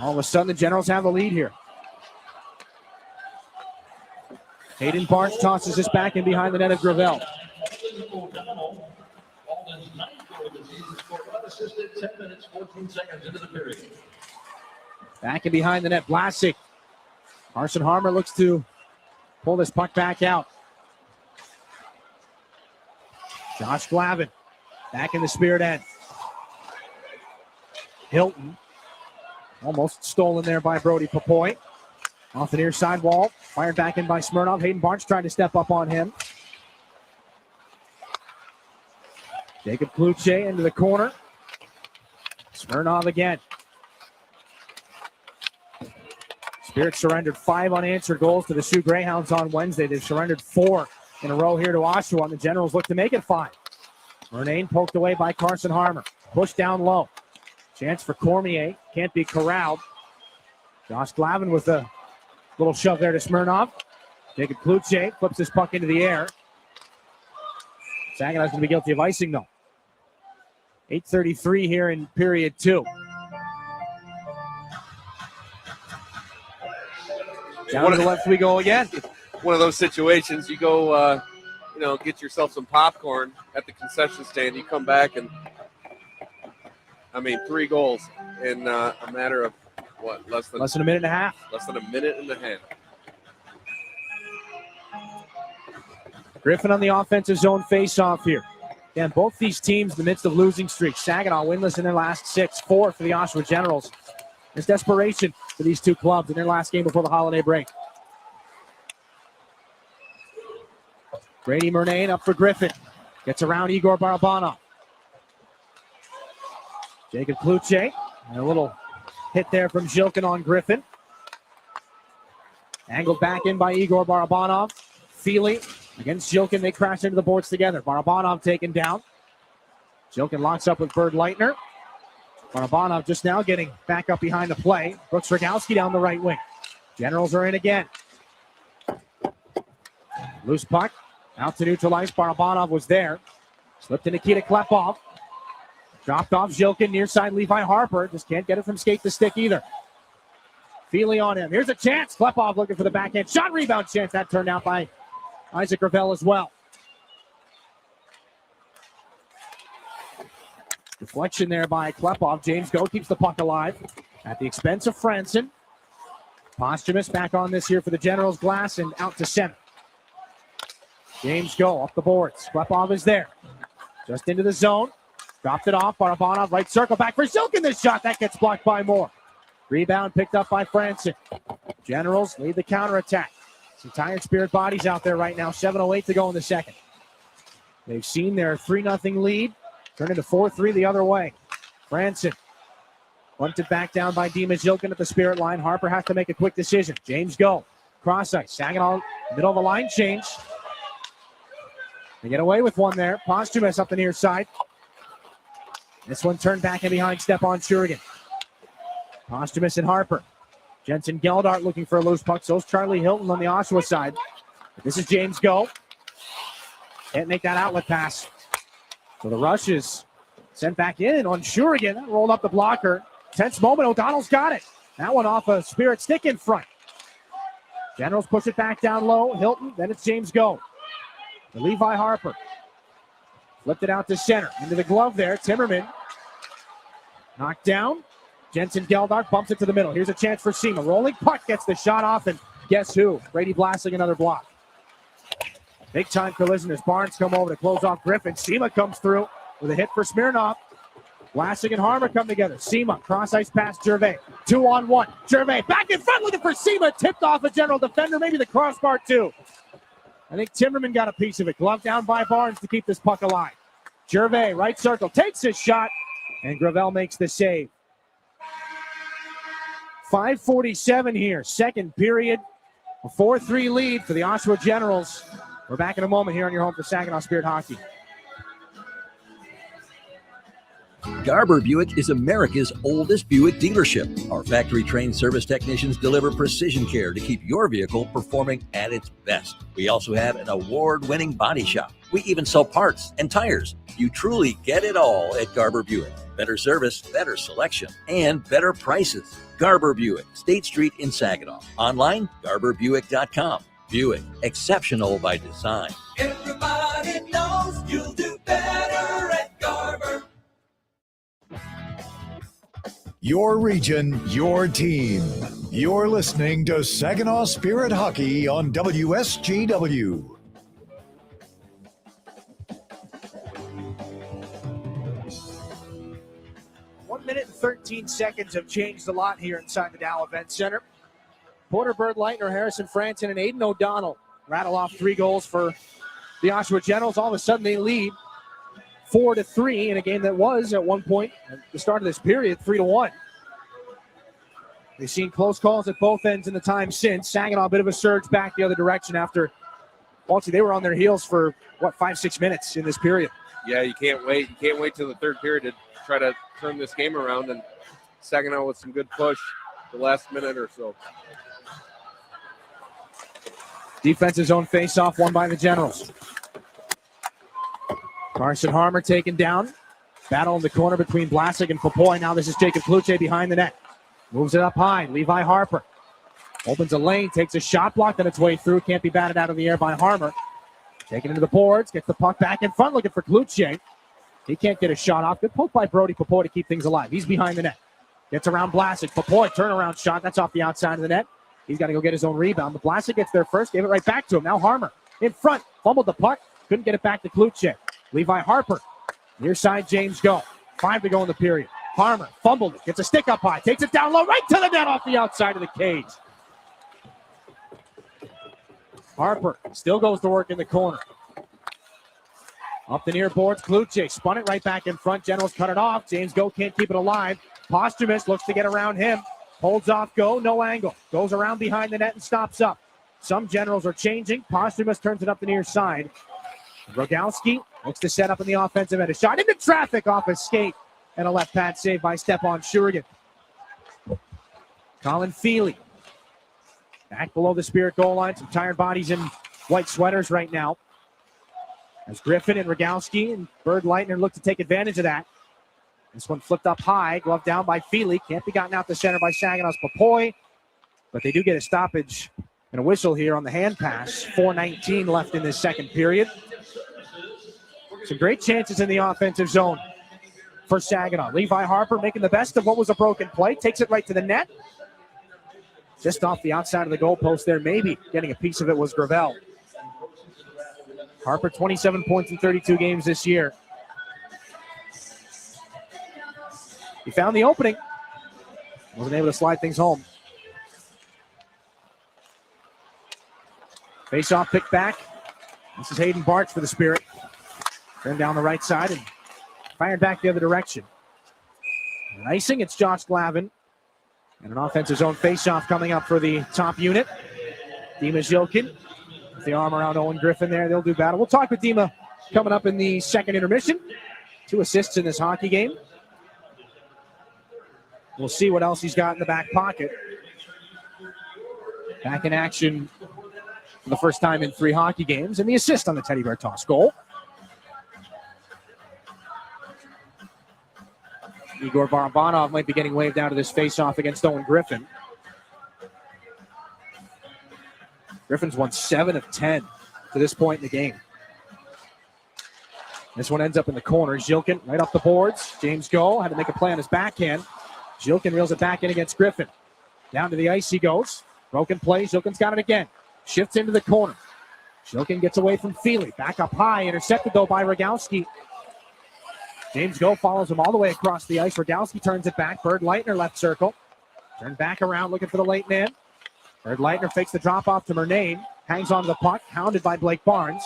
All of a sudden, the Generals have the lead here. Hayden Barnes tosses this back in behind the net of Gravel. Back in behind the net, Vlasic. Carson Harmer looks to pull this puck back out. Josh Glavin back in the Spirit end. Hilton almost stolen there by Brody Papoy. Off the near side wall, fired back in by Smirnov. Hayden Barnes trying to step up on him. Jacob Kluche into the corner. Smirnov again. Spirit surrendered 5 unanswered goals to the Sioux Greyhounds on Wednesday. They've surrendered 4 in a row here to Oshawa, and the Generals look to make it 5. Murnane poked away by Carson Harmer. Pushed down low. Chance for Cormier. Can't be corralled. Josh Glavin with a little shove there to Smirnov. Jacob Kluche flips this puck into the air. Saginaw's going to be guilty of icing, though. 8:33 here in period 2. Down to the left we go again. One of those situations, you go, get yourself some popcorn at the concession stand. You come back and, 3 goals in a matter of, less than a minute and a half. Less than a minute and a half. Griffin on the offensive zone face-off here. Again, both these teams in the midst of losing streaks. Saginaw winless in their last 6, 4 for the Oshawa Generals. There's desperation for these two clubs in their last game before the holiday break. Brady Murnane up for Griffin. Gets around Igor Barabanov. Jacob Kluche. And a little hit there from Zhilkin on Griffin. Angled back in by Igor Barabanov. Feely against Zhilkin. They crash into the boards together. Barabanov taken down. Zhilkin locks up with Bird Leitner. Barabanov just now getting back up behind the play. Brooks Rogowski down the right wing. Generals are in again. Loose puck. Out to neutralize. Barabanov was there. Slipped to Nikita Klepov. Dropped off Zhilkin. Near side Levi Harper. Just can't get it from skate to stick either. Feely on him. Here's a chance. Klepov looking for the backhand. Shot rebound chance. That turned out by Isaac Gravel as well. Deflection there by Klepov. James Go keeps the puck alive at the expense of Franson. Posthumous back on this here for the Generals. Glass and out to center. James Go up the boards. Klepov is there. Just into the zone. Dropped it off. Barabanov right circle back for Zhilkin. This shot that gets blocked by Moore. Rebound picked up by Franson. Generals lead the counterattack. Some tired Spirit bodies out there right now. 7:08 to go in the second. They've seen their 3-0 lead turn into 4-3 the other way. Franson bunted back down by Dima Zhilkin at the Spirit line. Harper has to make a quick decision. James Go. Cross ice. Saginaw middle of the line change. They get away with one there. Posthumous up the near side. This one turned back and behind Stepan Shurigan. Posthumous and Harper. Jensen Geldart looking for a loose puck. So's Charlie Hilton on the Oshawa side. This is James Go. Can't make that outlet pass. So the rush is sent back in on Shurigan. That rolled up the blocker. Tense moment. O'Donnell's got it. That one off a Spirit stick in front. Generals push it back down low. Hilton. Then it's James Go. To Levi Harper. Flipped it out to center. Into the glove there. Timmerman. Knocked down. Jensen Geldart bumps it to the middle. Here's a chance for Sema. Rolling puck gets the shot off, and guess who? Brady blasting another block. Big time collision as Barnes come over to close off Griffin. Sema comes through with a hit for Smirnov. Blasting and Harmer come together. Sema cross ice past Gervais. 2-on-1. Gervais back in front looking for Sema. Tipped off a general defender. Maybe the crossbar too. I think Timmerman got a piece of it. Glove down by Barnes to keep this puck alive. Gervais, right circle, takes his shot, and Gravel makes the save. 5:47 here, second period. A 4-3 lead for the Oshawa Generals. We're back in a moment here on your home for Saginaw Spirit Hockey. Garber Buick is America's oldest Buick dealership. Our factory-trained service technicians deliver precision care to keep your vehicle performing at its best. We also have an award-winning body shop. We even sell parts and tires. You truly get it all at Garber Buick. Better service, better selection, and better prices. Garber Buick, State Street in Saginaw. Online, garberbuick.com. Buick, exceptional by design. Everybody knows you'll do better at Garber. Your region, your team. You're listening to Saginaw Spirit Hockey on WSGW. Minute and 13 seconds have changed a lot here inside the Dow Event Center. Porter, Bird, Leitner, Harrison, Franson, and Aiden O'Donnell rattle off 3 goals for the Oshawa Generals. All of a sudden they lead 4-3 in a game that was at one point at the start of this period 3-1. They've seen close calls at both ends in the time since. Saginaw a bit of a surge back the other direction after, they were on their heels for 5-6 minutes in this period. Yeah, you can't wait. You can't wait till the third period to try to turn this game around, and Saginaw with some good push the last minute or so. Defensive zone face-off won by the Generals. Carson Harmer taken down. Battle in the corner between Vlasic and Popoy. Now this is Jacob Kluche behind the net. Moves it up high. Levi Harper opens a lane, takes a shot block on its way through. Can't be batted out of the air by Harmer. Taken into the boards, gets the puck back in front, looking for Kluche. He can't get a shot off. Good poke by Brody Popoy to keep things alive. He's behind the net. Gets around Vlasic. Popoy, turnaround shot. That's off the outside of the net. He's got to go get his own rebound. But Vlasic gets there first. Gave it right back to him. Now Harmer in front. Fumbled the puck. Couldn't get it back to Kluche. Levi Harper. Near side, James Go. 5 to go in the period. Harmer fumbled it. Gets a stick up high. Takes it down low. Right to the net off the outside of the cage. Harper still goes to work in the corner. Up the near boards, Kluche spun it right back in front. Generals cut it off. James Go can't keep it alive. Posthumus looks to get around him. Holds off Go, no angle. Goes around behind the net and stops up. Some Generals are changing. Posthumus turns it up the near side. Rogowski looks to set up in the offensive end. A shot into traffic off his skate. And a left pad save by Stepan Shurigan. Colin Feely. Back below the Spirit goal line. Some tired bodies in white sweaters right now. As Griffin and Rogowski and Bird Leitner look to take advantage of that. This one flipped up high, glove down by Feely. Can't be gotten out the center by Saginaw's Popoy. But they do get a stoppage and a whistle here on the hand pass. 4:19 left in this second period. Some great chances in the offensive zone for Saginaw. Levi Harper making the best of what was a broken play. Takes it right to the net. Just off the outside of the goalpost there. Maybe getting a piece of it was Gravel. Harper, 27 points in 32 games this year. He found the opening. Wasn't able to slide things home. Face-off pick back. This is Hayden Bartz for the Spirit. Turned down the right side and fired back the other direction. And icing, it's Josh Glavin. And an offensive zone face-off coming up for the top unit. Dima Zilkin. With the arm around Owen Griffin there, they'll do battle. We'll talk with Dima coming up in the second intermission. 2 assists in this hockey game. We'll see what else he's got in the back pocket. Back in action for the first time in 3 hockey games, and the assist on the Teddy Bear toss goal. Igor Barabanov might be getting waved out of this face-off against Owen Griffin. Griffin's won 7 of 10 to this point in the game. This one ends up in the corner. Zilkin right off the boards. James Go had to make a play on his backhand. Zilkin reels it back in against Griffin. Down to the ice he goes. Broken play. Zilkin's got it again. Shifts into the corner. Zilkin gets away from Feely. Back up high. Intercepted, though, by Rogowski. James Go follows him all the way across the ice. Rogowski turns it back. Bird Leitner left circle. Turned back around looking for the late man. Bird Leitner fakes the drop off to Murnane. Hangs on to the puck. Hounded by Blake Barnes.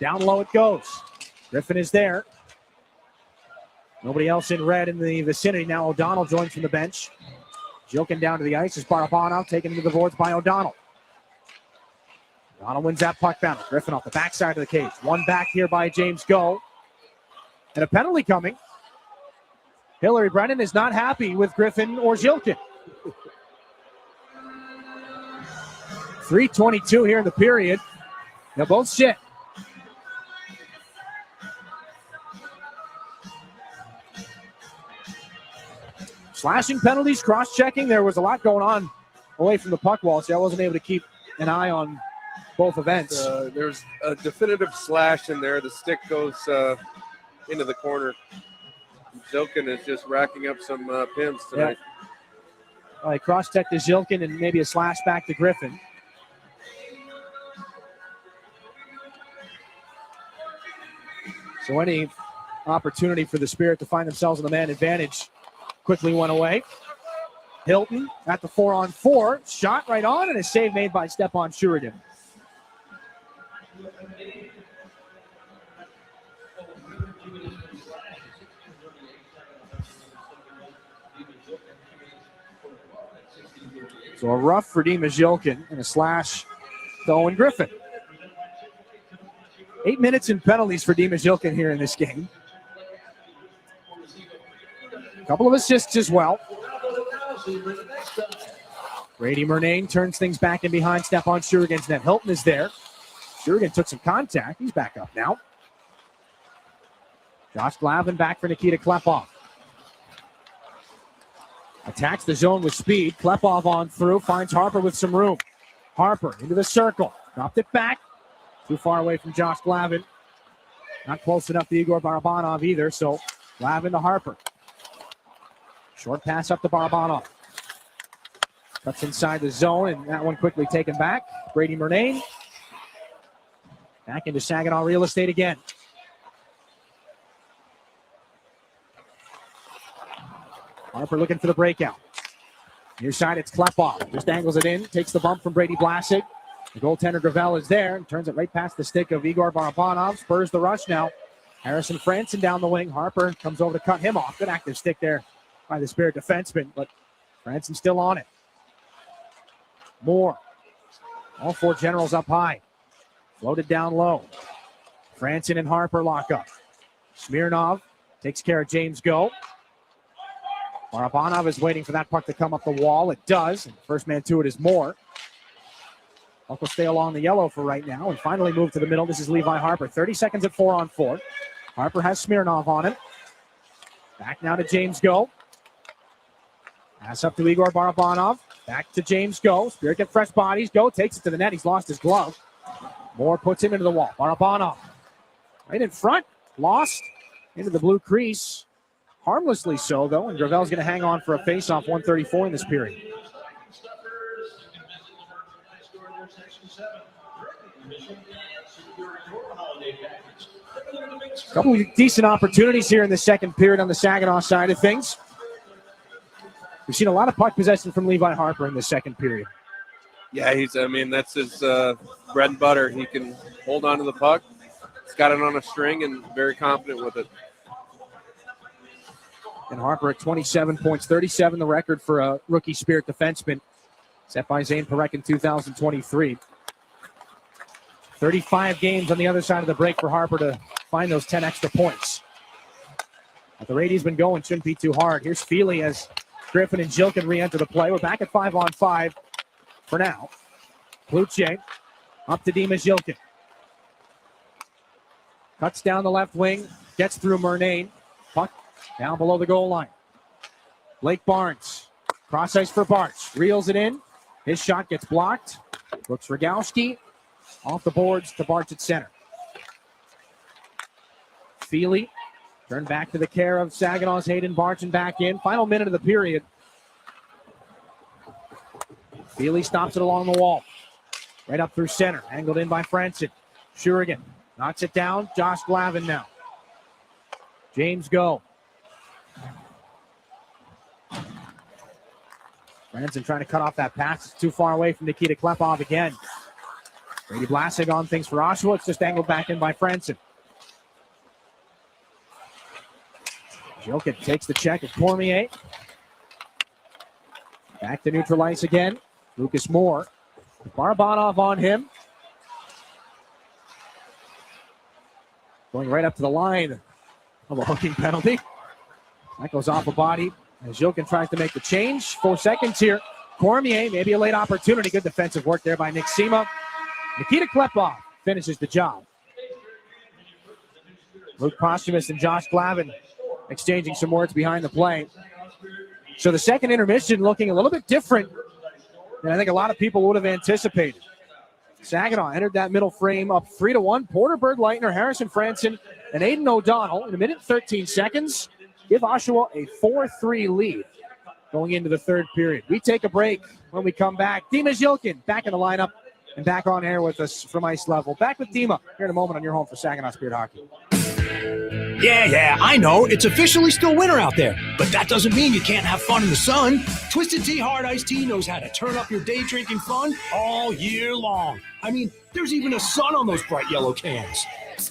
Down low it goes. Griffin is there. Nobody else in red in the vicinity. Now O'Donnell joins from the bench. Zilkin down to the ice is Barabanov, taken into the boards by O'Donnell. O'Donnell wins that puck battle. Griffin off the backside of the cage. One back here by James Go. And a penalty coming. Hillary Brennan is not happy with Griffin or Zilkin. 3:22 here in the period. They'll both sit. Slashing penalties, cross-checking. There was a lot going on away from the puck wall, so I wasn't able to keep an eye on both events. There's a definitive slash in there. The stick goes into the corner. Zilkin is just racking up some pins tonight. Yeah. All right, cross-check to Zilkin and maybe a slash back to Griffin. So any opportunity for the Spirit to find themselves in the man advantage quickly went away. Hilton at the 4-on-4. Shot right on and a save made by Stepan Shuridan. So a rough for Dima Zilkin and a slash to Owen Griffin. 8 minutes in penalties for Dima Zilkin here in this game. A couple of assists as well. Brady Murnane turns things back in behind Stepan Shuridan's net. Hilton is there. Shuridan took some contact. He's back up now. Josh Glavin back for Nikita Klepov. Attacks the zone with speed. Klepov on through. Finds Harper with some room. Harper into the circle. Dropped it back. Too far away from Josh Glavin. Not close enough to Igor Barabanov either, so Glavin to Harper. Short pass up to Barabanov. Cuts inside the zone, and that one quickly taken back. Brady Murnane. Back into Saginaw real estate again. Harper looking for the breakout. Near side, it's Klepov. Just angles it in, takes the bump from Brady Blasek. The goaltender Gravel is there and turns it right past the stick of Igor Barabanov. Spurs the rush now. Harrison Franson down the wing. Harper comes over to cut him off. Good active stick there by the Spirit defenseman, but Franson still on it. Moore. All four Generals up high. Floated down low. Franson and Harper lock up. Smirnov takes care of James Go. Barabanov is waiting for that puck to come up the wall. It does. And first man to it is Moore. Puck will stay along the yellow for right now and finally move to the middle. This is Levi Harper. 30 seconds at 4-on-4. Harper has Smirnov on him. Back now to James Go. Pass up to Igor Barabanov. Back to James Go. Spirit get fresh bodies. Go takes it to the net. He's lost his glove. Moore puts him into the wall. Barabanov right in front. Lost into the blue crease. Harmlessly so, though, and Gravel's going to hang on for a face-off. 1:34 in this period. A couple of decent opportunities here in the second period on the Saginaw side of things. We've seen a lot of puck possession from Levi Harper in the second period. Yeah, that's his bread and butter. He can hold on to the puck. He's got it on a string and very confident with it. And Harper at 27 points, 37 the record for a rookie Spirit defenseman, set by Zane Parek in 2023. 35 games on the other side of the break for Harper to find those 10 extra points. But the rate he's been going shouldn't be too hard. Here's Feely as Griffin and Zilkin re-enter the play. We're back at 5-on-5 for now. Kluche up to Dima Zilkin. Cuts down the left wing, gets through Murnane. Puck down below the goal line. Blake Barnes. Cross ice for Bartz. Reels it in. His shot gets blocked. Brooks Rogowski off the boards to Bartz at center. Feely turned back to the care of Saginaw's Hayden Bartz and back in. Final minute of the period. Feely stops it along the wall. Right up through center. Angled in by Franson. Shurigan knocks it down. Josh Glavin now. James Go. Franson trying to cut off that pass. It's too far away from Nikita Klepov again. Brady Blasek on things for Oshawa. It's just angled back in by Franson. Zilkin takes the check of Cormier. Back to neutral ice again. Lucas Moore. Barabanov on him. Going right up to the line of a hooking penalty. That goes off a body as Jokin tries to make the change. 4 seconds here. Cormier, maybe a late opportunity. Good defensive work there by Nick Sema. Nikita Klepov finishes the job. Luke Posthumus and Josh Glavin exchanging some words behind the play. So the second intermission looking a little bit different than I think a lot of people would have anticipated. Saginaw entered that middle frame up 3-1. Porter Bergleitner, Harrison Franson, and Aiden O'Donnell in a minute 13 seconds give Oshawa a 4-3 lead going into the third period. We take a break. When we come back, Dima Zhilkin back in the lineup and back on air with us from Ice Level. Back with Dima here in a moment on your home for Saginaw Spirit Hockey. Yeah, I know. It's officially still winter out there, but that doesn't mean you can't have fun in the sun. Twisted Tea Hard Iced Tea knows how to turn up your day drinking fun all year long. I mean, there's even a sun on those bright yellow cans.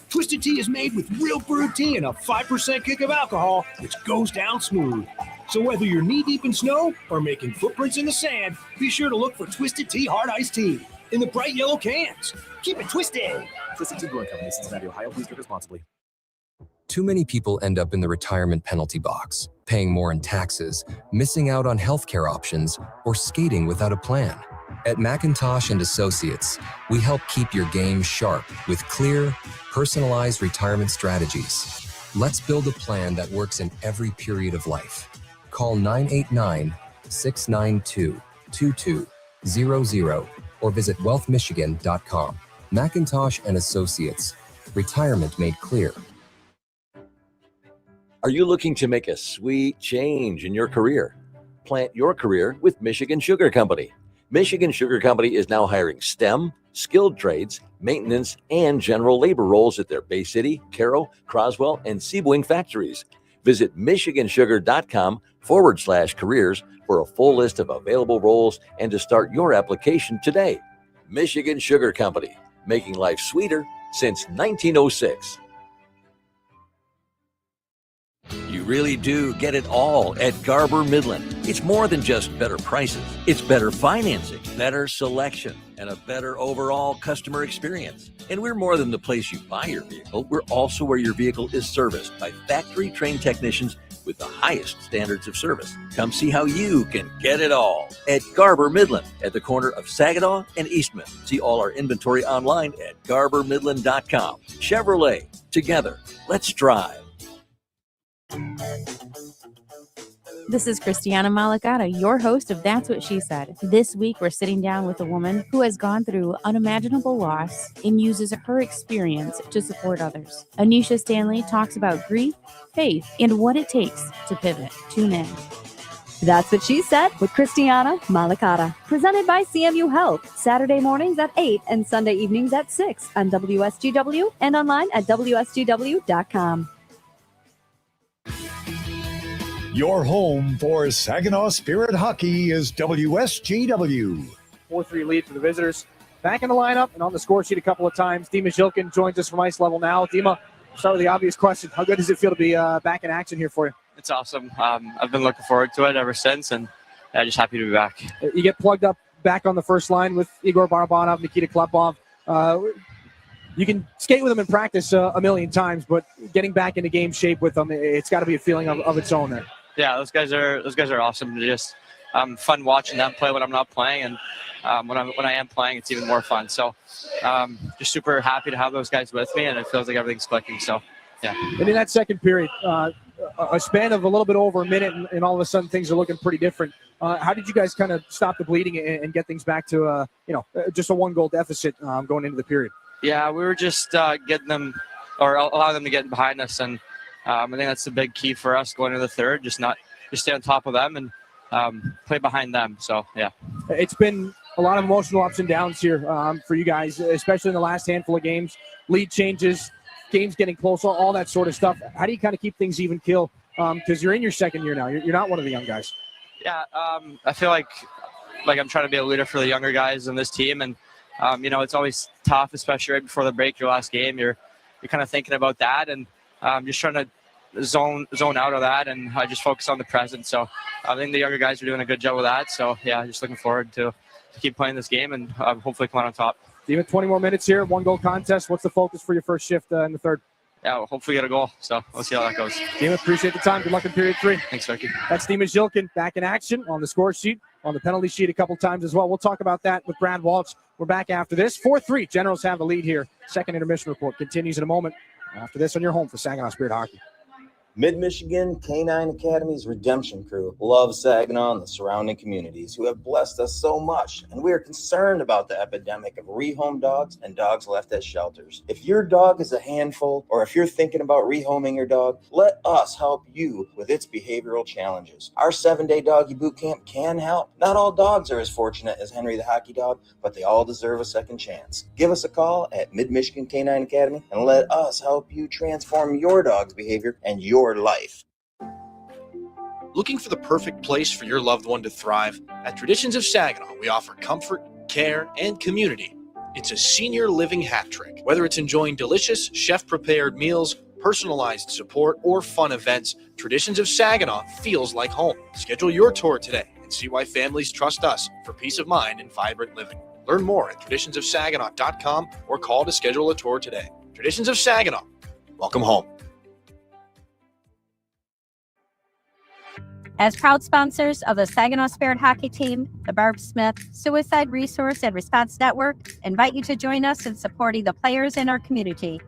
Twisted Tea is made with real brewed tea and a 5% kick of alcohol, which goes down smooth. So whether you're knee-deep in snow or making footprints in the sand, be sure to look for Twisted Tea Hard Iced Tea in the bright yellow cans. Keep it twisted. Twisted Tea Brewing Company, Cincinnati, Ohio. Please drink responsibly. Too many people end up in the retirement penalty box, paying more in taxes, missing out on healthcare options, or skating without a plan. At McIntosh & Associates, we help keep your game sharp with clear, personalized retirement strategies. Let's build a plan that works in every period of life. Call 989-692-2200 or visit wealthmichigan.com. McIntosh & Associates. Retirement made clear. Are you looking to make a sweet change in your career? Plant your career with Michigan Sugar Company. Michigan Sugar Company is now hiring STEM, skilled trades, maintenance, and general labor roles at their Bay City, Carroll, Croswell, and Sebring factories. Visit michigansugar.com/careers for a full list of available roles and to start your application today. Michigan Sugar Company, making life sweeter since 1906. You really do get it all at Garber Midland. It's more than just better prices. It's better financing, better selection, and a better overall customer experience. And we're more than the place you buy your vehicle. We're also where your vehicle is serviced by factory-trained technicians with the highest standards of service. Come see how you can get it all at Garber Midland at the corner of Saginaw and Eastman. See all our inventory online at garbermidland.com. Chevrolet, together, let's drive. This is Christiana Malagata, your host of That's What She Said. This week, we're sitting down with a woman who has gone through unimaginable loss and uses her experience to support others. Anisha Stanley talks about grief, faith, and what it takes to pivot. Tune in. That's What She Said with Christiana Malagata. Presented by CMU Health. Saturday mornings at 8 and Sunday evenings at 6 on WSGW and online at WSGW.com. Your home for Saginaw Spirit Hockey is WSGW. 4-3 lead for the visitors. Back in the lineup and on the score sheet a couple of times. Dima Zhilkin joins us from Ice Level now. Dima, start with the obvious question. How good does it feel to be back in action here for you? It's awesome. I've been looking forward to it ever since, and just happy to be back. You get plugged up back on the first line with Igor Barabanov, Nikita Klepov. You can skate with them in practice a million times, but getting back into game shape with them, it's got to be a feeling of its own there. Yeah, those guys are awesome. They're just fun watching them play when I'm not playing, and when I am playing, it's even more fun. So just super happy to have those guys with me, and it feels like everything's clicking. So yeah. And in that second period, a span of a little bit over a minute, and all of a sudden things are looking pretty different. How did you guys kind of stop the bleeding and get things back to just a 1-goal deficit going into the period? Yeah, we were just getting them or allowing them to get behind us, and I think that's the big key for us going into the third. Just stay on top of them and play behind them. So yeah, it's been a lot of emotional ups and downs here for you guys, especially in the last handful of games. Lead changes, games getting closer, all that sort of stuff. How do you kind of keep things even keel? Because you're in your second year now. You're not one of the young guys. Yeah, I feel like I'm trying to be a leader for the younger guys in this team, and it's always tough, especially right before the break, your last game. You're kind of thinking about that, and just trying to zone out of that and just focus on the present. So I think the younger guys are doing a good job with that. So yeah, just looking forward to keep playing this game and hopefully come out on top. Even 20 more minutes here, 1-goal contest. What's the focus for your first shift in the third? yeah, we'll hopefully get a goal. So we'll see how that goes. Team, appreciate the time. Good luck in period 3. Thanks, Ricky. That's Dima Zilkin back in action on the score sheet, on the penalty sheet a couple times as well. We'll talk about that with Brad Walsh. We're back after this. 4-3. Generals have the lead here. Second intermission report continues in a moment. After this on your home for Saginaw Spirit Hockey. Mid-Michigan Canine Academy's Redemption Crew loves Saginaw and the surrounding communities who have blessed us so much, and we are concerned about the epidemic of rehome dogs and dogs left at shelters. If your dog is a handful, or if you're thinking about rehoming your dog, let us help you with its behavioral challenges. Our 7-day doggy boot camp can help. Not all dogs are as fortunate as Henry the Hockey Dog, but they all deserve a second chance. Give us a call at Mid-Michigan Canine Academy and let us help you transform your dog's behavior and your life. Looking for the perfect place for your loved one to thrive? At Traditions of Saginaw, we offer comfort, care, and community. It's a senior living hat trick. Whether it's enjoying delicious, chef-prepared meals, personalized support, or fun events, Traditions of Saginaw feels like home. Schedule your tour today and see why families trust us for peace of mind and vibrant living. Learn more at traditionsofsaginaw.com or call to schedule a tour today. Traditions of Saginaw. Welcome home. As proud sponsors of the Saginaw Spirit Hockey Team, the Barb Smith Suicide Resource and Response Network invite you to join us in supporting the players in our community.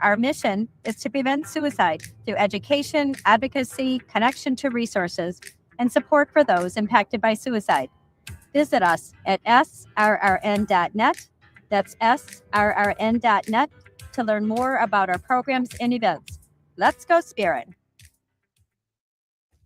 Our mission is to prevent suicide through education, advocacy, connection to resources, and support for those impacted by suicide. Visit us at srrn.net. That's srrn.net to learn more about our programs and events. Let's go Spirit!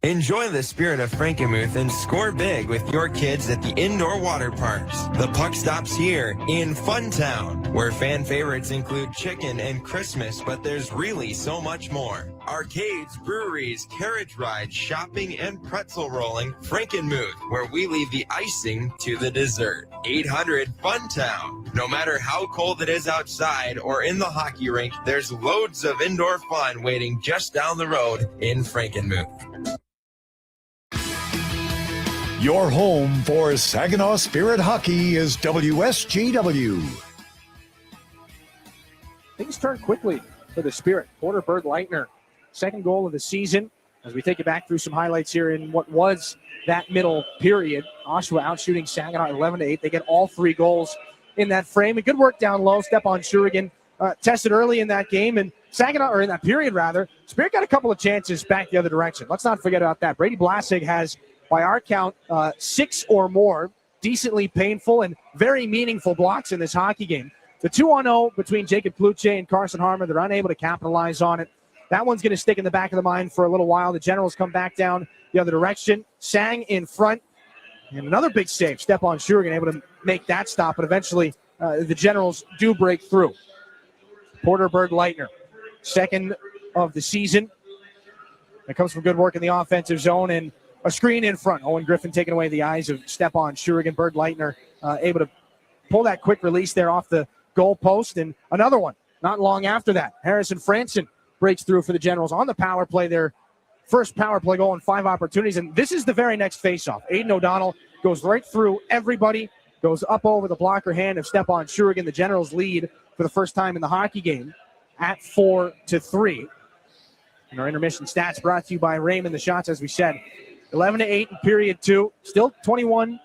Enjoy the spirit of Frankenmuth and score big with your kids at the indoor water parks. The puck stops here in Funtown, where fan favorites include chicken and Christmas, but there's really so much more. Arcades, breweries, carriage rides, shopping, and pretzel rolling. Frankenmuth, where we leave the icing to the dessert. 800 Funtown. No matter how cold it is outside or in the hockey rink, there's loads of indoor fun waiting just down the road in Frankenmuth. Your home for Saginaw Spirit Hockey is WSGW. Things turn quickly for the Spirit. Porter Berg-Leitner, second goal of the season. As we take it back through some highlights here in what was that middle period. Oshawa outshooting Saginaw 11-8. They get all 3 goals in that frame. And good work down low. Stepan Shurigan tested early in that game. And Saginaw, or in that period rather, Spirit got a couple of chances back the other direction. Let's not forget about that. Brady Blasig has, by our count, 6 or more decently painful and very meaningful blocks in this hockey game. The 2-on-0 between Jacob Kluche and Carson Harmer, they're unable to capitalize on it. That one's going to stick in the back of the mind for a little while. The Generals come back down the other direction. Sang in front. And another big save. Stepan Shurigan able to make that stop, but eventually the Generals do break through. Porter Berg-Leitner, second of the season. That comes from good work in the offensive zone and a screen in front. Owen Griffin taking away the eyes of Stepan Shurigan. Berg-Leitner able to pull that quick release there off the goal post. And another one not long after that. Harrison Franson breaks through for the Generals on the power play. Their first power play goal in 5 opportunities. And this is the very next faceoff. Aiden O'Donnell goes right through everybody, goes up over the blocker hand of Stepan Shurigan. The Generals lead for the first time in the hockey game at 4-3. And our intermission stats brought to you by Raymond. The shots, as we said, 11-8 in period 2. Still 21-18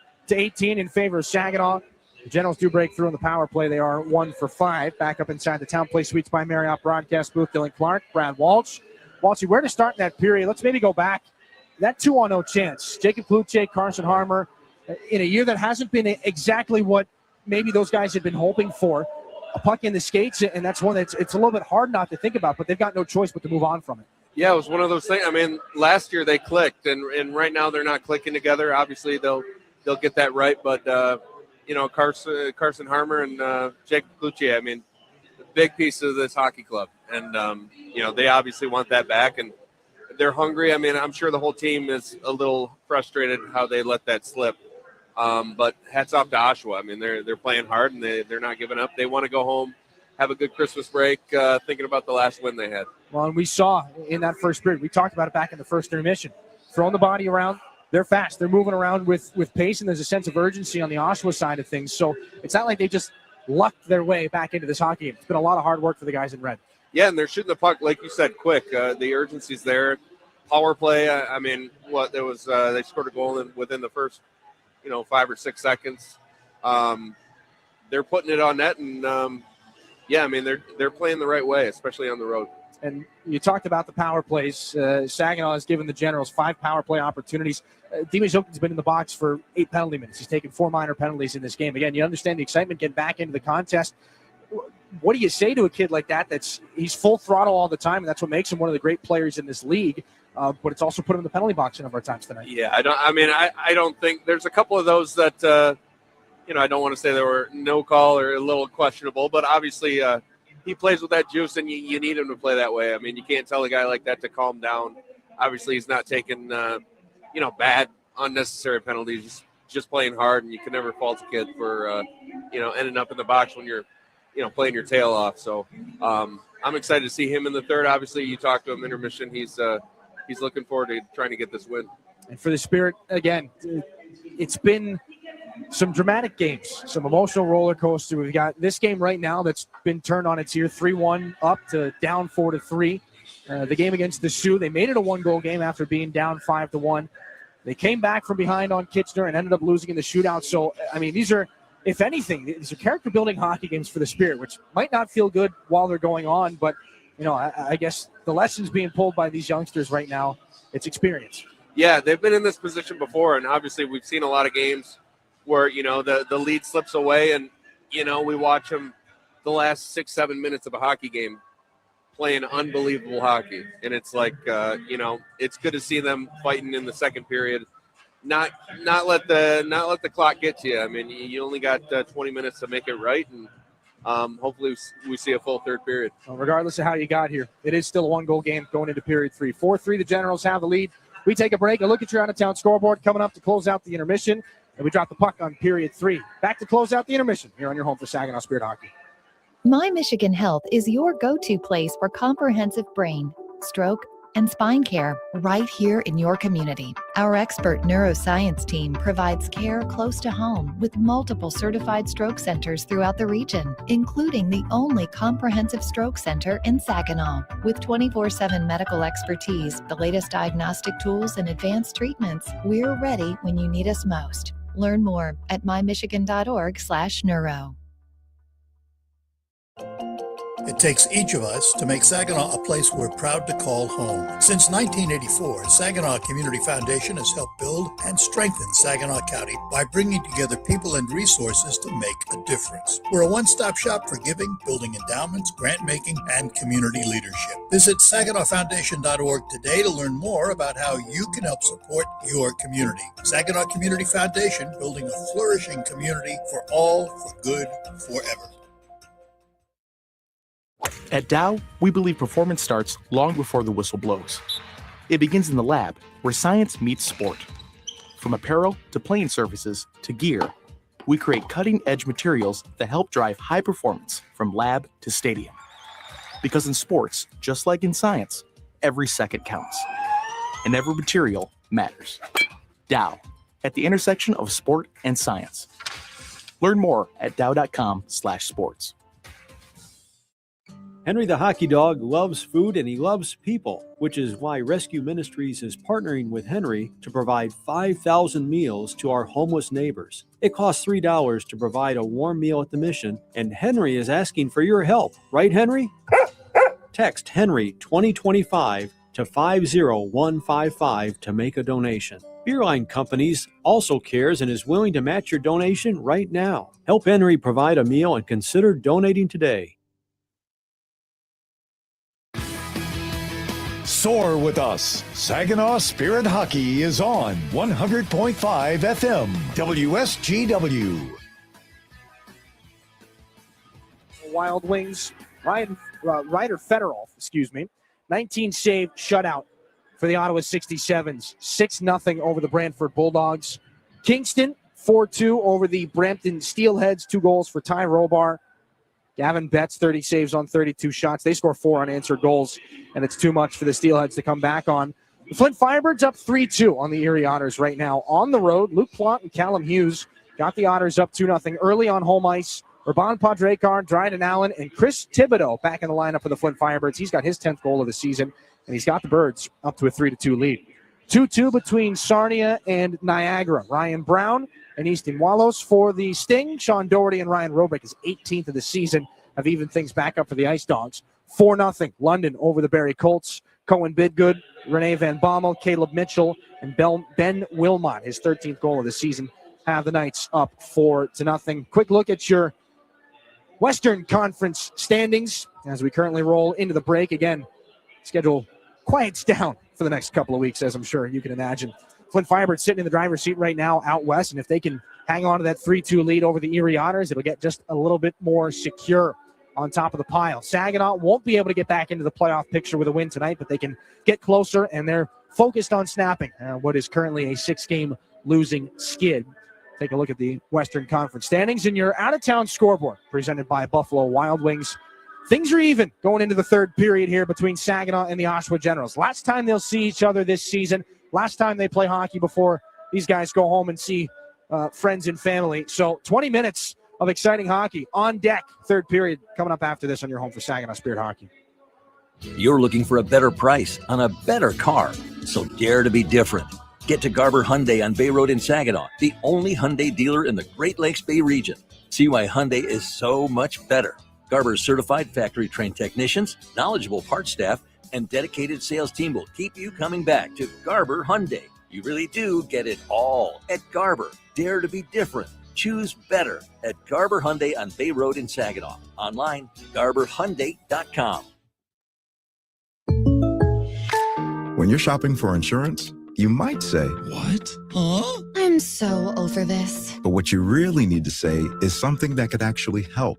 in favor of Saginaw. The Generals do break through on the power play. They are 1 for 5. Back up inside the Town Place Suites by Marriott broadcast booth. Dylan Clark, Brad Walsh. Walshy, where to start in that period? Let's maybe go back. That 2-on-0 chance. Jacob Kluche, Carson Harmer, in a year that hasn't been exactly what maybe those guys had been hoping for. A puck in the skates, and that's one that's it's a little bit hard not to think about, but they've got no choice but to move on from it. Yeah, it was one of those things. I mean, last year they clicked, and right now they're not clicking together. Obviously, they'll get that right, but Carson Harmer and Jacob Kluche, I mean, a big piece of this hockey club, and they obviously want that back, and they're hungry. I mean, I'm sure the whole team is a little frustrated how they let that slip. But hats off to Oshawa. I mean, they're playing hard, and they're not giving up. They want to go home, have a good Christmas break, thinking about the last win they had. Well, and we saw in that first period, we talked about it back in the first intermission, throwing the body around. They're fast. They're moving around with pace, and there's a sense of urgency on the Oshawa side of things. So it's not like they just lucked their way back into this hockey game. It's been a lot of hard work for the guys in red. Yeah, and they're shooting the puck, like you said, quick. The urgency's there. Power play, I mean, there was they scored a goal within the first, 5 or 6 seconds. They're putting it on net, and I mean, they're playing the right way, especially on the road. And you talked about the power plays. Saginaw has given the Generals 5 power play opportunities. Dima Jokin's been in the box for 8 penalty minutes. He's taken 4 minor penalties in this game. Again, you understand the excitement getting back into the contest. What do you say to a kid like that? He's full throttle all the time, and that's what makes him one of the great players in this league. But it's also put him in the penalty box a number of times tonight. Yeah, I don't think there's a couple of those that I don't want to say they were no call or a little questionable, but obviously he plays with that juice, and you need him to play that way. I mean, you can't tell a guy like that to calm down. Obviously, he's not taking bad, unnecessary penalties. Just playing hard, and you can never fault a kid for ending up in the box when you're playing your tail off. So I'm excited to see him in the third. Obviously, you talked to him intermission. He's looking forward to trying to get this win. And for the Spirit, again, it's been some dramatic games, some emotional roller coaster. We've got this game right now that's been turned on its ear, 3-1 up to down 4-3. The game against the Sioux, they made it a 1-goal game after being down 5-1. They came back from behind on Kitchener and ended up losing in the shootout. So, I mean, these are, if anything, these are character-building hockey games for the Spirit, which might not feel good while they're going on, but, I guess the lessons being pulled by these youngsters right now, it's experience. Yeah, they've been in this position before, and obviously we've seen a lot of games where, the lead slips away, and, we watch them the last 6-7 minutes of a hockey game playing unbelievable hockey. And it's like, it's good to see them fighting in the second period. Not let the clock get to you. I mean, you only got 20 minutes to make it right, and hopefully we see a full third period. Well, regardless of how you got here, it is still a 1-goal game going into period 3. 4-3, the Generals have the lead. We take a break, a look at your out-of-town scoreboard coming up to close out the intermission, and we drop the puck on period 3. Back to close out the intermission here on your home for Saginaw Spirit Hockey. My Michigan Health is your go-to place for comprehensive brain, stroke, and spine care right here in your community. Our expert neuroscience team provides care close to home with multiple certified stroke centers throughout the region, including the only comprehensive stroke center in Saginaw. With 24/7 medical expertise, the latest diagnostic tools, and advanced treatments, we're ready when you need us most. Learn more at mymichigan.org/neuro. It takes each of us to make Saginaw a place we're proud to call home. Since 1984, Saginaw Community Foundation has helped build and strengthen Saginaw County by bringing together people and resources to make a difference. We're a one-stop shop for giving, building endowments, grant-making, and community leadership. Visit SaginawFoundation.org today to learn more about how you can help support your community. Saginaw Community Foundation, building a flourishing community for all, for good, forever. At Dow, we believe performance starts long before the whistle blows. It begins in the lab, where science meets sport. From apparel to playing surfaces to gear, we create cutting-edge materials that help drive high performance from lab to stadium. Because in sports, just like in science, every second counts. And every material matters. Dow, at the intersection of sport and science. Learn more at dow.com/sports. Henry the Hockey Dog loves food and he loves people, which is why Rescue Ministries is partnering with Henry to provide 5,000 meals to our homeless neighbors. It costs $3 to provide a warm meal at the mission, and Henry is asking for your help. Right, Henry? Text Henry 2025 to 50155 to make a donation. Beerline Companies also cares and is willing to match your donation right now. Help Henry provide a meal and consider donating today. Soar with us. Saginaw Spirit Hockey is on 100.5 FM WSGW. Wild Wings, Ryder Federoff, 19-save shutout for the Ottawa 67s. 6-0 over the Brantford Bulldogs. Kingston, 4-2 over the Brampton Steelheads. 2 goals for Ty Robar. Gavin Betts, 30 saves on 32 shots. They score 4 unanswered goals, and it's too much for the Steelheads to come back on. The Flint Firebirds up 3-2 on the Erie Otters right now. On the road, Luke Plott and Callum Hughes got the Otters up 2-0 early on home ice Urban Padrekar, Dryden Allen, and Chris Thibodeau back in the lineup for the Flint Firebirds. He's got his 10th goal of the season, and he's got the Birds up to a 3-2 lead. 2-2 between Sarnia and Niagara. Ryan Brown and Easton Wallace for the Sting. Sean Doherty and Ryan Robick, his 18th of the season, have evened things back up for the Ice Dogs. 4-0 London over the Barrie Colts. Cohen Bidgood, Renee Van Bommel, Caleb Mitchell, and Ben Wilmot, his 13th goal of the season, have the Knights up 4-0. Quick look at your Western Conference standings as we currently roll into the break. Again, schedule quiets down for the next couple of weeks, as I'm sure you can imagine. Flint Firebirds sitting in the driver's seat right now out west, and if they can hang on to that 3-2 lead over the Erie Otters, it'll get just a little bit more secure on top of the pile. Saginaw won't be able to get back into the playoff picture with a win tonight, but they can get closer, and they're focused on snapping what is currently a 6-game losing skid. Take a look at the Western Conference standings and your out-of-town scoreboard presented by Buffalo Wild Wings. Things are even going into the third period here between Saginaw and the Oshawa Generals. Last time they'll see each other this season. Last time they play hockey before these guys go home and see friends and family. So 20 minutes of exciting hockey on deck. Third period coming up after this on your home for Saginaw Spirit Hockey. You're looking for a better price on a better car, so dare to be different. Get to Garber Hyundai on Bay Road in Saginaw, the only Hyundai dealer in the Great Lakes Bay region. See why Hyundai is so much better. Garber's certified factory-trained technicians, knowledgeable parts staff, and dedicated sales team will keep you coming back to Garber Hyundai. You really do get it all at Garber. Dare to be different. Choose better at Garber Hyundai on Bay Road in Saginaw. Online, garberhyundai.com. When you're shopping for insurance, you might say, What? Huh? I'm so over this. but what you really need to say is something that could actually help.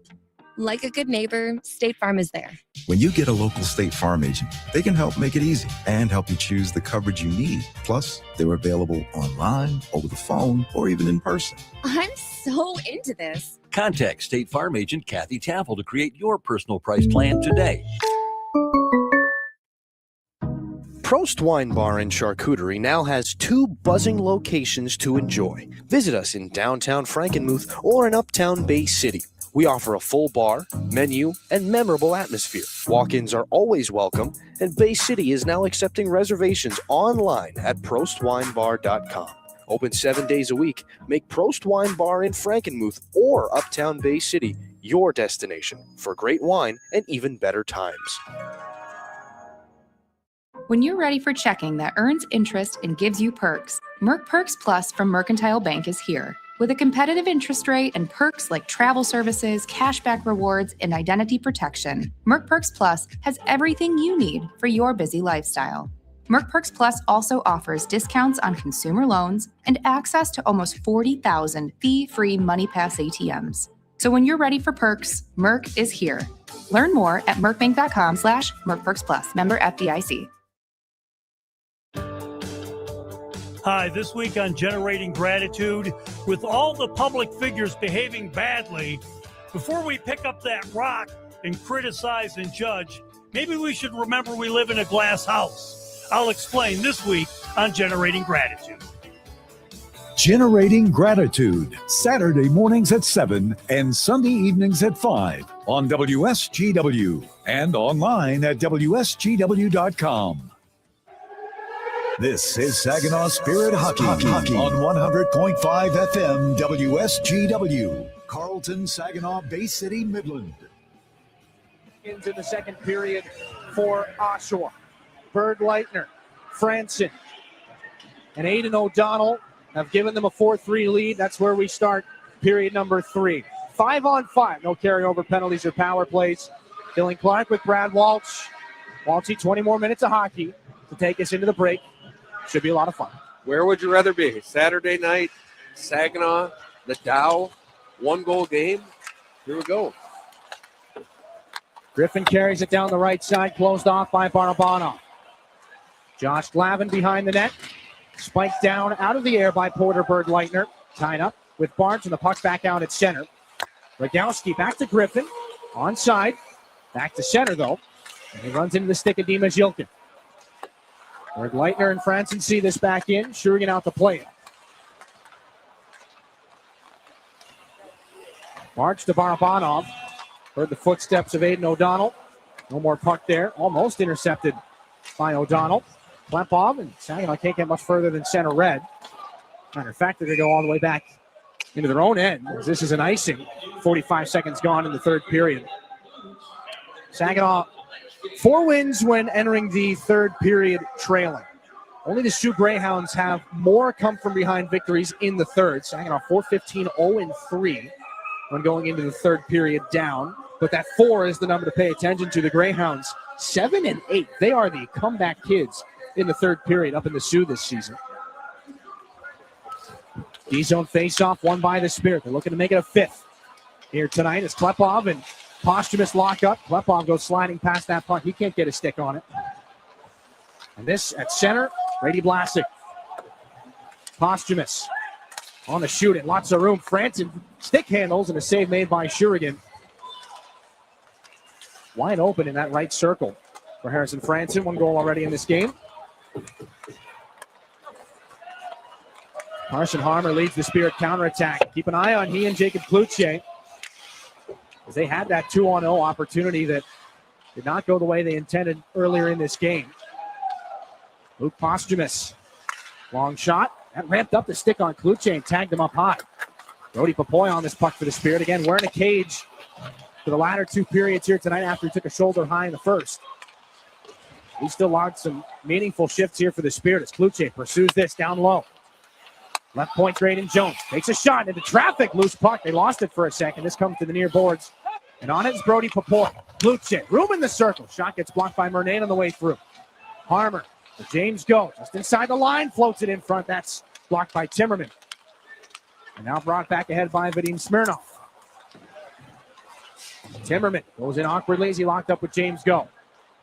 Like a good neighbor, State Farm is there. When you get a local State Farm agent, they can help make it easy and help you choose the coverage you need. Plus, they're available online, over the phone, or even in person. I'm so into this. Contact State Farm agent Kathy Taffel to create your personal price plan today. Prost Wine Bar and Charcuterie now has 2 buzzing locations to enjoy. Visit us in downtown Frankenmuth or in uptown Bay City. We offer a full bar, menu, and memorable atmosphere. Walk-ins are always welcome, and Bay City is now accepting reservations online at prostwinebar.com. Open 7 days a week. Make Prost Wine Bar in Frankenmuth or uptown Bay City your destination for great wine and even better times. When you're ready for checking that earns interest and gives you perks, Merc Perks Plus from Mercantile Bank is here. With a competitive interest rate and perks like travel services, cashback rewards, and identity protection, Merc Perks Plus has everything you need for your busy lifestyle. Merc Perks Plus also offers discounts on consumer loans and access to almost 40,000 fee-free MoneyPass ATMs. So when you're ready for perks, Merc is here. Learn more at mercbank.com/mercperksplus. Member FDIC. Hi, this week on Generating Gratitude, with all the public figures behaving badly, before we pick up that rock and criticize and judge, maybe we should remember we live in a glass house. I'll explain this week on Generating Gratitude. Generating Gratitude, Saturday mornings at 7 and Sunday evenings at 5 on WSGW and online at WSGW.com. This is Saginaw Spirit Hockey on 100.5 FM WSGW. Carlton, Saginaw, Bay City, Midland. Into the second period for Oshawa. Bird Leitner, Franson, and Aiden O'Donnell have given them a 4-3 lead. That's where we start period number 3. 5-on-5. No carryover penalties or power plays. Dylan Clark with Brad Walsh. Walshy, 20 more minutes of hockey to take us into the break. Should be a lot of fun. Where would you rather be? Saturday night, Saginaw, the Dow, 1-goal game? Here we go. Griffin carries it down the right side, closed off by Barabanov. Josh Glavin behind the net. Spiked down out of the air by Porter Bird Leitner. Tied up with Barnes, and the puck's back out at center. Rogowski back to Griffin. Onside. Back to center, though. And he runs into the stick of Dimas Yilkin. Bird Leitner and Franson see this back in. Shurigan out to play it. March to Barabanov. Heard the footsteps of Aiden O'Donnell. No more puck there. Almost intercepted by O'Donnell. Klepov and Saginaw can't get much further than center red. Matter of fact, they're going to go all the way back into their own end, as this is an icing. 45 seconds gone in the third period. Saginaw, 4 wins when entering the third period trailing. Only the Sioux Greyhounds have more come from behind victories in the third. Saginaw 4-15, 0-3 when going into the third period down. But that 4 is the number to pay attention to. The Greyhounds 7-8. They are the comeback kids in the third period up in the Sioux this season. D-zone face-off won by the Spirit. They're looking to make it a 5th here tonight as Klepov and Posthumous lock up. Klepov goes sliding past that puck. He can't get a stick on it. And this at center, Brady Blasek. Posthumous on the shoot it. Lots of room. Franson stick handles and a save made by Shurigan. Wide open in that right circle for Harrison Franson. 1 goal already in this game. Carson Harmer leads the Spirit counterattack. Keep an eye on he and Jacob Cloutier, as they had that 2-on-0 opportunity that did not go the way they intended earlier in this game. Luke Posthumous. Long shot. That ramped up the stick on Cloutier and tagged him up high. Brody Papoy on this puck for the Spirit. Again, wearing a cage for the latter 2 periods here tonight after he took a shoulder high in the first. He still logged some meaningful shifts here for the Spirit as Cloutier pursues this down low. Left point, Graydon Jones takes a shot into traffic. Loose puck. They lost it for a second. This comes to the near boards. And on it is Brody Papoy. Cloutier, room in the circle. Shot gets blocked by Murnane on the way through. Harmer, James Go, just inside the line, floats it in front. That's blocked by Timmerman. And now brought back ahead by Vadim Smirnov. Timmerman goes in awkwardly as he locked up with James Go.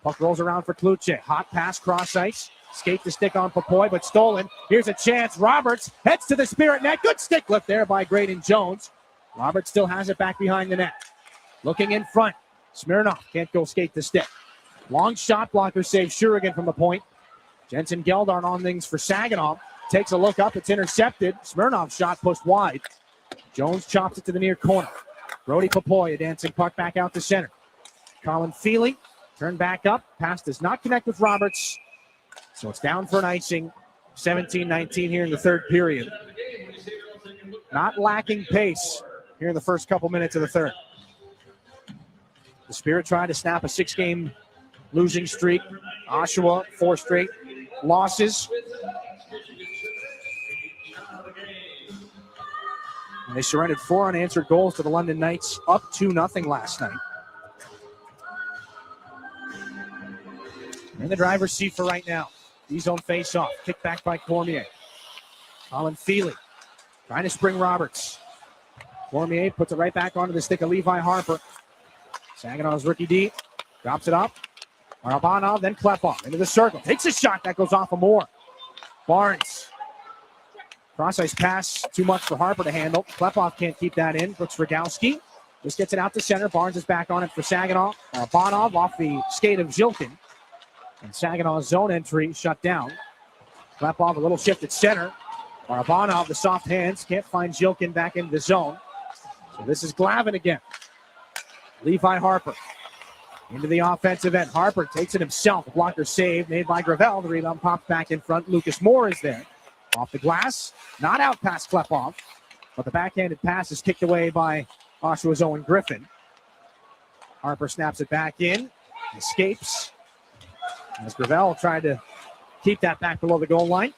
Puck rolls around for Cloutier. Hot pass, cross ice. Skate the stick on Papoy, but stolen. Here's a chance. Roberts heads to the Spirit net. Good stick lift there by Graydon Jones. Roberts still has it back behind the net. Looking in front. Smirnov can't go skate the stick. Long shot blocker saves Shurigan from the point. Jensen Geldart on things for Saginaw. Takes a look up. It's intercepted. Smirnov's shot pushed wide. Jones chops it to the near corner. Brody Papoy, a dancing puck back out to center. Colin Feely turned back up. Pass does not connect with Roberts. So it's down for an icing. 17-19 here in the third period. Not lacking pace here in the first couple minutes of the third. The Spirit tried to snap a 6-game losing streak. Oshawa, 4 straight losses. And they surrendered 4 unanswered goals to the London Knights, up 2-0 last night. In the driver's seat for right now. D-zone face-off. Kicked back by Cormier. Colin Feely trying to spring Roberts. Cormier puts it right back onto the stick of Levi Harper. Saginaw's rookie D drops it up. Barabanov, then Klepov into the circle. Takes a shot. That goes off of Moore. Barnes. Cross-ice pass. Too much for Harper to handle. Klepov can't keep that in. Brooks Rogowski just gets it out to center. Barnes is back on it for Saginaw. Barabanov off the skate of Zilkin. And Saginaw's zone entry shut down. Klepov a little shift at center. Barabanov, the soft hands, can't find Zilkin back into the zone. So this is Glavin again. Levi Harper into the offensive end. Harper takes it himself. A blocker save made by Gravel. The rebound pops back in front. Lucas Moore is there. Off the glass. Not out past Klepov. But the backhanded pass is kicked away by Oshawa's Owen Griffin. Harper snaps it back in. Escapes. As Gravel tried to keep that back below the goal line.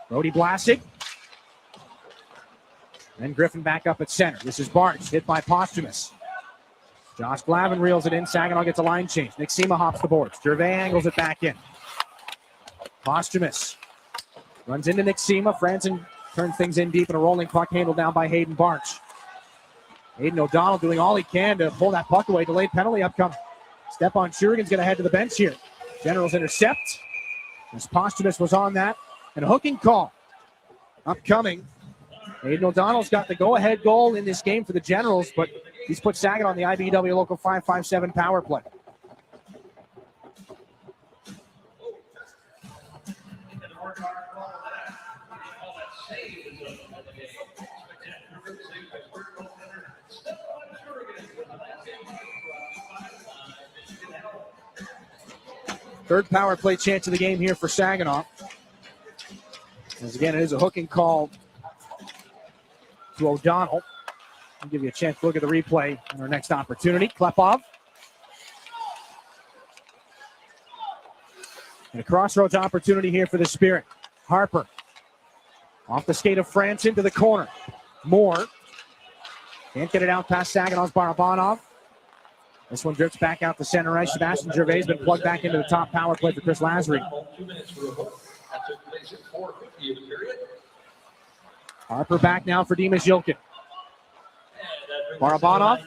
Brody Blasek. Then Griffin back up at center. This is Barnes, hit by Posthumous. Josh Glavin reels it in. Saginaw gets a line change. Nick Sema hops the boards. Gervais angles it back in. Posthumous runs into Nick Sema. Franson turns things in deep and a rolling puck handled down by Hayden Barch. Hayden O'Donnell doing all he can to pull that puck away. Delayed penalty upcoming. Stepan Shurigan's going to head to the bench here. Generals intercept. As Posthumous was on that. And a hooking call upcoming. Hayden O'Donnell's got the go-ahead goal in this game for the Generals, but he's put Saginaw on the IBEW Local 557 power play. Third power play chance of the game here for Saginaw. As again, it is a hooking call to O'Donnell. I'll give you a chance to look at the replay on our next opportunity. Klepov. And a crossroads opportunity here for the Spirit. Harper. Off the skate of France into the corner. Moore. Can't get it out past Saginaw's Barabanov. This one drifts back out the center ice. Sebastian Gervais has been plugged back into the top power play for Chris Lazary. Harper back now for Dimas Yilkin. Barabanov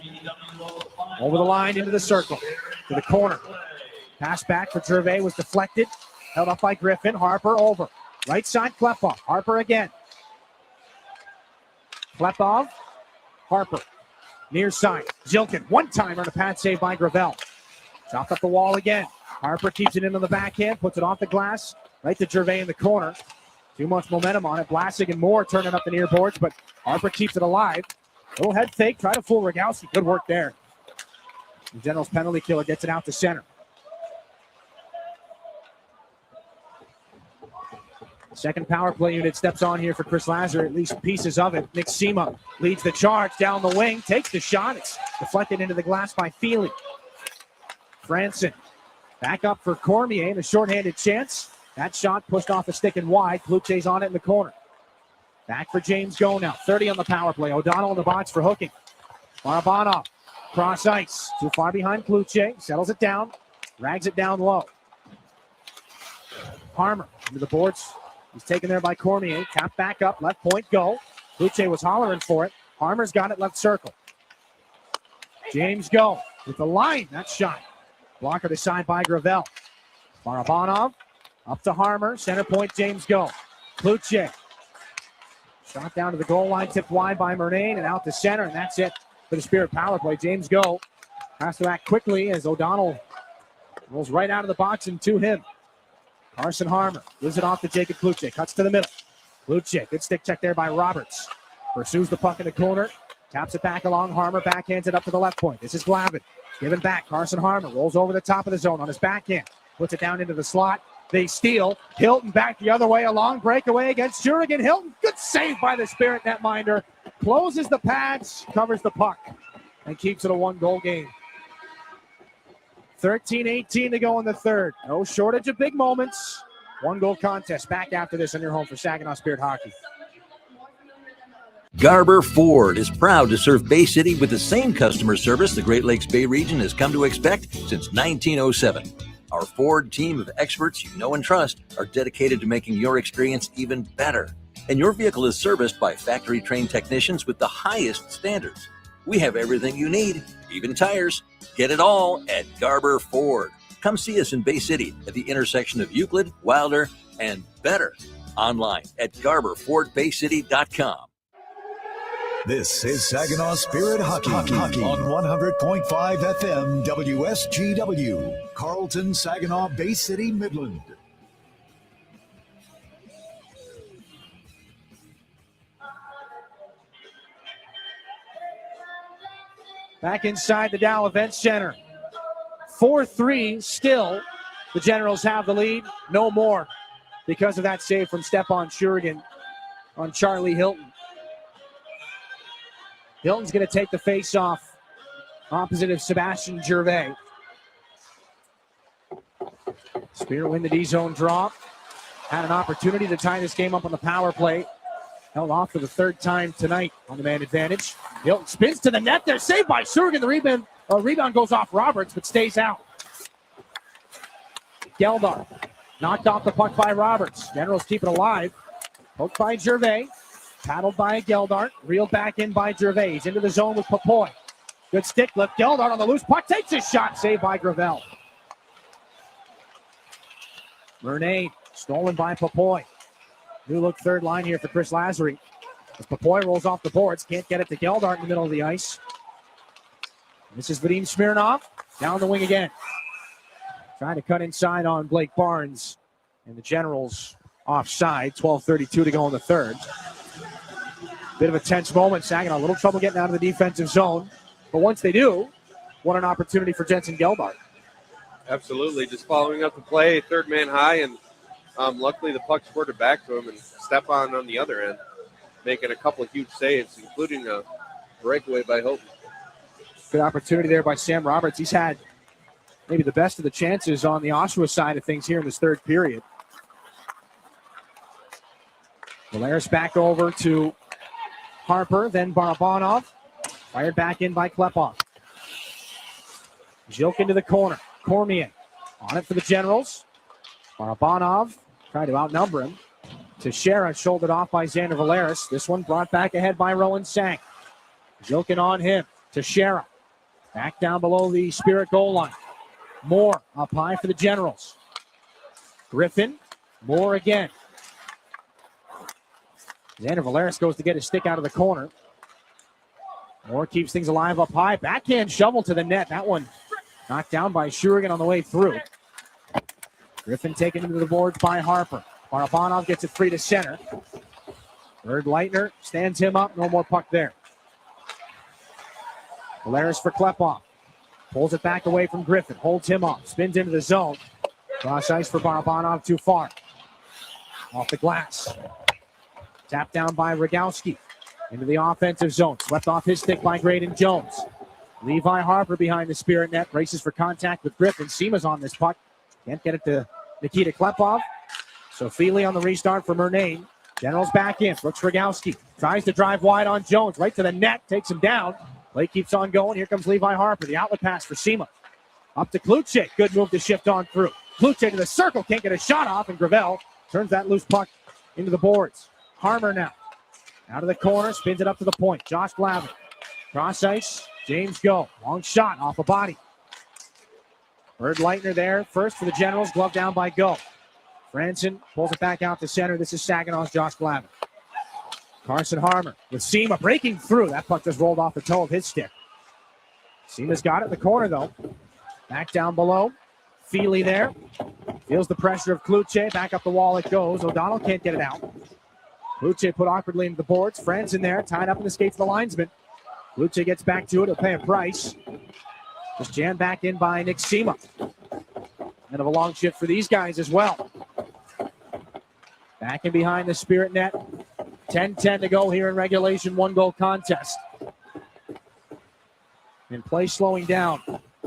over the line into the circle. To the corner. Pass back for Gervais was deflected. Held up by Griffin. Harper over. Right side Klepov. Harper again. Klepov. Harper. Near side. Zilkin. One-timer and a pad save by Gravel. Chopped up the wall again. Harper keeps it into the backhand. Puts it off the glass. Right to Gervais in the corner. Too much momentum on it. Blasig and Moore turning up the near boards, but Harper keeps it alive. Little head fake. Try to fool Rogowski. Good work there. The Generals penalty killer gets it out to center. Second power play unit steps on here for Chris Lazar, at least pieces of it. Nick Sema leads the charge down the wing, takes the shot. It's deflected into the glass by Feely. Franson back up for Cormier in a shorthanded chance. That shot pushed off the stick and wide. Kluche's on it in the corner. Back for James Go now. 30 on the power play. O'Donnell in the box for hooking. Barabanov cross ice. Too far behind Kluche. Settles it down. Rags it down low. Harmer into the boards. He's taken there by Cormier. Tap back up. Left point go. Kluche was hollering for it. Harmer's got it left circle. James Go with the line. That shot. Blocker to side by Gravel. Barabanov up to Harmer. Center point James Go. Kluche. Shot down to the goal line. Tipped wide by Murnane and out to center. And that's it for the Spirit power play. James Go has to act quickly as O'Donnell rolls right out of the box and to him. Carson Harmer gives it off to Jacob Kluche. Cuts to the middle. Kluche, good stick check there by Roberts. Pursues the puck in the corner. Taps it back along. Harmer backhands it up to the left point. This is Glavin. Given back. Carson Harmer rolls over the top of the zone on his backhand. Puts it down into the slot. They steal. Hilton back the other way. A long breakaway against Shurigan. Hilton, good save by the Spirit netminder. Closes the pads, covers the puck, and keeps it a one-goal game. 13-18 to go in the third. No shortage of big moments. One-goal contest. Back after this on your home for Saginaw Spirit Hockey. Garber Ford is proud to serve Bay City with the same customer service the Great Lakes Bay region has come to expect since 1907. Our Ford team of experts you know and trust are dedicated to making your experience even better. And your vehicle is serviced by factory-trained technicians with the highest standards. We have everything you need, even tires. Get it all at Garber Ford. Come see us in Bay City at the intersection of Euclid, Wilder, and Better. Online at GarberFordBayCity.com. This is Saginaw Spirit Hockey on 100.5 FM WSGW, Carlton, Saginaw, Bay City, Midland. Back inside the Dow Event Center. 4-3 still. The Generals have the lead. No more because of that save from Stepan Shurigan on Charlie Hilton. Hilton's going to take the face-off opposite of Sebastian Gervais. Spirit win the D-zone draw. Had an opportunity to tie this game up on the power play. Held off for the third time tonight on the man advantage. Hilton spins to the net. They're saved by Shurigan. The rebound goes off Roberts, but stays out. Geldar knocked off the puck by Roberts. Generals keep it alive. Poked by Gervais. Paddled by Geldart. Reeled back in by Gervais. Into the zone with Papoy. Good stick lift. Geldart on the loose puck. Takes his shot. Saved by Gravel. Murnane stolen by Papoy. New look third line here for Chris Lazary. As Papoy rolls off the boards. Can't get it to Geldart in the middle of the ice. This is Vadim Smirnov. Down the wing again. Trying to cut inside on Blake Barnes. And the Generals offside. 12:32 to go in the third. Bit of a tense moment. Saginaw a little trouble getting out of the defensive zone. But once they do, what an opportunity for Jensen Geldart. Absolutely. Just following up the play, third man high, and luckily the puck squirted back to him, and Stepan on the other end making a couple of huge saves, including a breakaway by Houghton. Good opportunity there by Sam Roberts. He's had maybe the best of the chances on the Oshawa side of things here in this third period. Valeris back over to Harper, then Barabanov. Fired back in by Klepov. Zilk into the corner. Cormier on it for the Generals. Barabanov tried to outnumber him. Teixeira shouldered off by Xander Valeris. This one brought back ahead by Rowan Sang. Zilkin on him. Teixeira back down below the Spirit goal line. Moore up high for the Generals. Griffin. Moore again. Xander Valeris goes to get his stick out of the corner. Moore keeps things alive up high. Backhand shovel to the net. That one knocked down by Shurigan on the way through. Griffin taken into the boards by Harper. Barabanov gets it free to center. Bird Leitner stands him up. No more puck there. Valeris for Klepov. Pulls it back away from Griffin. Holds him off. Spins into the zone. Cross ice for Barabanov too far. Off the glass. Tapped down by Rogowski. Into the offensive zone. Swept off his stick by Graydon Jones. Levi Harper behind the Spirit net. Braces for contact with Griffin. Seema's on this puck. Can't get it to Nikita Klepov. So Feely on the restart for Murnane. Generals back in. Brooks Rogowski tries to drive wide on Jones. Right to the net. Takes him down. Play keeps on going. Here comes Levi Harper. The outlet pass for Seema. Up to Kluche. Good move to shift on through. Kluche to the circle. Can't get a shot off. And Gravel turns that loose puck into the boards. Harmer now. Out of the corner. Spins it up to the point. Josh Glavin. Cross ice. James Go. Long shot off a body. Bird Leitner there first for the Generals. Glove down by Go. Franson pulls it back out to center. This is Saginaw's Josh Glavin. Carson Harmer with Seema breaking through. That puck just rolled off the toe of his stick. Seema's got it in the corner, though. Back down below. Feely there. Feels the pressure of Kluche. Back up the wall it goes. O'Donnell can't get it out. Kluche put awkwardly into the boards. Franson there, tied up in the skates of the linesman. Kluche gets back to it. He'll pay a price. Just jammed back in by Nick Seema. End of a long shift for these guys as well. Back in behind the Spirit net. 10-10 to go here in regulation. 1-goal contest. And play slowing down.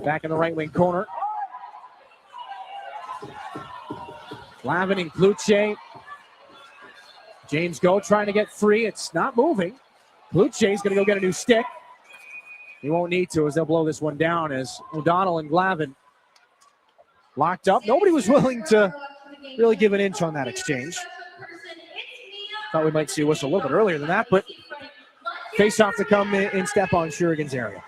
Back in the right wing corner. Glavin and Kluche. James Go trying to get free. It's not moving. Kluche's going to go get a new stick. He won't need to as they'll blow this one down as O'Donnell and Glavin locked up. Nobody was willing to really give an inch on that exchange. Thought we might see a whistle a little bit earlier than that, but face-off to come in Stepan Shurigan's area.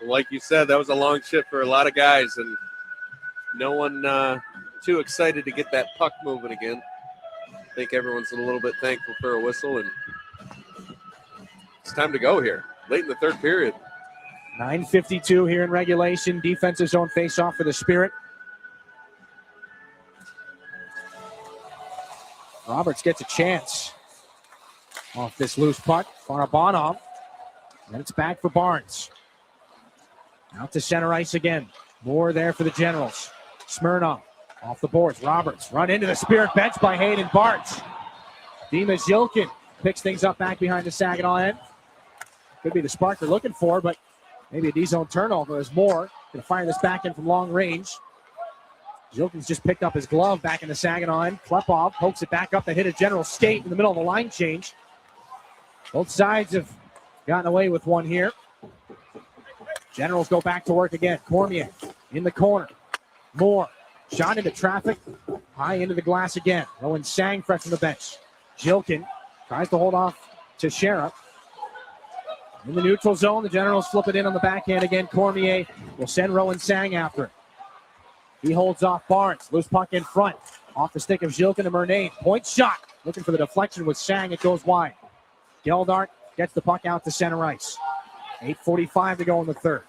Like you said, that was a long shift for a lot of guys, and no one too excited to get that puck moving again. I think everyone's a little bit thankful for a whistle, and it's time to go here. Late in the third period. 9:52 here in regulation. Defensive zone face-off for the Spirit. Roberts gets a chance off this loose puck. Barabanov. And it's back for Barnes. Out to center ice again. Moore there for the Generals. Smirnov off the boards. Roberts run into the Spirit bench by Hayden Bartz. Dimas Yilkin picks things up back behind the Saginaw end. Could be the spark they're looking for, but maybe a D-zone turnover as Moore going to fire this back in from long range. Zilkin's just picked up his glove back in the Saginaw end. Klepov pokes it back up to hit a General skate in the middle of the line change. Both sides have gotten away with one here. Generals go back to work again. Cormier in the corner. Moore shot into traffic. High into the glass again. Rowan Sang fresh from the bench. Zilkin tries to hold off Teixeira. In the neutral zone, the Generals flip it in on the backhand again. Cormier will send Rowan Sang after it. He holds off Barnes. Loose puck in front. Off the stick of Zilkin to Murnane. Point shot. Looking for the deflection with Sang. It goes wide. Geldart gets the puck out to center ice. 8:45 to go in the third.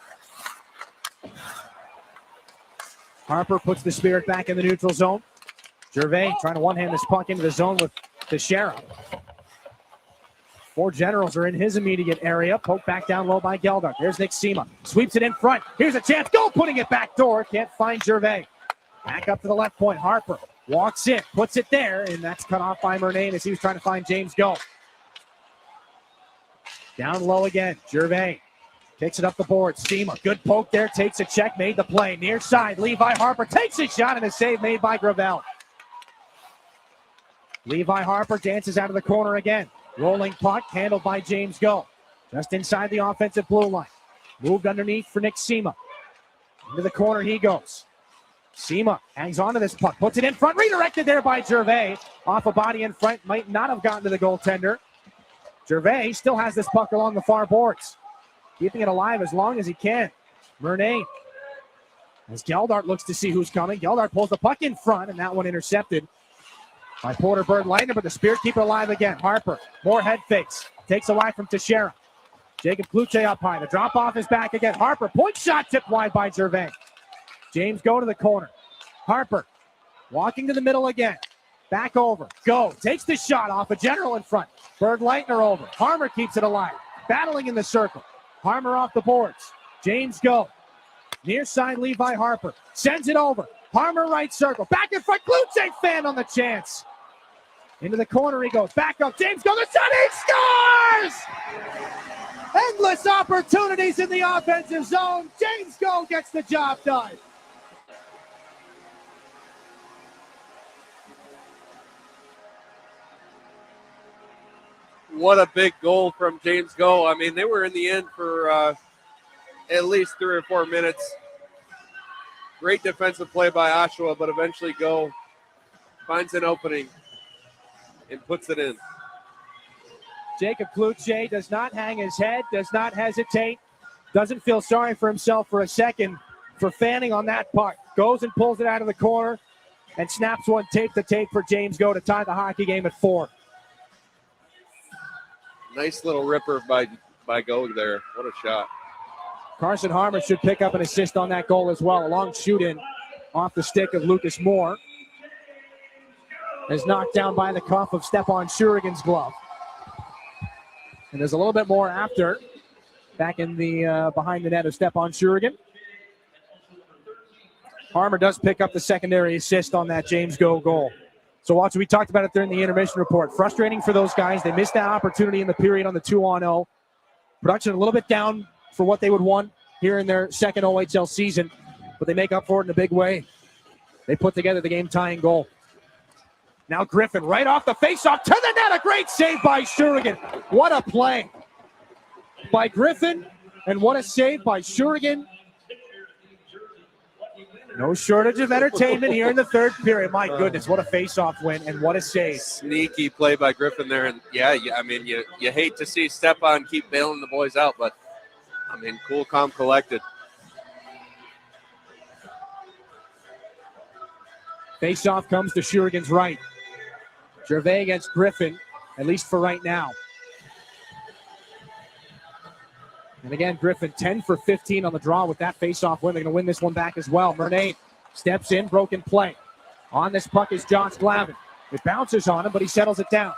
Harper puts the Spirit back in the neutral zone. Gervais trying to one-hand this puck into the zone with Teixeira. Four Generals are in his immediate area. Poke back down low by Geldart. There's Nick Sema. Sweeps it in front. Here's a chance. Go, putting it back door. Can't find Gervais. Back up to the left point. Harper walks in, puts it there, and that's cut off by Murnane as he was trying to find James Go. Down low again. Gervais kicks it up the board. Sema, good poke there. Takes a check, made the play. Near side, Levi Harper takes a shot and a save made by Gravel. Levi Harper dances out of the corner again. Rolling puck, handled by James Go. Just inside the offensive blue line. Moved underneath for Nick Sema. Into the corner he goes. Sema hangs on to this puck, puts it in front, redirected there by Gervais. Off a body in front, might not have gotten to the goaltender. Gervais still has this puck along the far boards, keeping it alive as long as he can. Murnane, as Geldart looks to see who's coming. Geldart pulls the puck in front, and that one intercepted by Porter Bird Lightner, but the Spirit keep it alive again. Harper, more head fakes, takes away from Teixeira. Jacob Kluche up high. The drop off is back again. Harper, point shot tipped wide by Gervais. James Go to the corner. Harper, walking to the middle again. Back over. Go, takes the shot off a General in front. Bird Lightner over. Harmer keeps it alive. Battling in the circle. Harmer off the boards. James Go. Near side, Levi Harper. Sends it over. Harmer right circle. Back in front. Kluche fan on the chance. Into the corner he goes. Back up. James Go. The shot. He scores! Endless opportunities in the offensive zone. James Go gets the job done. What a big goal from James Go. I mean, they were in the end for at least 3 or 4 minutes. Great defensive play by Oshawa, but eventually Go finds an opening and puts it in. Jacob Kluche does not hang his head, does not hesitate, doesn't feel sorry for himself for a second for fanning on that puck. Goes and pulls it out of the corner and snaps one tape to tape for James Go to tie the hockey game at 4. Nice little ripper by Go there. What a shot. Carson Harmer should pick up an assist on that goal as well. A long shoot in off the stick of Lucas Moore. Is knocked down by the cuff of Stepan Shurigan's glove. And there's a little bit more after. Back in the behind the net of Stepan Shurigan. Harmer does pick up the secondary assist on that James Go goal. So, Watson, we talked about it during the intermission report. Frustrating for those guys. They missed that opportunity in the period on the 2-on-0. Production a little bit down for what they would want here in their second OHL season, but they make up for it in a big way. They put together the game-tying goal. Now Griffin right off the faceoff to the net. A great save by Shurigan. What a play by Griffin, and what a save by Shurigan. No shortage of entertainment here in the third period. My goodness, what a face-off win, and what a save. Sneaky play by Griffin there. And, I mean, you hate to see Stepan keep bailing the boys out, but, I mean, cool, calm, collected. Face-off comes to Shurigan's right. Gervais against Griffin, at least for right now. And again, Griffin 10 for 15 on the draw with that face-off win. They're going to win this one back as well. Murnane steps in, broken play. On this puck is Josh Glavin. It bounces on him, but he settles it down.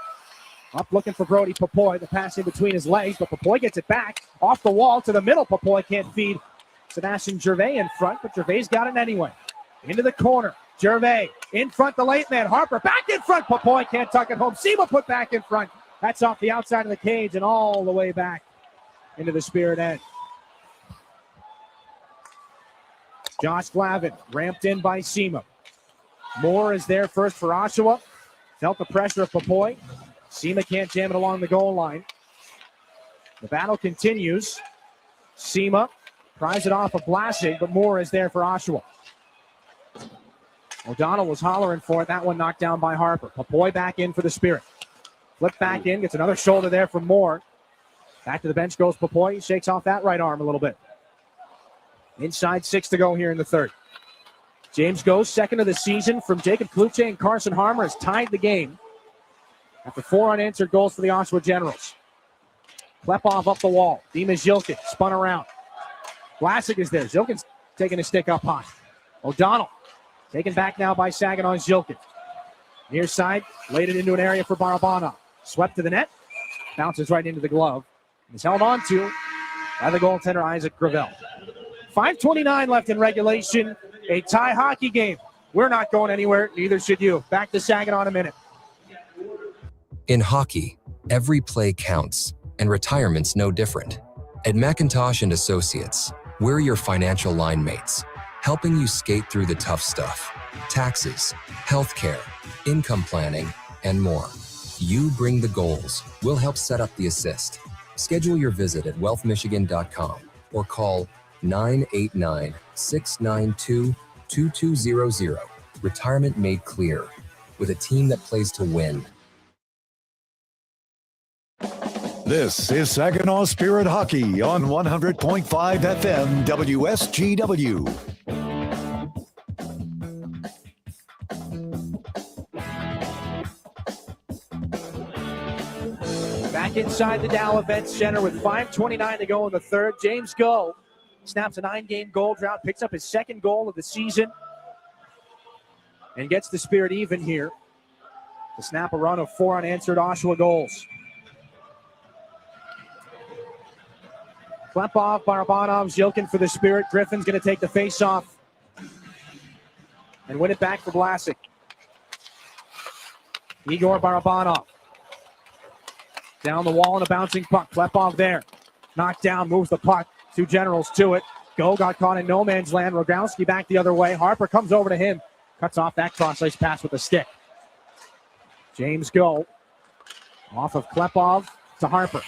Up looking for Brody Papoy. The pass in between his legs, but Papoy gets it back. Off the wall to the middle. Papoy can't feed Sebastian Gervais in front, but Gervais got it anyway. Into the corner. Gervais in front, the late man. Harper back in front. Papoy can't tuck it home. Sema put back in front. That's off the outside of the cage and all the way back into the Spirit end. Josh Glavin ramped in by Sema. Moore is there first for Oshawa. Felt the pressure of Papoy. Sema can't jam it along the goal line. The battle continues. Sema pries it off of Blasig, but Moore is there for Oshawa. O'Donnell was hollering for it. That one knocked down by Harper. Papoy back in for the Spirit. Flip back in, gets another shoulder there from Moore. Back to the bench goes Papoy. He shakes off that right arm a little bit. Inside 6 to go here in the third. James goes second of the season from Jacob Kluche, and Carson Harmer has tied the game after 4 unanswered goals for the Oshawa Generals. Klepov up the wall. Dimas Zilkin spun around. Vlasic is there. Zilkin's taking a stick up high. O'Donnell taken back now by Saginaw Zilkin. Near side, laid it into an area for Barabanov. Swept to the net. Bounces right into the glove. Is held on to by the goaltender, Isaac Gravel. 5:29 left in regulation. A tie hockey game. We're not going anywhere. Neither should you. Back to Saginaw in a minute. In hockey, every play counts, and retirement's no different. At McIntosh and Associates, we're your financial line mates, helping you skate through the tough stuff. Taxes, healthcare, income planning, and more. You bring the goals. We'll help set up the assist. Schedule your visit at wealthmichigan.com or call 989-692-2200. Retirement made clear. With a team that plays to win. This is Saginaw Spirit Hockey on 100.5 FM WSGW. Back inside the Dow Events Center with 5:29 to go in the third. James Go snaps a 9-game goal drought, picks up his second goal of the season, and gets the Spirit even here to snap a run of 4 unanswered Oshawa goals. Klepov, Barabanov, Zhilkin for the Spirit. Griffin's going to take the face-off and win it back for Vlasic. Igor Barabanov. Down the wall and a bouncing puck. Klepov there. Knocked down, moves the puck. 2 Generals to it. Go got caught in no man's land. Rogowski back the other way. Harper comes over to him. Cuts off that cross-ice pass with a stick. James Go. Off of Klepov to Harper.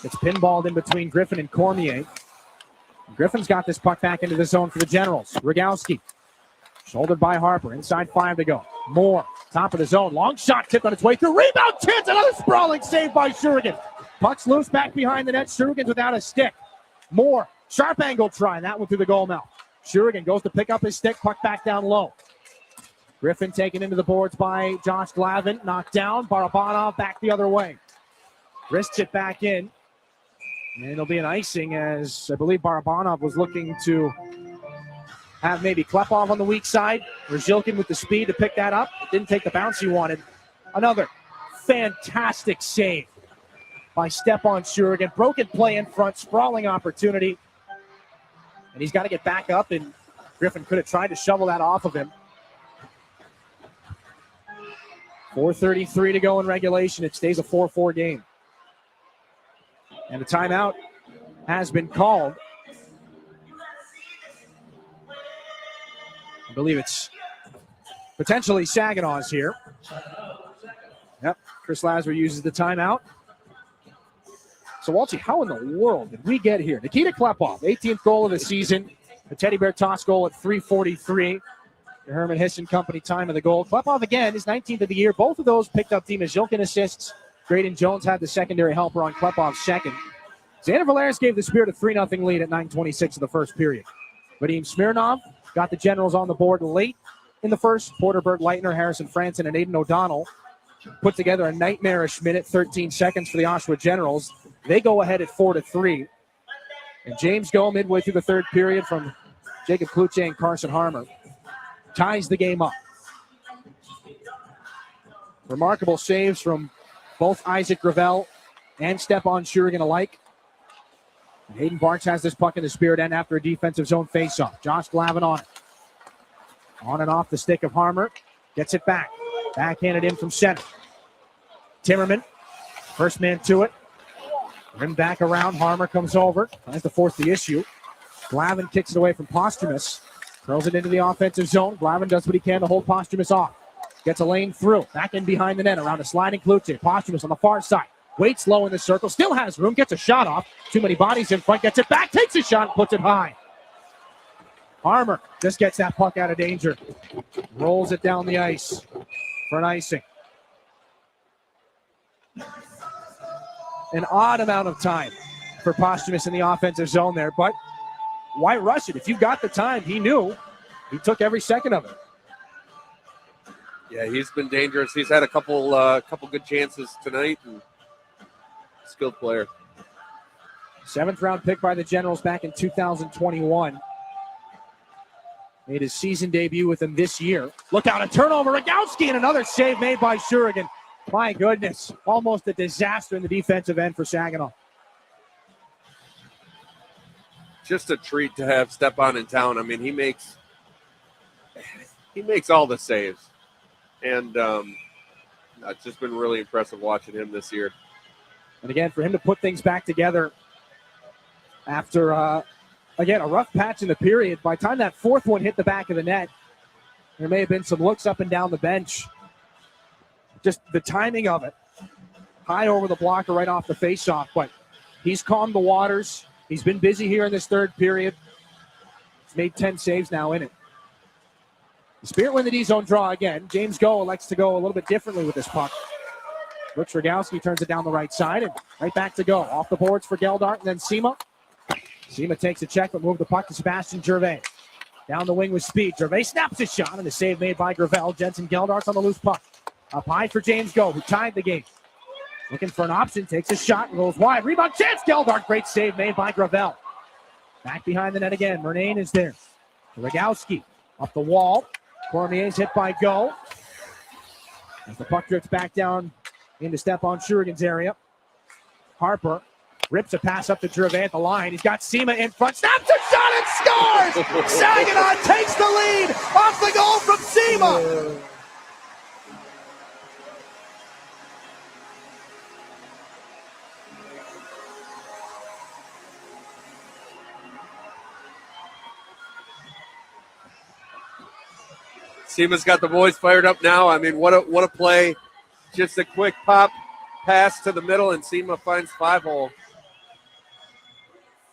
It's pinballed in between Griffin and Cormier. Griffin's got this puck back into the zone for the Generals. Rogowski. Shouldered by Harper. Inside 5 to go. Moore. Top of the zone. Long shot tipped on its way through. Rebound chance. Another sprawling save by Shurigan. Puck's loose back behind the net. Shurigan's without a stick. Moore. Sharp angle try. That one through the goal mouth. Shurigan goes to pick up his stick. Puck back down low. Griffin taken into the boards by Josh Glavin. Knocked down. Barabanov back the other way. Wrists it back in. And it'll be an icing as I believe Barabanov was looking to have maybe Klepov on the weak side or Zhilkin with the speed to pick that up. Didn't take the bounce he wanted. Another fantastic save by Stepan Shurigan. Broken play in front, sprawling opportunity. And he's got to get back up, and Griffin could have tried to shovel that off of him. 4:33 to go in regulation. It stays a 4-4 game. And a timeout has been called. I believe it's potentially Saginaw's here. Yep, Chris Lazar uses the timeout. So, Walty, how in the world did we get here? Nikita Klepov, 18th goal of the season. The Teddy Bear toss goal at 3:43. The Herman Hisson Company time of the goal. Klepov, again, is 19th of the year. Both of those picked up Dima Zhilkin assists. Graydon Jones had the secondary helper on Klepov's second. Xander Valeris gave the Spirit a 3-0 lead at 9:26 of the first period. Vadim Smirnov got the Generals on the board late in the first. Porter, Bert Leitner, Harrison Franson, and Aiden O'Donnell put together a nightmarish minute, 13 seconds for the Oshawa Generals. They go ahead at 4-3. And James Go, midway through the third period from Jacob Kluche and Carson Harmer, ties the game up. Remarkable saves from both Isaac Gravel and Stepan Shurigan alike. And Hayden Barks has this puck in the Spirit end after a defensive zone faceoff. Josh Glavin on it. On and off the stick of Harmer. Gets it back. Backhanded in from center. Timmerman. First man to it. Rim back around. Harmer comes over. Tries to force the issue. Glavin kicks it away from Posthumus. Throws it into the offensive zone. Glavin does what he can to hold Posthumus off. Gets a lane through. Back in behind the net around a sliding Kluche. Posthumus on the far side. Waits low in the circle. Still has room. Gets a shot off. Too many bodies in front. Gets it back. Takes a shot. Puts it high. Harmer just gets that puck out of danger. Rolls it down the ice for an icing. An odd amount of time for Posthumus in the offensive zone there. But why rush it? If you got the time, he knew. He took every second of it. Yeah, he's been dangerous. He's had a couple good chances tonight. And skilled player. 7th round pick by the Generals back in 2021. Made his season debut with them this year. Look out, a turnover. Rogowski and another save made by Shurigan. My goodness, almost a disaster in the defensive end for Saginaw. Just a treat to have Stepan in town. I mean, he makes all the saves. And it's just been really impressive watching him this year. And again, for him to put things back together after, again, a rough patch in the period. By the time that fourth one hit the back of the net, there may have been some looks up and down the bench. Just the timing of it. High over the blocker right off the faceoff, but he's calmed the waters. He's been busy here in this third period. He's made 10 saves now in it. The Spirit win the D-zone draw again. James Go elects to go a little bit differently with this puck. Rich Rogowski turns it down the right side and right back to Go. Off the boards for Geldart and then Sema. Sema takes a check but move the puck to Sebastian Gervais. Down the wing with speed. Gervais snaps his shot and the save made by Gravel. Jensen Geldart's on the loose puck. Up high for James Go, who tied the game. Looking for an option, takes a shot and goes wide. Rebound chance, Geldart. Great save made by Gravel. Back behind the net again. Murnane is there. Rogowski up the wall. Cormier's hit by Go. As the puck drifts back down into Stepan Shurigan's area. Harper rips a pass up to Gervais at the line. He's got Sema in front. Snaps a shot and scores! Saginaw takes the lead off the goal from Sema. Sema's got the boys fired up now. I mean, what a play. Just a quick pop pass to the middle, and Sema finds 5-hole.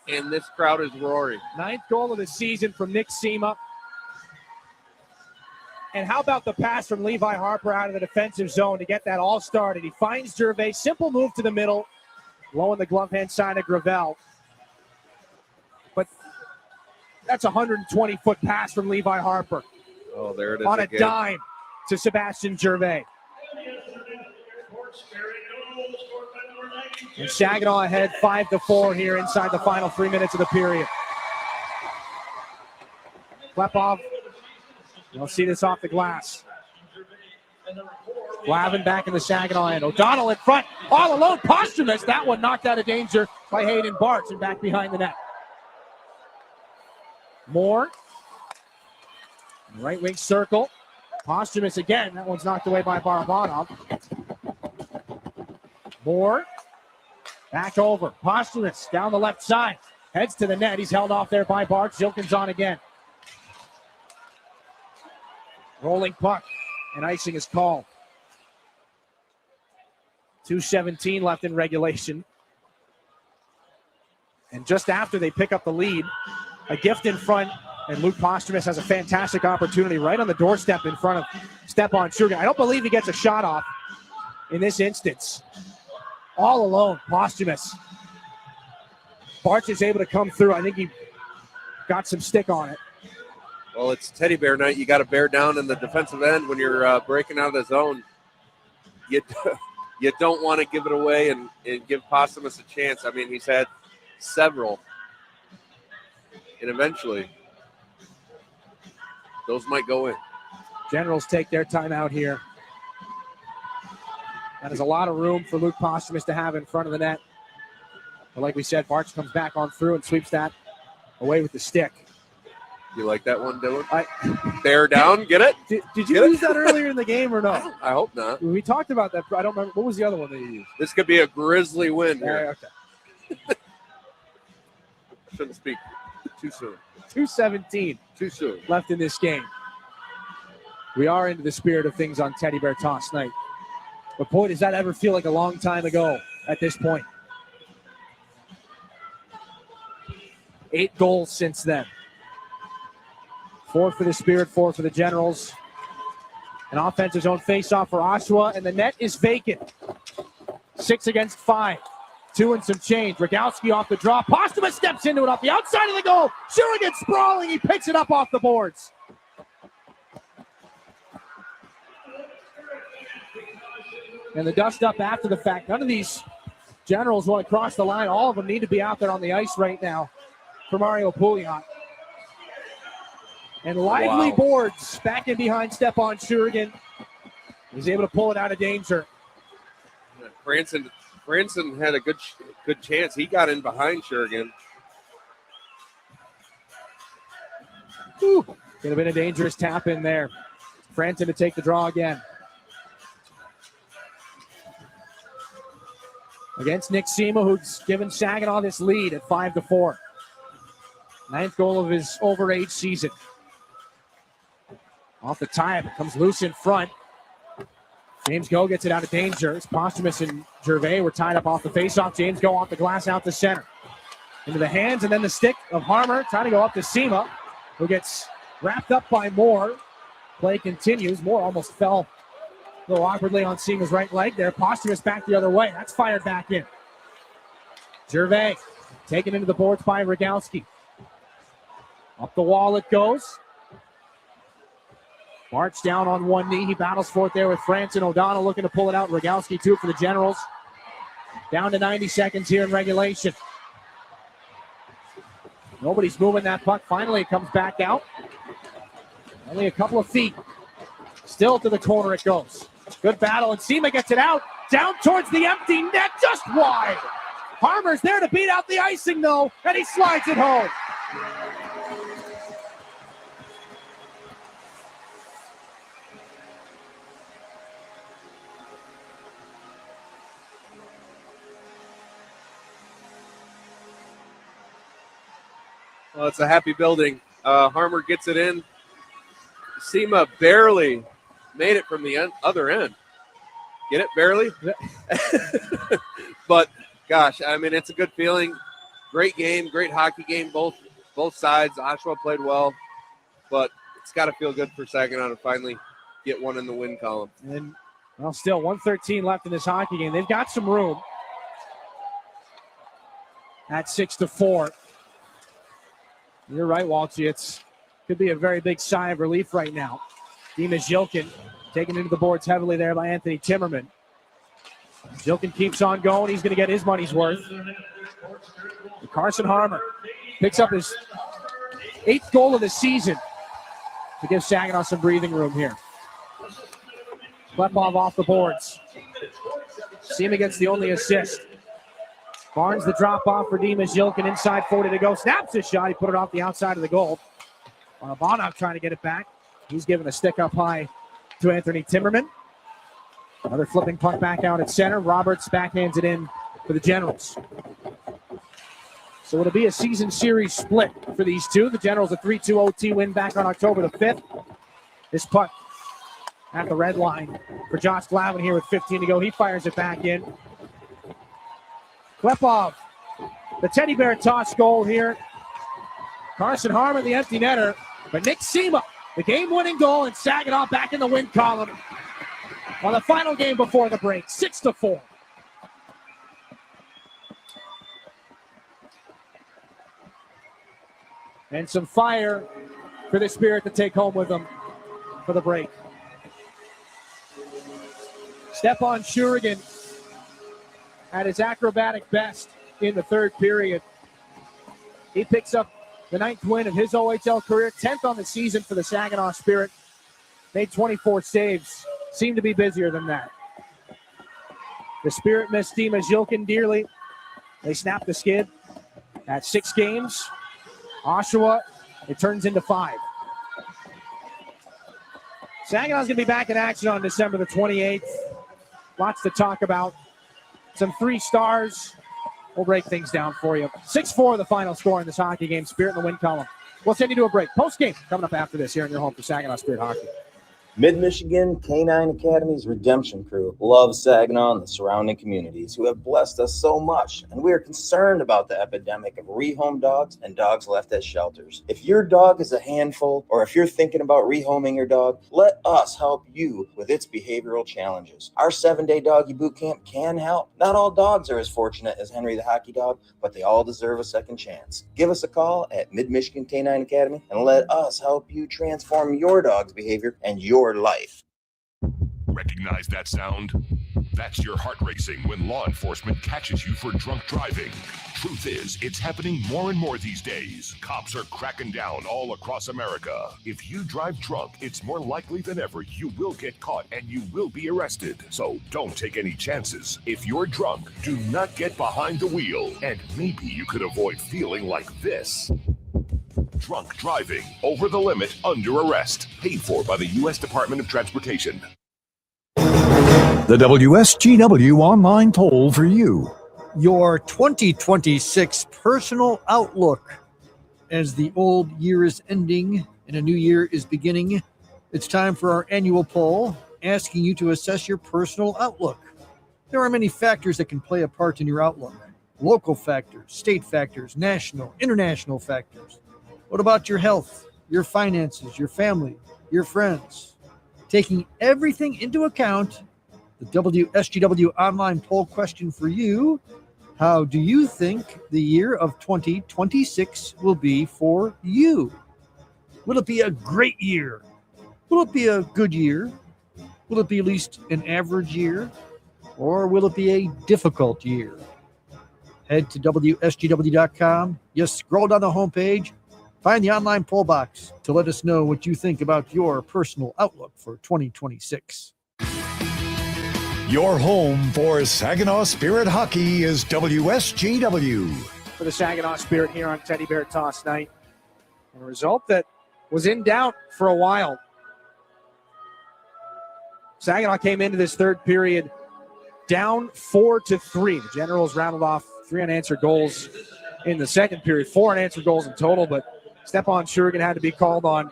And this crowd is roaring. 9th goal of the season from Nick Sema. And how about the pass from Levi Harper out of the defensive zone to get that all started? He finds Gervais. Simple move to the middle. Low in the glove hand side of Gravel. But that's a 120-foot pass from Levi Harper. Oh, there it is on a again. dime to Sebastian Gervais. And Saginaw ahead 5-4 here inside the final 3 minutes of the period. Klepov, you'll see this off the glass. Glavin back in the Saginaw end. O'Donnell in front, all alone. Posthumous. That one knocked out of danger by Hayden Bartz and back behind the net. Moore. Right wing circle. Posthumous again. That one's knocked away by Barabanov. Moore. Back over. Posthumous down the left side. Heads to the net. He's held off there by Bart. Zilkin's on again. Rolling puck. And icing is called. 2:17 left in regulation. And just after they pick up the lead, a gift in front. And Luke Posthumous has a fantastic opportunity right on the doorstep in front of Stepan Shurigan. I don't believe he gets a shot off in this instance. All alone, Posthumous. Bartz is able to come through. I think he got some stick on it. Well, it's teddy bear night. You got to bear down in the defensive end when you're breaking out of the zone. You don't want to give it away and give Posthumous a chance. I mean, he's had several. And eventually, those might go in. Generals take their time out here. That is a lot of room for Luke Posthumous to have in front of the net. But like we said, Bartz comes back on through and sweeps that away with the stick. You like that one, Dylan? Bear down, get it? Did you use that earlier in the game or no? I hope not. We talked about that. I don't remember. What was the other one that you used? This could be a grisly win here. Okay. Shouldn't speak too soon. 2:17. Too soon. Left in this game. We are into the spirit of things on Teddy Bear Toss night. But boy, does that ever feel like a long time ago at this point. 8 goals since then. 4 for the Spirit, 4 for the Generals. An offensive zone faceoff for Oshawa, and the net is vacant. 6 against 5. 2 and some change. Rogowski off the draw. Posthumous steps into it off the outside of the goal. Shurigan sprawling. He picks it up off the boards. And the dust up after the fact. None of these Generals want to cross the line. All of them need to be out there on the ice right now for Mario Pouliot. And lively boards back in behind Stepan Shurigan. He's able to pull it out of danger. Branson had a good chance. He got in behind Shurigan. Could have been a dangerous tap in there. Franton to take the draw again. Against Nick Sema, who's given Saginaw this lead at 5-4. 9th goal of his overage season. Off the tie-up, it comes loose in front. James Go gets it out of danger. It's Posthumus and Gervais were tied up off the faceoff. James Go off the glass out to center. Into the hands and then the stick of Harmer, trying to go up to Sema, who gets wrapped up by Moore. Play continues. Moore almost fell a little awkwardly on Sema's right leg there. Posthumus back the other way. That's fired back in. Gervais taken into the boards by Rogowski. Up the wall it goes. March down on one knee. He battles for it there with Franson. O'Donnell looking to pull it out. Rogowski too for the Generals. Down to 90 seconds here in regulation. Nobody's moving that puck. Finally it comes back out. Only a couple of feet. Still to the corner it goes. Good battle, and Sema gets it out. Down towards the empty net, just wide. Harmer's there to beat out the icing, though, and he slides it home. Well, it's a happy building. Harmer gets it in. Sema barely made it from the other end. Get it? Barely? But, gosh, I mean, it's a good feeling. Great game, great hockey game, both sides. Oshawa played well, but it's got to feel good for Saginaw to finally get one in the win column. And, well, still 1:13 left in this hockey game. They've got some room at 6-4. You're right, Walty. It's could be a very big sigh of relief right now. Dimas Jilkin taken into the boards heavily there by Anthony Timmerman. Jilkin keeps on going. He's going to get his money's worth. Carson Harmer picks up his 8th goal of the season to give Saginaw some breathing room here. Klepov off the boards. Sema gets the only assist. Barnes the drop off for Dimas Jilkin. Inside 40 to go. Snaps his shot. He put it off the outside of the goal. Bonov trying to get it back. He's given a stick up high to Anthony Timmerman. Another flipping puck back out at center. Roberts backhands it in for the Generals. So it'll be a season series split for these two. The Generals a 3-2 OT win back on October the 5th. This puck at the red line for Josh Glavin here with 15 to go. He fires it back in. Klepov, the teddy bear toss goal here. Carson Harmer, the empty netter. But Nick Sema, the game-winning goal, and Saginaw back in the win column on the final game before the break, 6-4. And some fire for the Spirit to take home with them for the break. Stepan Shurigan at his acrobatic best in the third period. He picks up the 9th win of his OHL career, 10th on the season for the Saginaw Spirit. Made 24 saves. Seemed to be busier than that. The Spirit missed Dimas Jilkin dearly. They snapped the skid at 6 games. Oshawa, it turns into 5. Saginaw's going to be back in action on December the 28th. Lots to talk about. Some 3 stars. We'll break things down for you. 6-4 the final score in this hockey game. Spirit in the win column. We'll send you to a break. Post-game coming up after this here in your home for Saginaw Spirit Hockey. Mid-Michigan Canine Academy's Redemption Crew loves Saginaw and the surrounding communities who have blessed us so much, and we are concerned about the epidemic of rehome dogs and dogs left at shelters. If your dog is a handful, or if you're thinking about rehoming your dog, let us help you with its behavioral challenges. Our 7-day doggy boot camp can help. Not all dogs are as fortunate as Henry the Hockey Dog, but they all deserve a second chance. Give us a call at Mid-Michigan Canine Academy and let us help you transform your dog's behavior and your life. Recognize that sound? That's your heart racing when law enforcement catches you for drunk driving. Truth is, it's happening more and more these days. Cops are cracking down all across America. If you drive drunk, it's more likely than ever you will get caught and you will be arrested. So don't take any chances. If you're drunk, do not get behind the wheel, and maybe you could avoid feeling like this. Drunk driving, over the limit, under arrest. Paid for by the U.S. Department of Transportation. The WSGW online poll for you. Your 2026 personal outlook. As the old year is ending and a new year is beginning, it's time for our annual poll asking you to assess your personal outlook. There are many factors that can play a part in your outlook. Local factors, state factors, national, international factors. What about your health, your finances, your family, your friends? Taking everything into account, the WSGW online poll question for you: how do you think the year of 2026 will be for you? Will it be a great year? Will it be a good year? Will it be at least an average year? Or will it be a difficult year? Head to WSGW.com. Just scroll down the homepage. Find the online poll box to let us know what you think about your personal outlook for 2026. Your home for Saginaw Spirit Hockey is WSGW. For the Saginaw Spirit here on Teddy Bear Toss Night. And a result that was in doubt for a while. Saginaw came into this third period down 4-3. The Generals rattled off 3 unanswered goals in the second period, 4 unanswered goals in total, but Stepan Shurigan had to be called on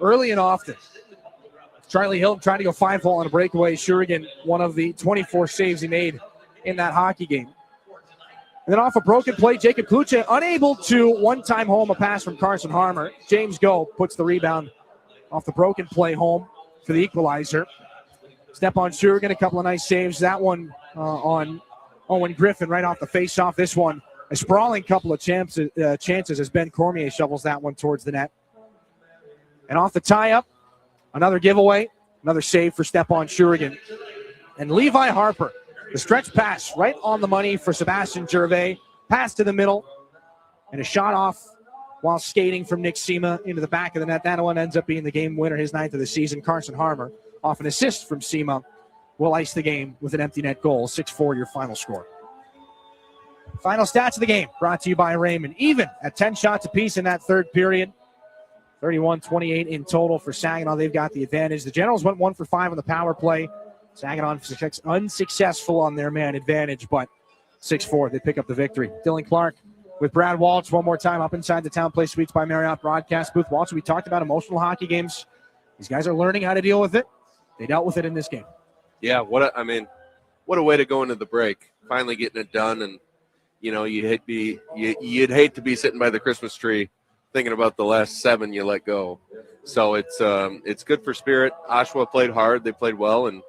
early and often. Charlie Hilton trying to go 5-hole on a breakaway. Shurigan, one of the 24 saves he made in that hockey game. And then off a broken play, Jacob Kluche unable to one-time home a pass from Carson Harmer. James Go puts the rebound off the broken play home for the equalizer. Stepan Shurigan, a couple of nice saves. That one on Owen Griffin right off the face-off. This one, a sprawling couple of chances as Ben Cormier shovels that one towards the net. And off the tie-up, another giveaway, another save for Stepan Shurigan. And Levi Harper, the stretch pass right on the money for Sebastian Gervais. Pass to the middle, and a shot off while skating from Nick Sema into the back of the net. That one ends up being the game winner, his 9th of the season. Carson Harmer, off an assist from Sema, will ice the game with an empty net goal. 6-4 your final score. Final stats of the game brought to you by Raymond. Even at 10 shots apiece in that third period. 31-28 in total for Saginaw. They've got the advantage. The Generals went 1 for 5 on the power play. Saginaw unsuccessful on their man advantage, but 6-4, they pick up the victory. Dylan Clark with Brad Walsh one more time up inside the Town Place Suites by Marriott broadcast booth. Walsh, we talked about emotional hockey games. These guys are learning how to deal with it. They dealt with it in this game. Yeah, what a way to go into the break. Finally getting it done, and you'd hate to be sitting by the Christmas tree thinking about the last 7 you let go. So it's good for Spirit. Oshawa played hard. They played well, and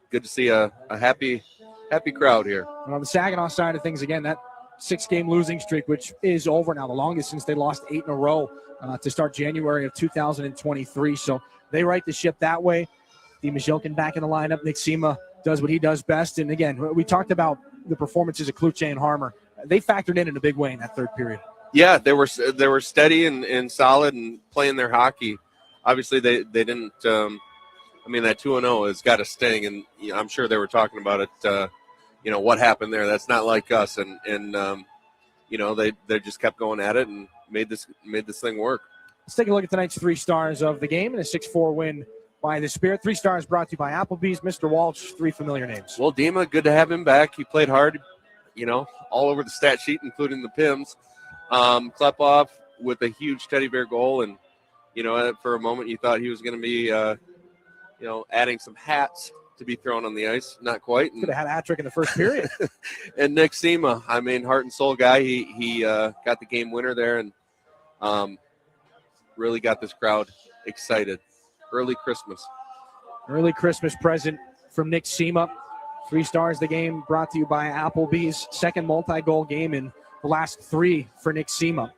good to see a happy crowd here. And on the Saginaw side of things, again, that 6-game losing streak, which is over now, the longest since they lost 8 in a row to start January of 2023. So they right the ship that way. Dimashilkin back in the lineup. Nick Sema does what he does best. And again, we talked about the performances of Kluche and Harmer. They factored in a big way in that third period. Yeah, they were steady and solid and playing their hockey. Obviously, they didn't. That 2-0 has got to sting, and I'm sure they were talking about it. What happened there? That's not like us, and they just kept going at it and made this thing work. Let's take a look at tonight's 3 stars of the game and a 6-4 win by the Spirit. 3 stars brought to you by Applebee's. Mr. Walsh, 3 familiar names. Well, Dima, good to have him back. He played hard, all over the stat sheet, including the PIMS. Klepov with a huge teddy bear goal, and for a moment you thought he was going to be adding some hats to be thrown on the ice. Not quite. Could have had a hat trick in the first period. And Nick Sema, heart and soul guy. He got the game winner there, and really got this crowd excited. Early Christmas present from Nick Sema. 3 stars the game brought to you by Applebee's. Second multi-goal game in the last 3 for Nick Sema.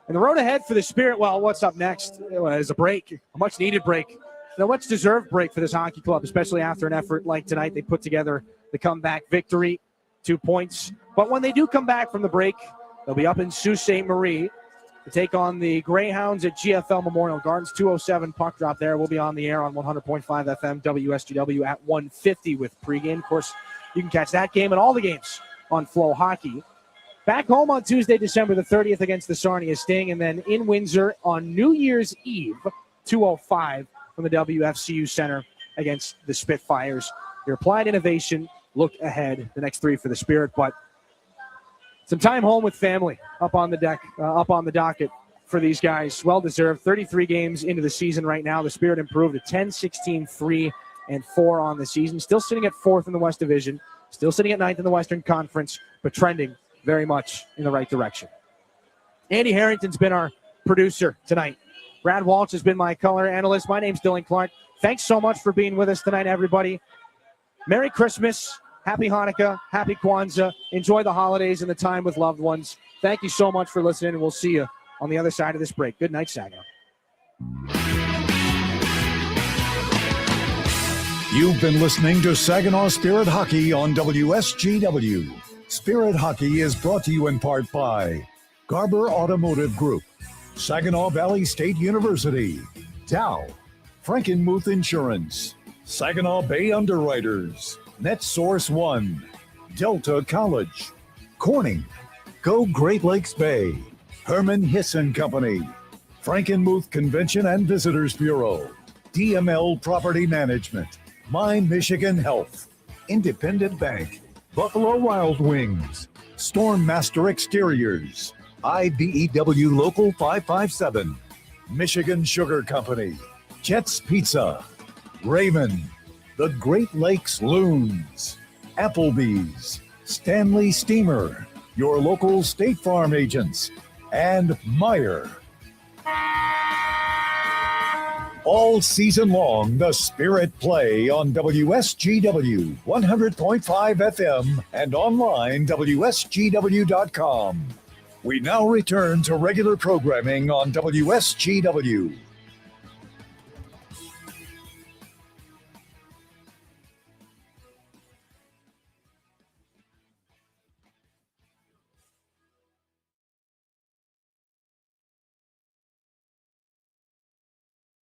And the road ahead for the Spirit, well, what's up next is a break, a much-needed break a much-deserved break for this hockey club, especially after an effort like tonight. They put together the comeback victory, 2 points. But when they do come back from the break, they'll be up in Sault Ste. Marie to take on the Greyhounds at GFL Memorial Gardens. 2:07 puck drop there. We'll be on the air on 100.5 FM WSGW at 1:50 with pregame. Of course, you can catch that game and all the games on Flow Hockey. Back home on Tuesday, December the 30th against the Sarnia Sting, and then in Windsor on New Year's Eve, 2:05 from the WFCU Center against the Spitfires. Your Applied Innovation look ahead, the next three for the Spirit, but some time home with family up on the deck, up on the docket for these guys. Well-deserved. 33 games into the season right now. The Spirit improved to 10-16-3 and 4 on the season. Still sitting at 4th in the West Division. Still sitting at 9th in the Western Conference, but trending very much in the right direction. Andy Harrington's been our producer tonight. Brad Walsh has been my color analyst. My name's Dylan Clark. Thanks so much for being with us tonight, everybody. Merry Christmas. Happy Hanukkah. Happy Kwanzaa. Enjoy the holidays and the time with loved ones. Thank you so much for listening, and we'll see you on the other side of this break. Good night, Saginaw. You've been listening to Saginaw Spirit Hockey on WSGW. Spirit Hockey is brought to you in part by Garber Automotive Group, Saginaw Valley State University, Dow, Frankenmuth Insurance, Saginaw Bay Underwriters, NetSource One, Delta College, Corning, Go Great Lakes Bay, Herman Hisson Company, Frankenmuth Convention and Visitors Bureau, DML Property Management, My Michigan Health, Independent Bank, Buffalo Wild Wings, Stormmaster Exteriors, IBEW Local 557, Michigan Sugar Company, Jets Pizza, Raymond, the Great Lakes Loons, Applebee's, Stanley Steamer, your local State Farm agents, and Meyer. All season long, the Spirit play on WSGW 100.5 FM and online WSGW.com. We now return to regular programming on WSGW.